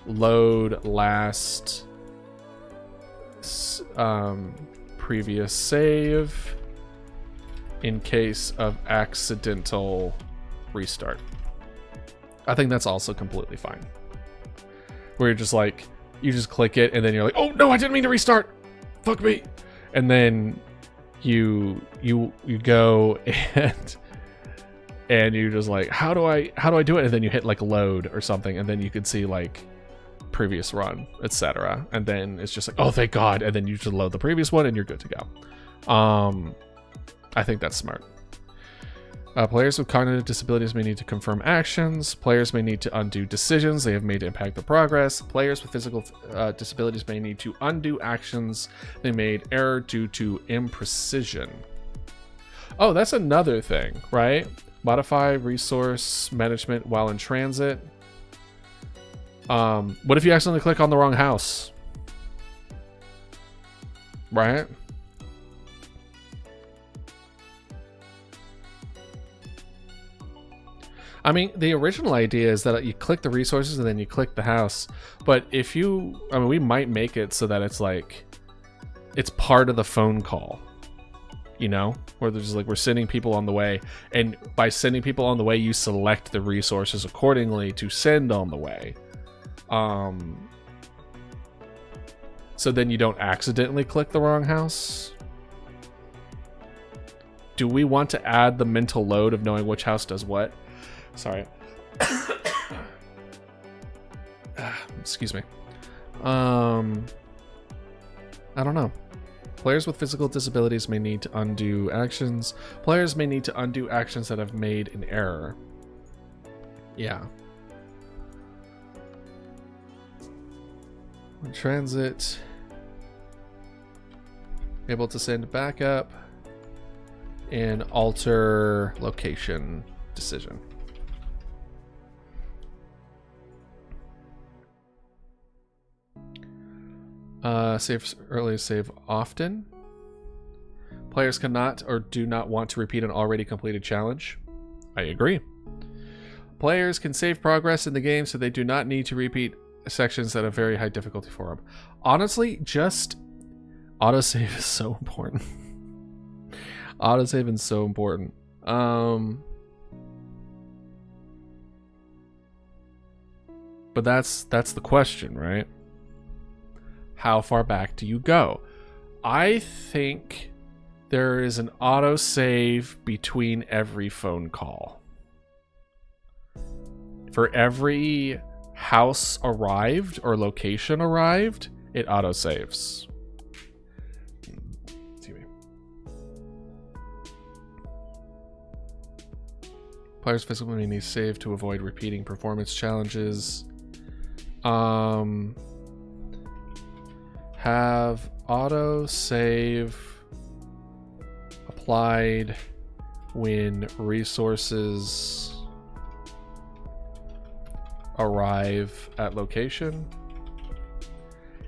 load last previous save in case of accidental restart. I think that's also completely fine. Where you're just like, you just click it and then you're like, oh no, I didn't mean to restart. Fuck me. And then you go and you just like, how do I do it? And then you hit like load or something, and then you can see like previous run, etc. And then it's just like, oh, thank God. And then you just load the previous one and you're good to go. I think that's smart. Players with cognitive disabilities may need to confirm actions. Players may need to undo decisions they have made to impact their progress. Players with physical disabilities may need to undo actions they made error due to imprecision. Oh, that's another thing, right? Modify resource management while in transit. What if you accidentally click on the wrong house? Right? I mean, the original idea is that you click the resources and then you click the house. But if you, I mean, we might make it so that it's like, it's part of the phone call, you know, where there's like, we're sending people on the way. And by sending people on the way, you select the resources accordingly to send on the way. So then you don't accidentally click the wrong house. Do we want to add the mental load of knowing which house does what? Sorry. Excuse me. I don't know. Players with physical disabilities may need to undo actions. Players may need to undo actions that have made an error. Yeah. In transit. Able to send backup and alter location decision. Save early, save often. Players cannot or do not want to repeat an already completed challenge. I agree. Players can save progress in the game so they do not need to repeat sections that have very high difficulty for them. Honestly, just autosave is so important. Autosave is so important. But that's the question, right? How far back do you go? I think there is an autosave between every phone call. For every house arrived or location arrived, it autosaves. Players physically need to save to avoid repeating performance challenges. Have auto save applied when resources arrive at location.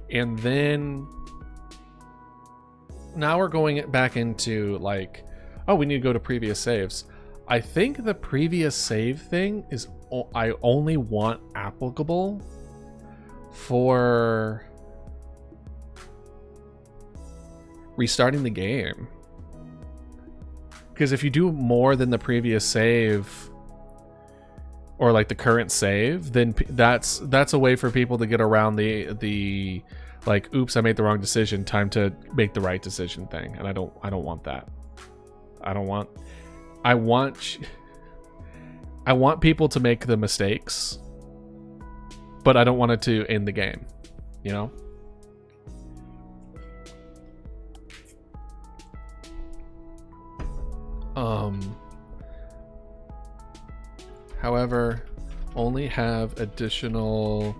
And then now we're going back into like, oh, we need to go to previous saves. I think the previous save thing is I only want applicable for restarting the game. Because if you do more than the previous save or like the current save, then that's a way for people to get around the like, oops, I made the wrong decision, time to make the right decision thing. And I don't want that. I want people to make the mistakes, but I don't want it to end the game, you know? However, only have additional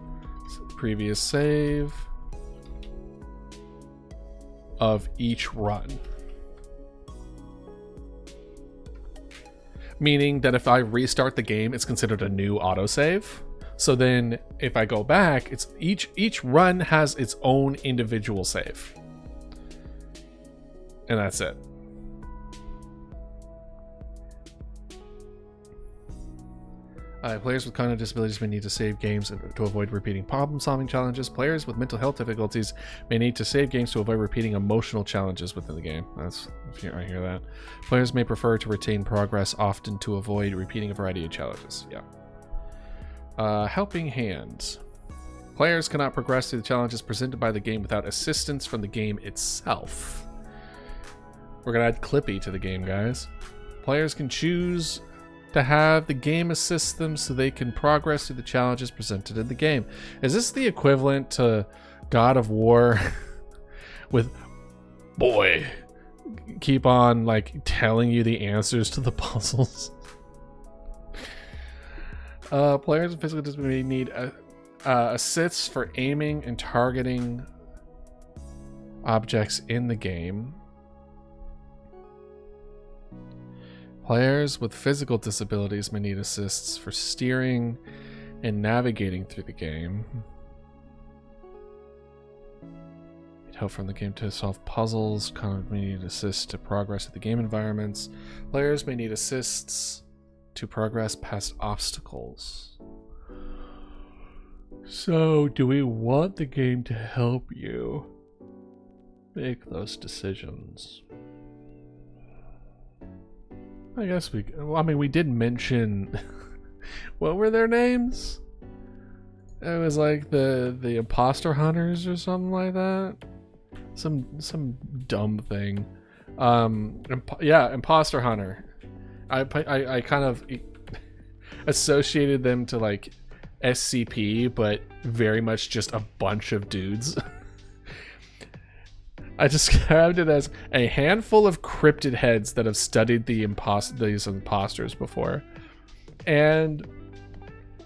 previous save of each run. Meaning that if I restart the game, it's considered a new autosave. So then if I go back, it's each run has its own individual save. And that's it. Players with cognitive disabilities may need to save games to avoid repeating problem-solving challenges. Players with mental health difficulties may need to save games to avoid repeating emotional challenges within the game. I hear that. Players may prefer to retain progress often to avoid repeating a variety of challenges. Yeah. Helping hands. Players cannot progress through the challenges presented by the game without assistance from the game itself. We're gonna add Clippy to the game, guys. Players can choose to have the game assist them so they can progress through the challenges presented in the game. Is this the equivalent to God of War with boy keep on like telling you the answers to the puzzles? Players with physical disability need assists for aiming and targeting objects in the game. Players with physical disabilities may need assists for steering and navigating through the game. Need help from the game to solve puzzles. Content may need assists to progress in the game environments. Players may need assists to progress past obstacles. So, do we want the game to help you make those decisions? I guess we did mention what were their names? It was like the imposter hunters or something like that. Some dumb thing. Imposter hunter. I kind of associated them to like SCP, but very much just a bunch of dudes. I described it as a handful of cryptid heads that have studied these imposters before, and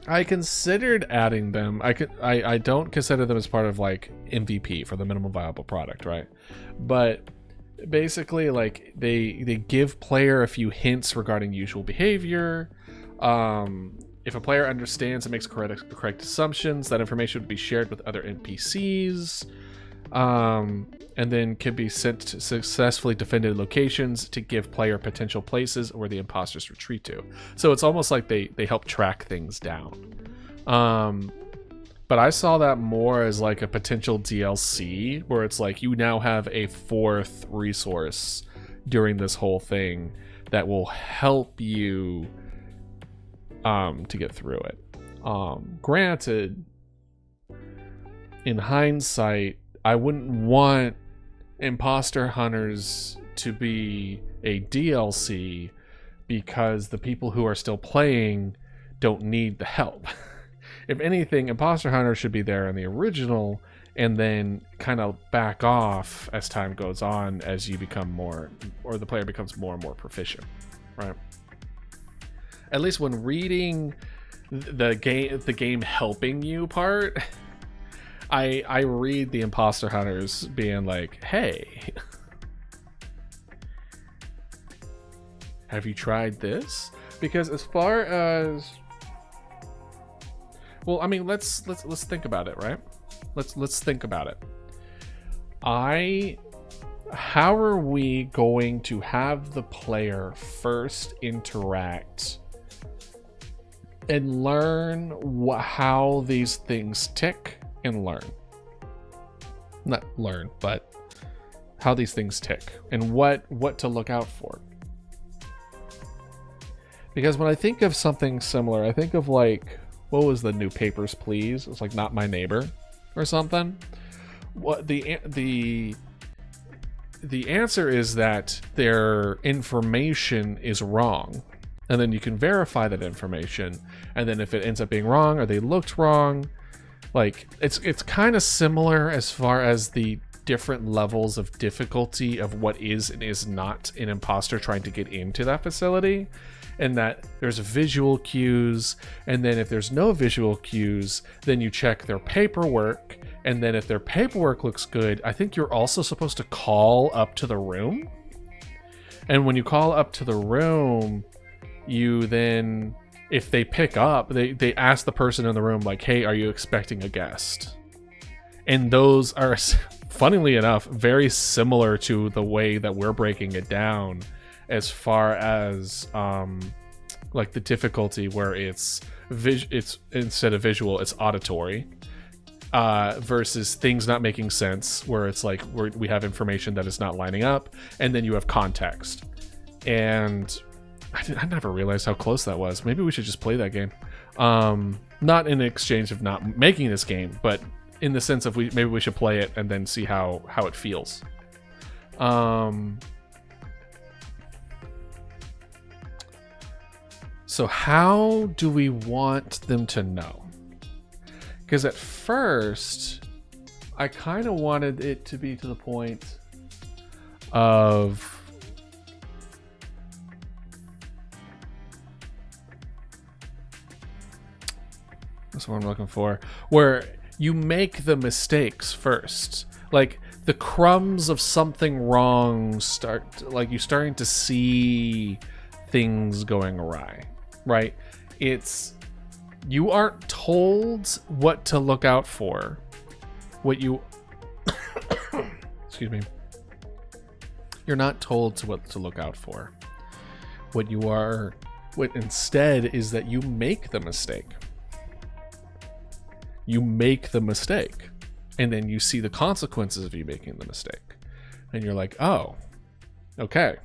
I considered adding them. I don't consider them as part of like MVP for the minimum viable product, right? But basically, like they give player a few hints regarding usual behavior. If a player understands and makes correct assumptions, that information would be shared with other NPCs. And then can be sent to successfully defended locations to give player potential places where the imposters retreat to. So it's almost like they help track things down. But I saw that more as like a potential DLC where it's like you now have a fourth resource during this whole thing that will help you to get through it. Granted, in hindsight, I wouldn't want Imposter Hunters to be a DLC because the people who are still playing don't need the help. If anything, Imposter Hunters should be there in the original and then kind of back off as time goes on as you become more, or the player becomes more and more proficient, right? At least when reading the game helping you part, I read the Imposter Hunters being like, hey, have you tried this? Because as far as, well, I mean, let's think about it, right? Let's think about it. How are we going to have the player first interact and learn how these things tick? And not learn, but how these things tick and what to look out for. Because when I think of something similar, I think of like, what was the new Papers, Please? It's like Not My Neighbor or something. What the answer is that their information is wrong, and then you can verify that information, and then if it ends up being wrong or they looked wrong, like it's kind of similar as far as the different levels of difficulty of what is and is not an imposter trying to get into that facility, and that there's visual cues, and then if there's no visual cues, then you check their paperwork, and then if their paperwork looks good, I think you're also supposed to call up to the room, and when you call up to the room, you then, if they pick up, they ask the person in the room, like, hey, are you expecting a guest? And those are, funnily enough, very similar to the way that we're breaking it down as far as like the difficulty where it's instead of visual, it's auditory, versus things not making sense, where it's like we have information that is not lining up, and then you have context. And I never realized how close that was. Maybe we should just play that game. Not in exchange of not making this game, but in the sense of maybe we should play it and then see how it feels. So how do we want them to know? Because at first, I kind of wanted it to be to the point of that's what I'm looking for, where you make the mistakes first. Like the crumbs of something wrong start, like you're starting to see things going awry, right? It's, you aren't told what to look out for. What you, excuse me, you're not told what to look out for. What you are, what instead is that you make the mistake. You make the mistake, and then you see the consequences of you making the mistake. And you're like, oh, okay.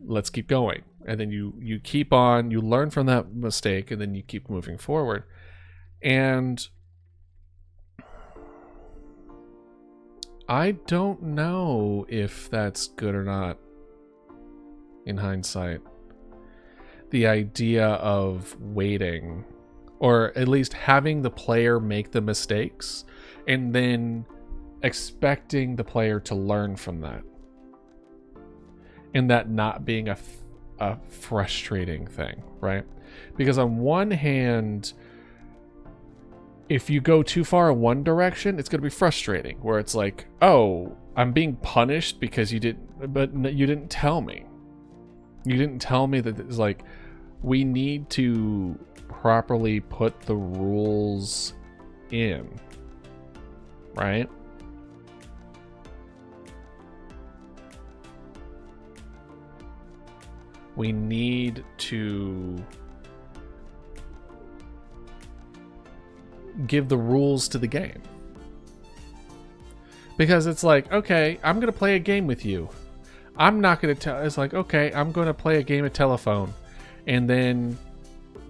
Let's keep going. And then you keep on, you learn from that mistake, and then you keep moving forward. And I don't know if that's good or not in hindsight. The idea of waiting, or at least having the player make the mistakes and then expecting the player to learn from that. And that not being a frustrating thing, right? Because on one hand, if you go too far in one direction, it's going to be frustrating, where it's like, oh, I'm being punished because you didn't tell me. You didn't tell me that it's like, we need to properly put the rules in, right? We need to give the rules to the game. Because it's like, okay, I'm going to play a game with you. I'm not going to tell. It's like, okay, I'm going to play a game of telephone. And then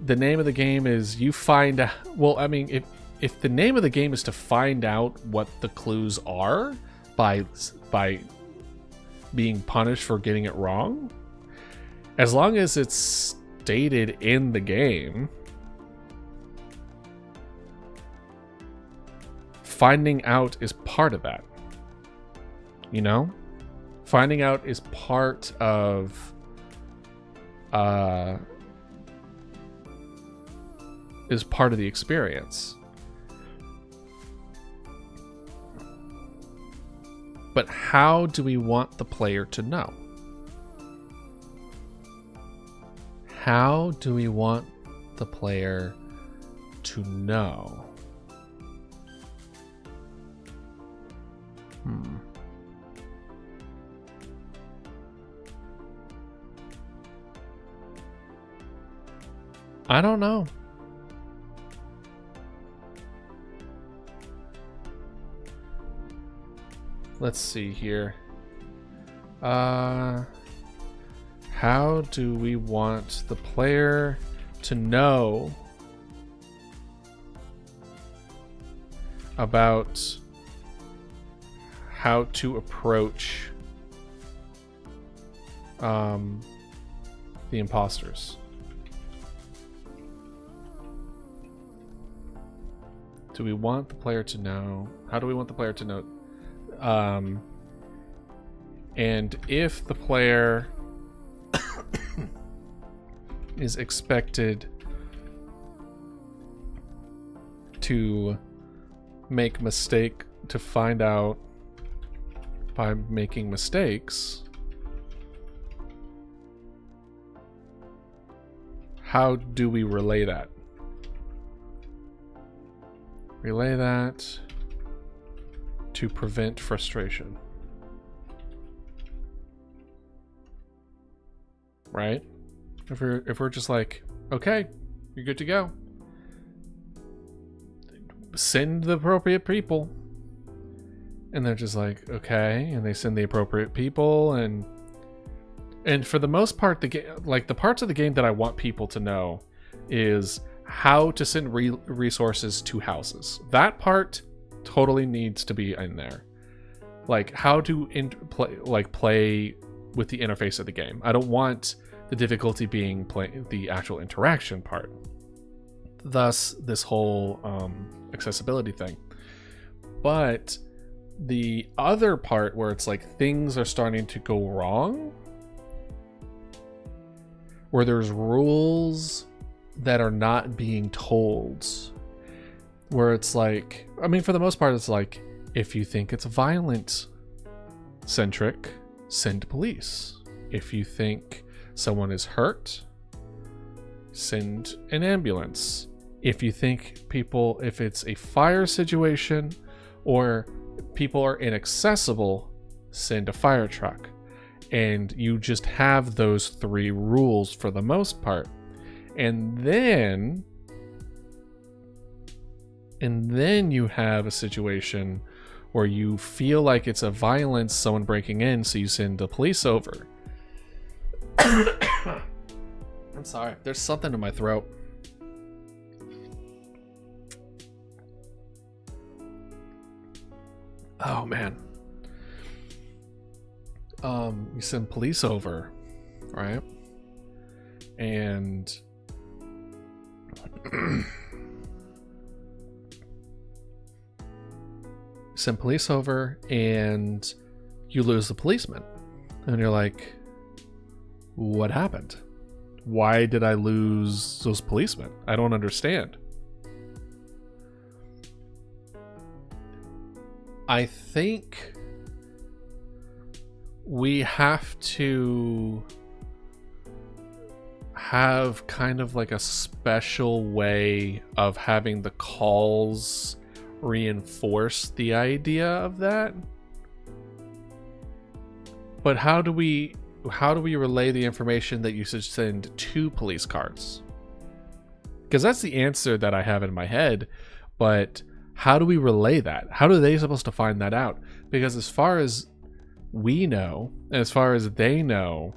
the name of the game is you find out. Well, I mean, if the name of the game is to find out what the clues are by being punished for getting it wrong, as long as it's stated in the game, finding out is part of that. You know? Finding out is part of the experience. But how do we want the player to know? How do we want the player to know? I don't know. Let's see here. How do we want the player to know about how to approach the imposters? Do we want the player to know? How do we want the player to know? And if the player is expected to make mistake, to find out by making mistakes, how do we relay that? Relay that to prevent frustration. Right? If we're just like, okay, you're good to go. Send the appropriate people. And they're just like, okay, and they send the appropriate people, and for the most part, the game, like the parts of the game that I want people to know is how to send resources to houses. That part totally needs to be in there. Like how to play with the interface of the game. I don't want the difficulty being the actual interaction part. Thus, this whole accessibility thing. But the other part where it's like things are starting to go wrong, where there's rules that are not being told, where it's like, I mean, for the most part, it's like, if you think it's violent centric, send police. If you think someone is hurt, send an ambulance. If you think if it's a fire situation or people are inaccessible, send a fire truck. And you just have those 3 rules for the most part. And then you have a situation where you feel like it's a violence, someone breaking in, so you send the police over. I'm sorry, there's something in my throat. Oh man. You send police over, right? And send police over and you lose the policeman. And you're like, what happened? Why did I lose those policemen? I don't understand. I think we have to have kind of like a special way of having the calls reinforce the idea of that. But how do we relay the information that you should send 2 police cars? Because that's the answer that I have in my head, but how do we relay that? How are they supposed to find that out? Because as far as we know, and as far as they know,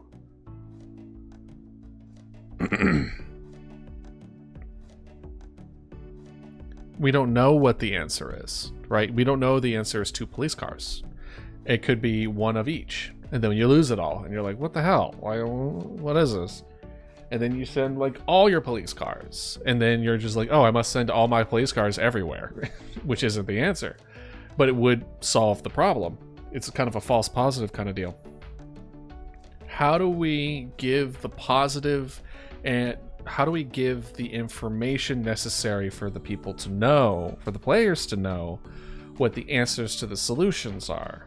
we don't know what the answer is, right? We don't know the answer is 2 police cars. It could be one of each. And then you lose it all. And you're like, what the hell? What is this? And then you send like all your police cars. And then you're just like, oh, I must send all my police cars everywhere. Which isn't the answer. But it would solve the problem. It's kind of a false positive kind of deal. How do we give the positive and how do we give the information necessary for the people to know, for the players to know what the answers to the solutions are?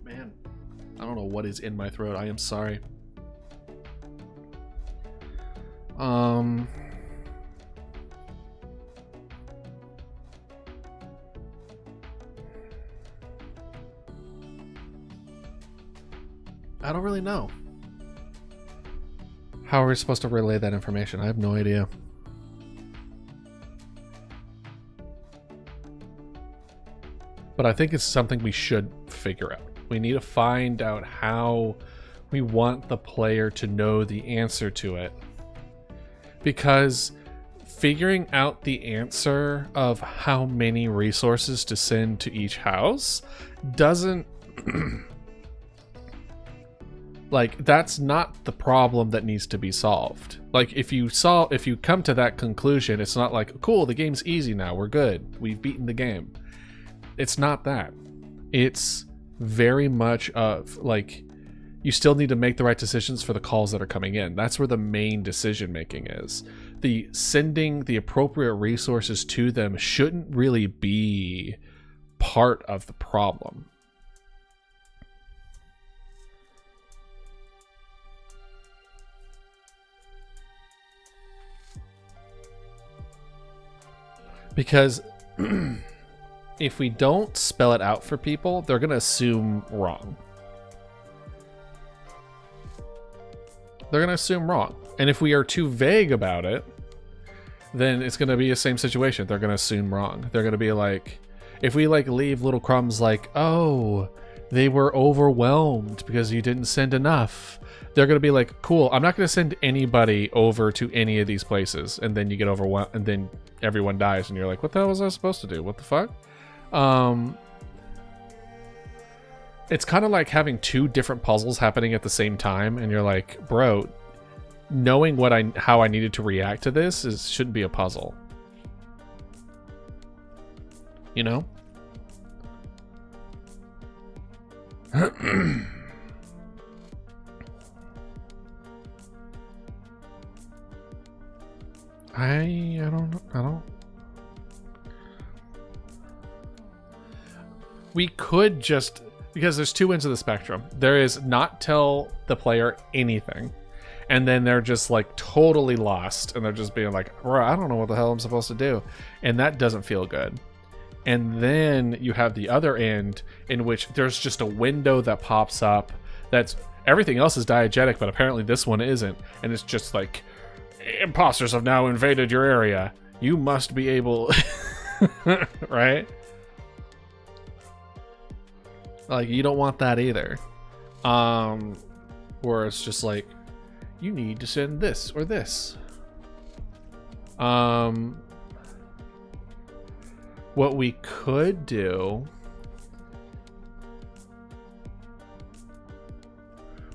Man, I don't know what is in my throat. I am sorry. I don't really know. How are we supposed to relay that information? I have no idea. But I think it's something we should figure out. We need to find out how we want the player to know the answer to it. Because figuring out the answer of how many resources to send to each house doesn't... like, that's not the problem that needs to be solved. Like, if you come to that conclusion, it's not like, cool, the game's easy now, we're good, we've beaten the game. It's not that. It's very much of, like, you still need to make the right decisions for the calls that are coming in. That's where the main decision making is. The sending the appropriate resources to them shouldn't really be part of the problem. Because if we don't spell it out for people, they're going to assume wrong. They're going to assume wrong. And if we are too vague about it, then it's going to be the same situation. They're going to assume wrong. They're going to be like, if we like leave little crumbs like, oh, they were overwhelmed because you didn't send enough. They're going to be like, cool, I'm not going to send anybody over to any of these places. And then you get overwhelmed, and then everyone dies, and you're like, what the hell was I supposed to do? What the fuck? It's kind of like having two different puzzles happening at the same time, and you're like, bro, knowing how I needed to react to this shouldn't be a puzzle. You know? I don't. We could just, because there's two ends of the spectrum. There is not tell the player anything, and then they're just like totally lost, and they're just being like, bro, I don't know what the hell I'm supposed to do, and that doesn't feel good. And then you have the other end, in which there's just a window that pops up that's, everything else is diegetic, but apparently this one isn't, and it's just like, imposters have now invaded your area. You must be able... right? Like, you don't want that either. Where it's just like, you need to send this or this. What we could do...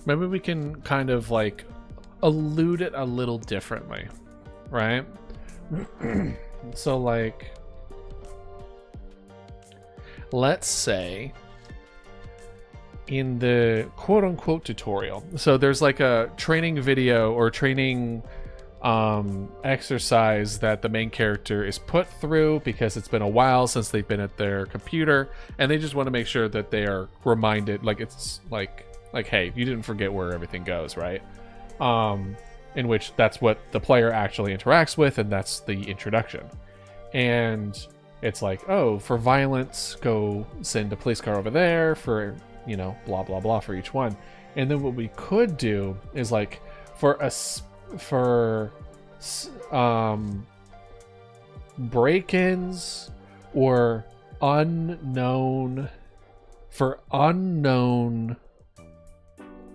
maybe we can kind of like allude it a little differently, right? So like, let's say in the quote-unquote tutorial, so there's like a training video or training exercise that the main character is put through because it's been a while since they've been at their computer, and they just want to make sure that they are reminded, like it's like hey, you didn't forget where everything goes, right? In which that's what the player actually interacts with, and that's the introduction. And it's like, oh, for violence, go send a police car over there, for, you know, blah blah blah for each one. And then what we could do is like for break-ins or unknown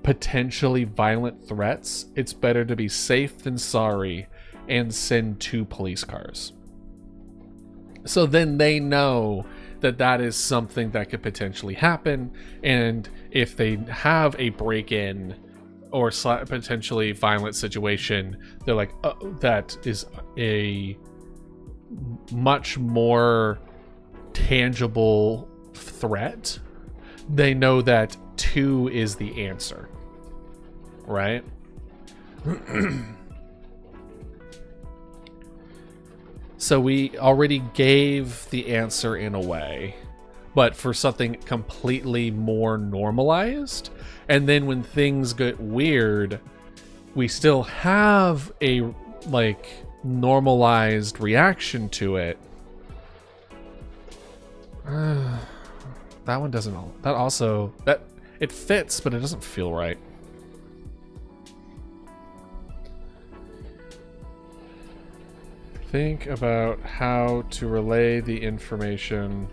potentially violent threats, it's better to be safe than sorry and send 2 police cars. So then they know that that is something that could potentially happen, and if they have a break-in or potentially violent situation, they're like, oh, that is a much more tangible threat. They know that 2 is the answer, right? So we already gave the answer in a way, but for something completely more normalized. And then when things get weird, we still have a like normalized reaction to it. That one doesn't, that also, that it fits, but it doesn't feel right. Think about how to relay the information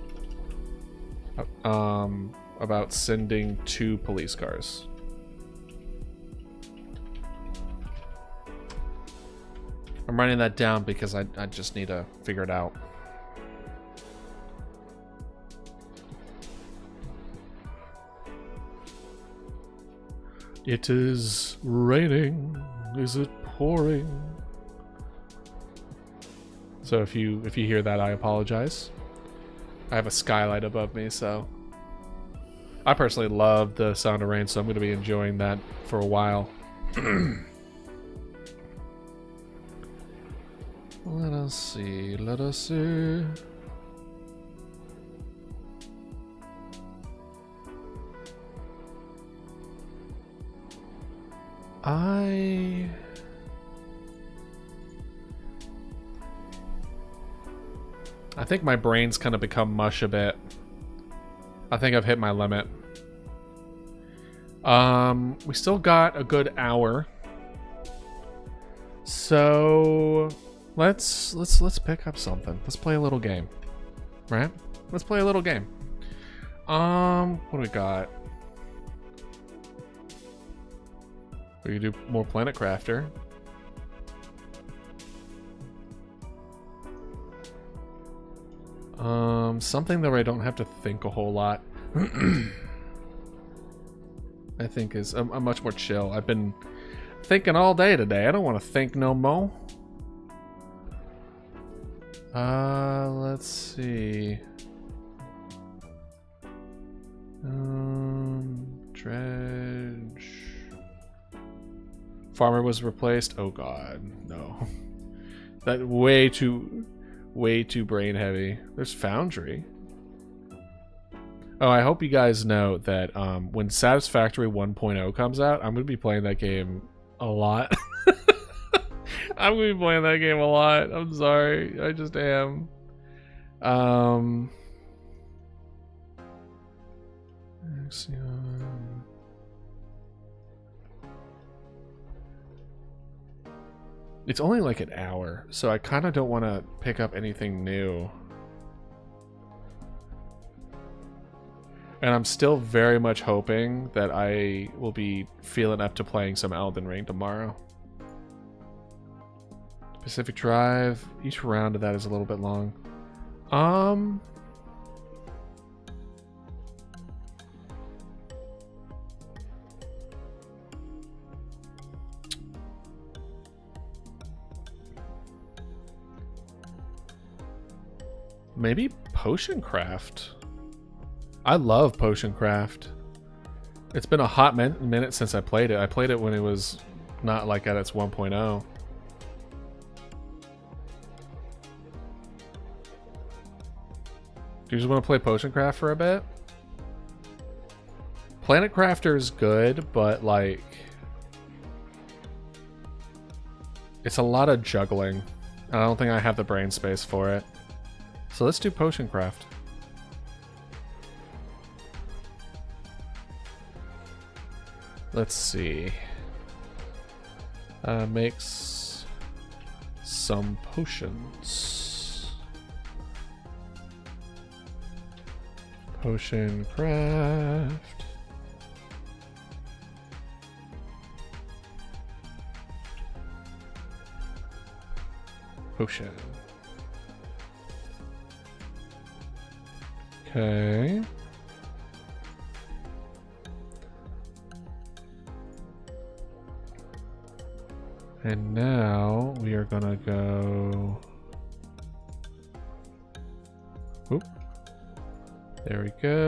about sending 2 police cars. I'm writing that down because I just need to figure it out. It is raining. Is it pouring? So if you hear that, I apologize. I have a skylight above me, so I personally love the sound of rain, so I'm going to be enjoying that for a while. Let us see. Let us see. I think my brain's kind of become mush a bit. I think I've hit my limit. We still got a good hour. So let's pick up something. Let's play a little game. Right? Let's play a little game. What do we got? We can do more Planet Crafter. Something that I don't have to think a whole lot. I think is a much more chill. I've been thinking all day today. I don't want to think no more. Let's see. Dredge. Farmer was replaced. Oh god, no. That way too brain heavy. There's Foundry. Oh, I hope you guys know that when Satisfactory 1.0 comes out, I'm gonna be playing that game a lot. I'm gonna be playing that game a lot. I'm sorry, I just am. It's only like an hour, so I kind of don't want to pick up anything new. And I'm still very much hoping that I will be feeling up to playing some Elden Ring tomorrow. Pacific Drive, each round of that is a little bit long. Maybe Potion Craft. I love Potion Craft. It's been a hot minute since I played it. I played it when it was not like at its 1.0. Do you just want to play Potion Craft for a bit? Planet Crafter is good, but like it's a lot of juggling. I don't think I have the brain space for it. So let's do Potion Craft. Let's see. Makes some potions. Potion Craft. Potion. Okay. And now we are gonna go. Oop. There we go.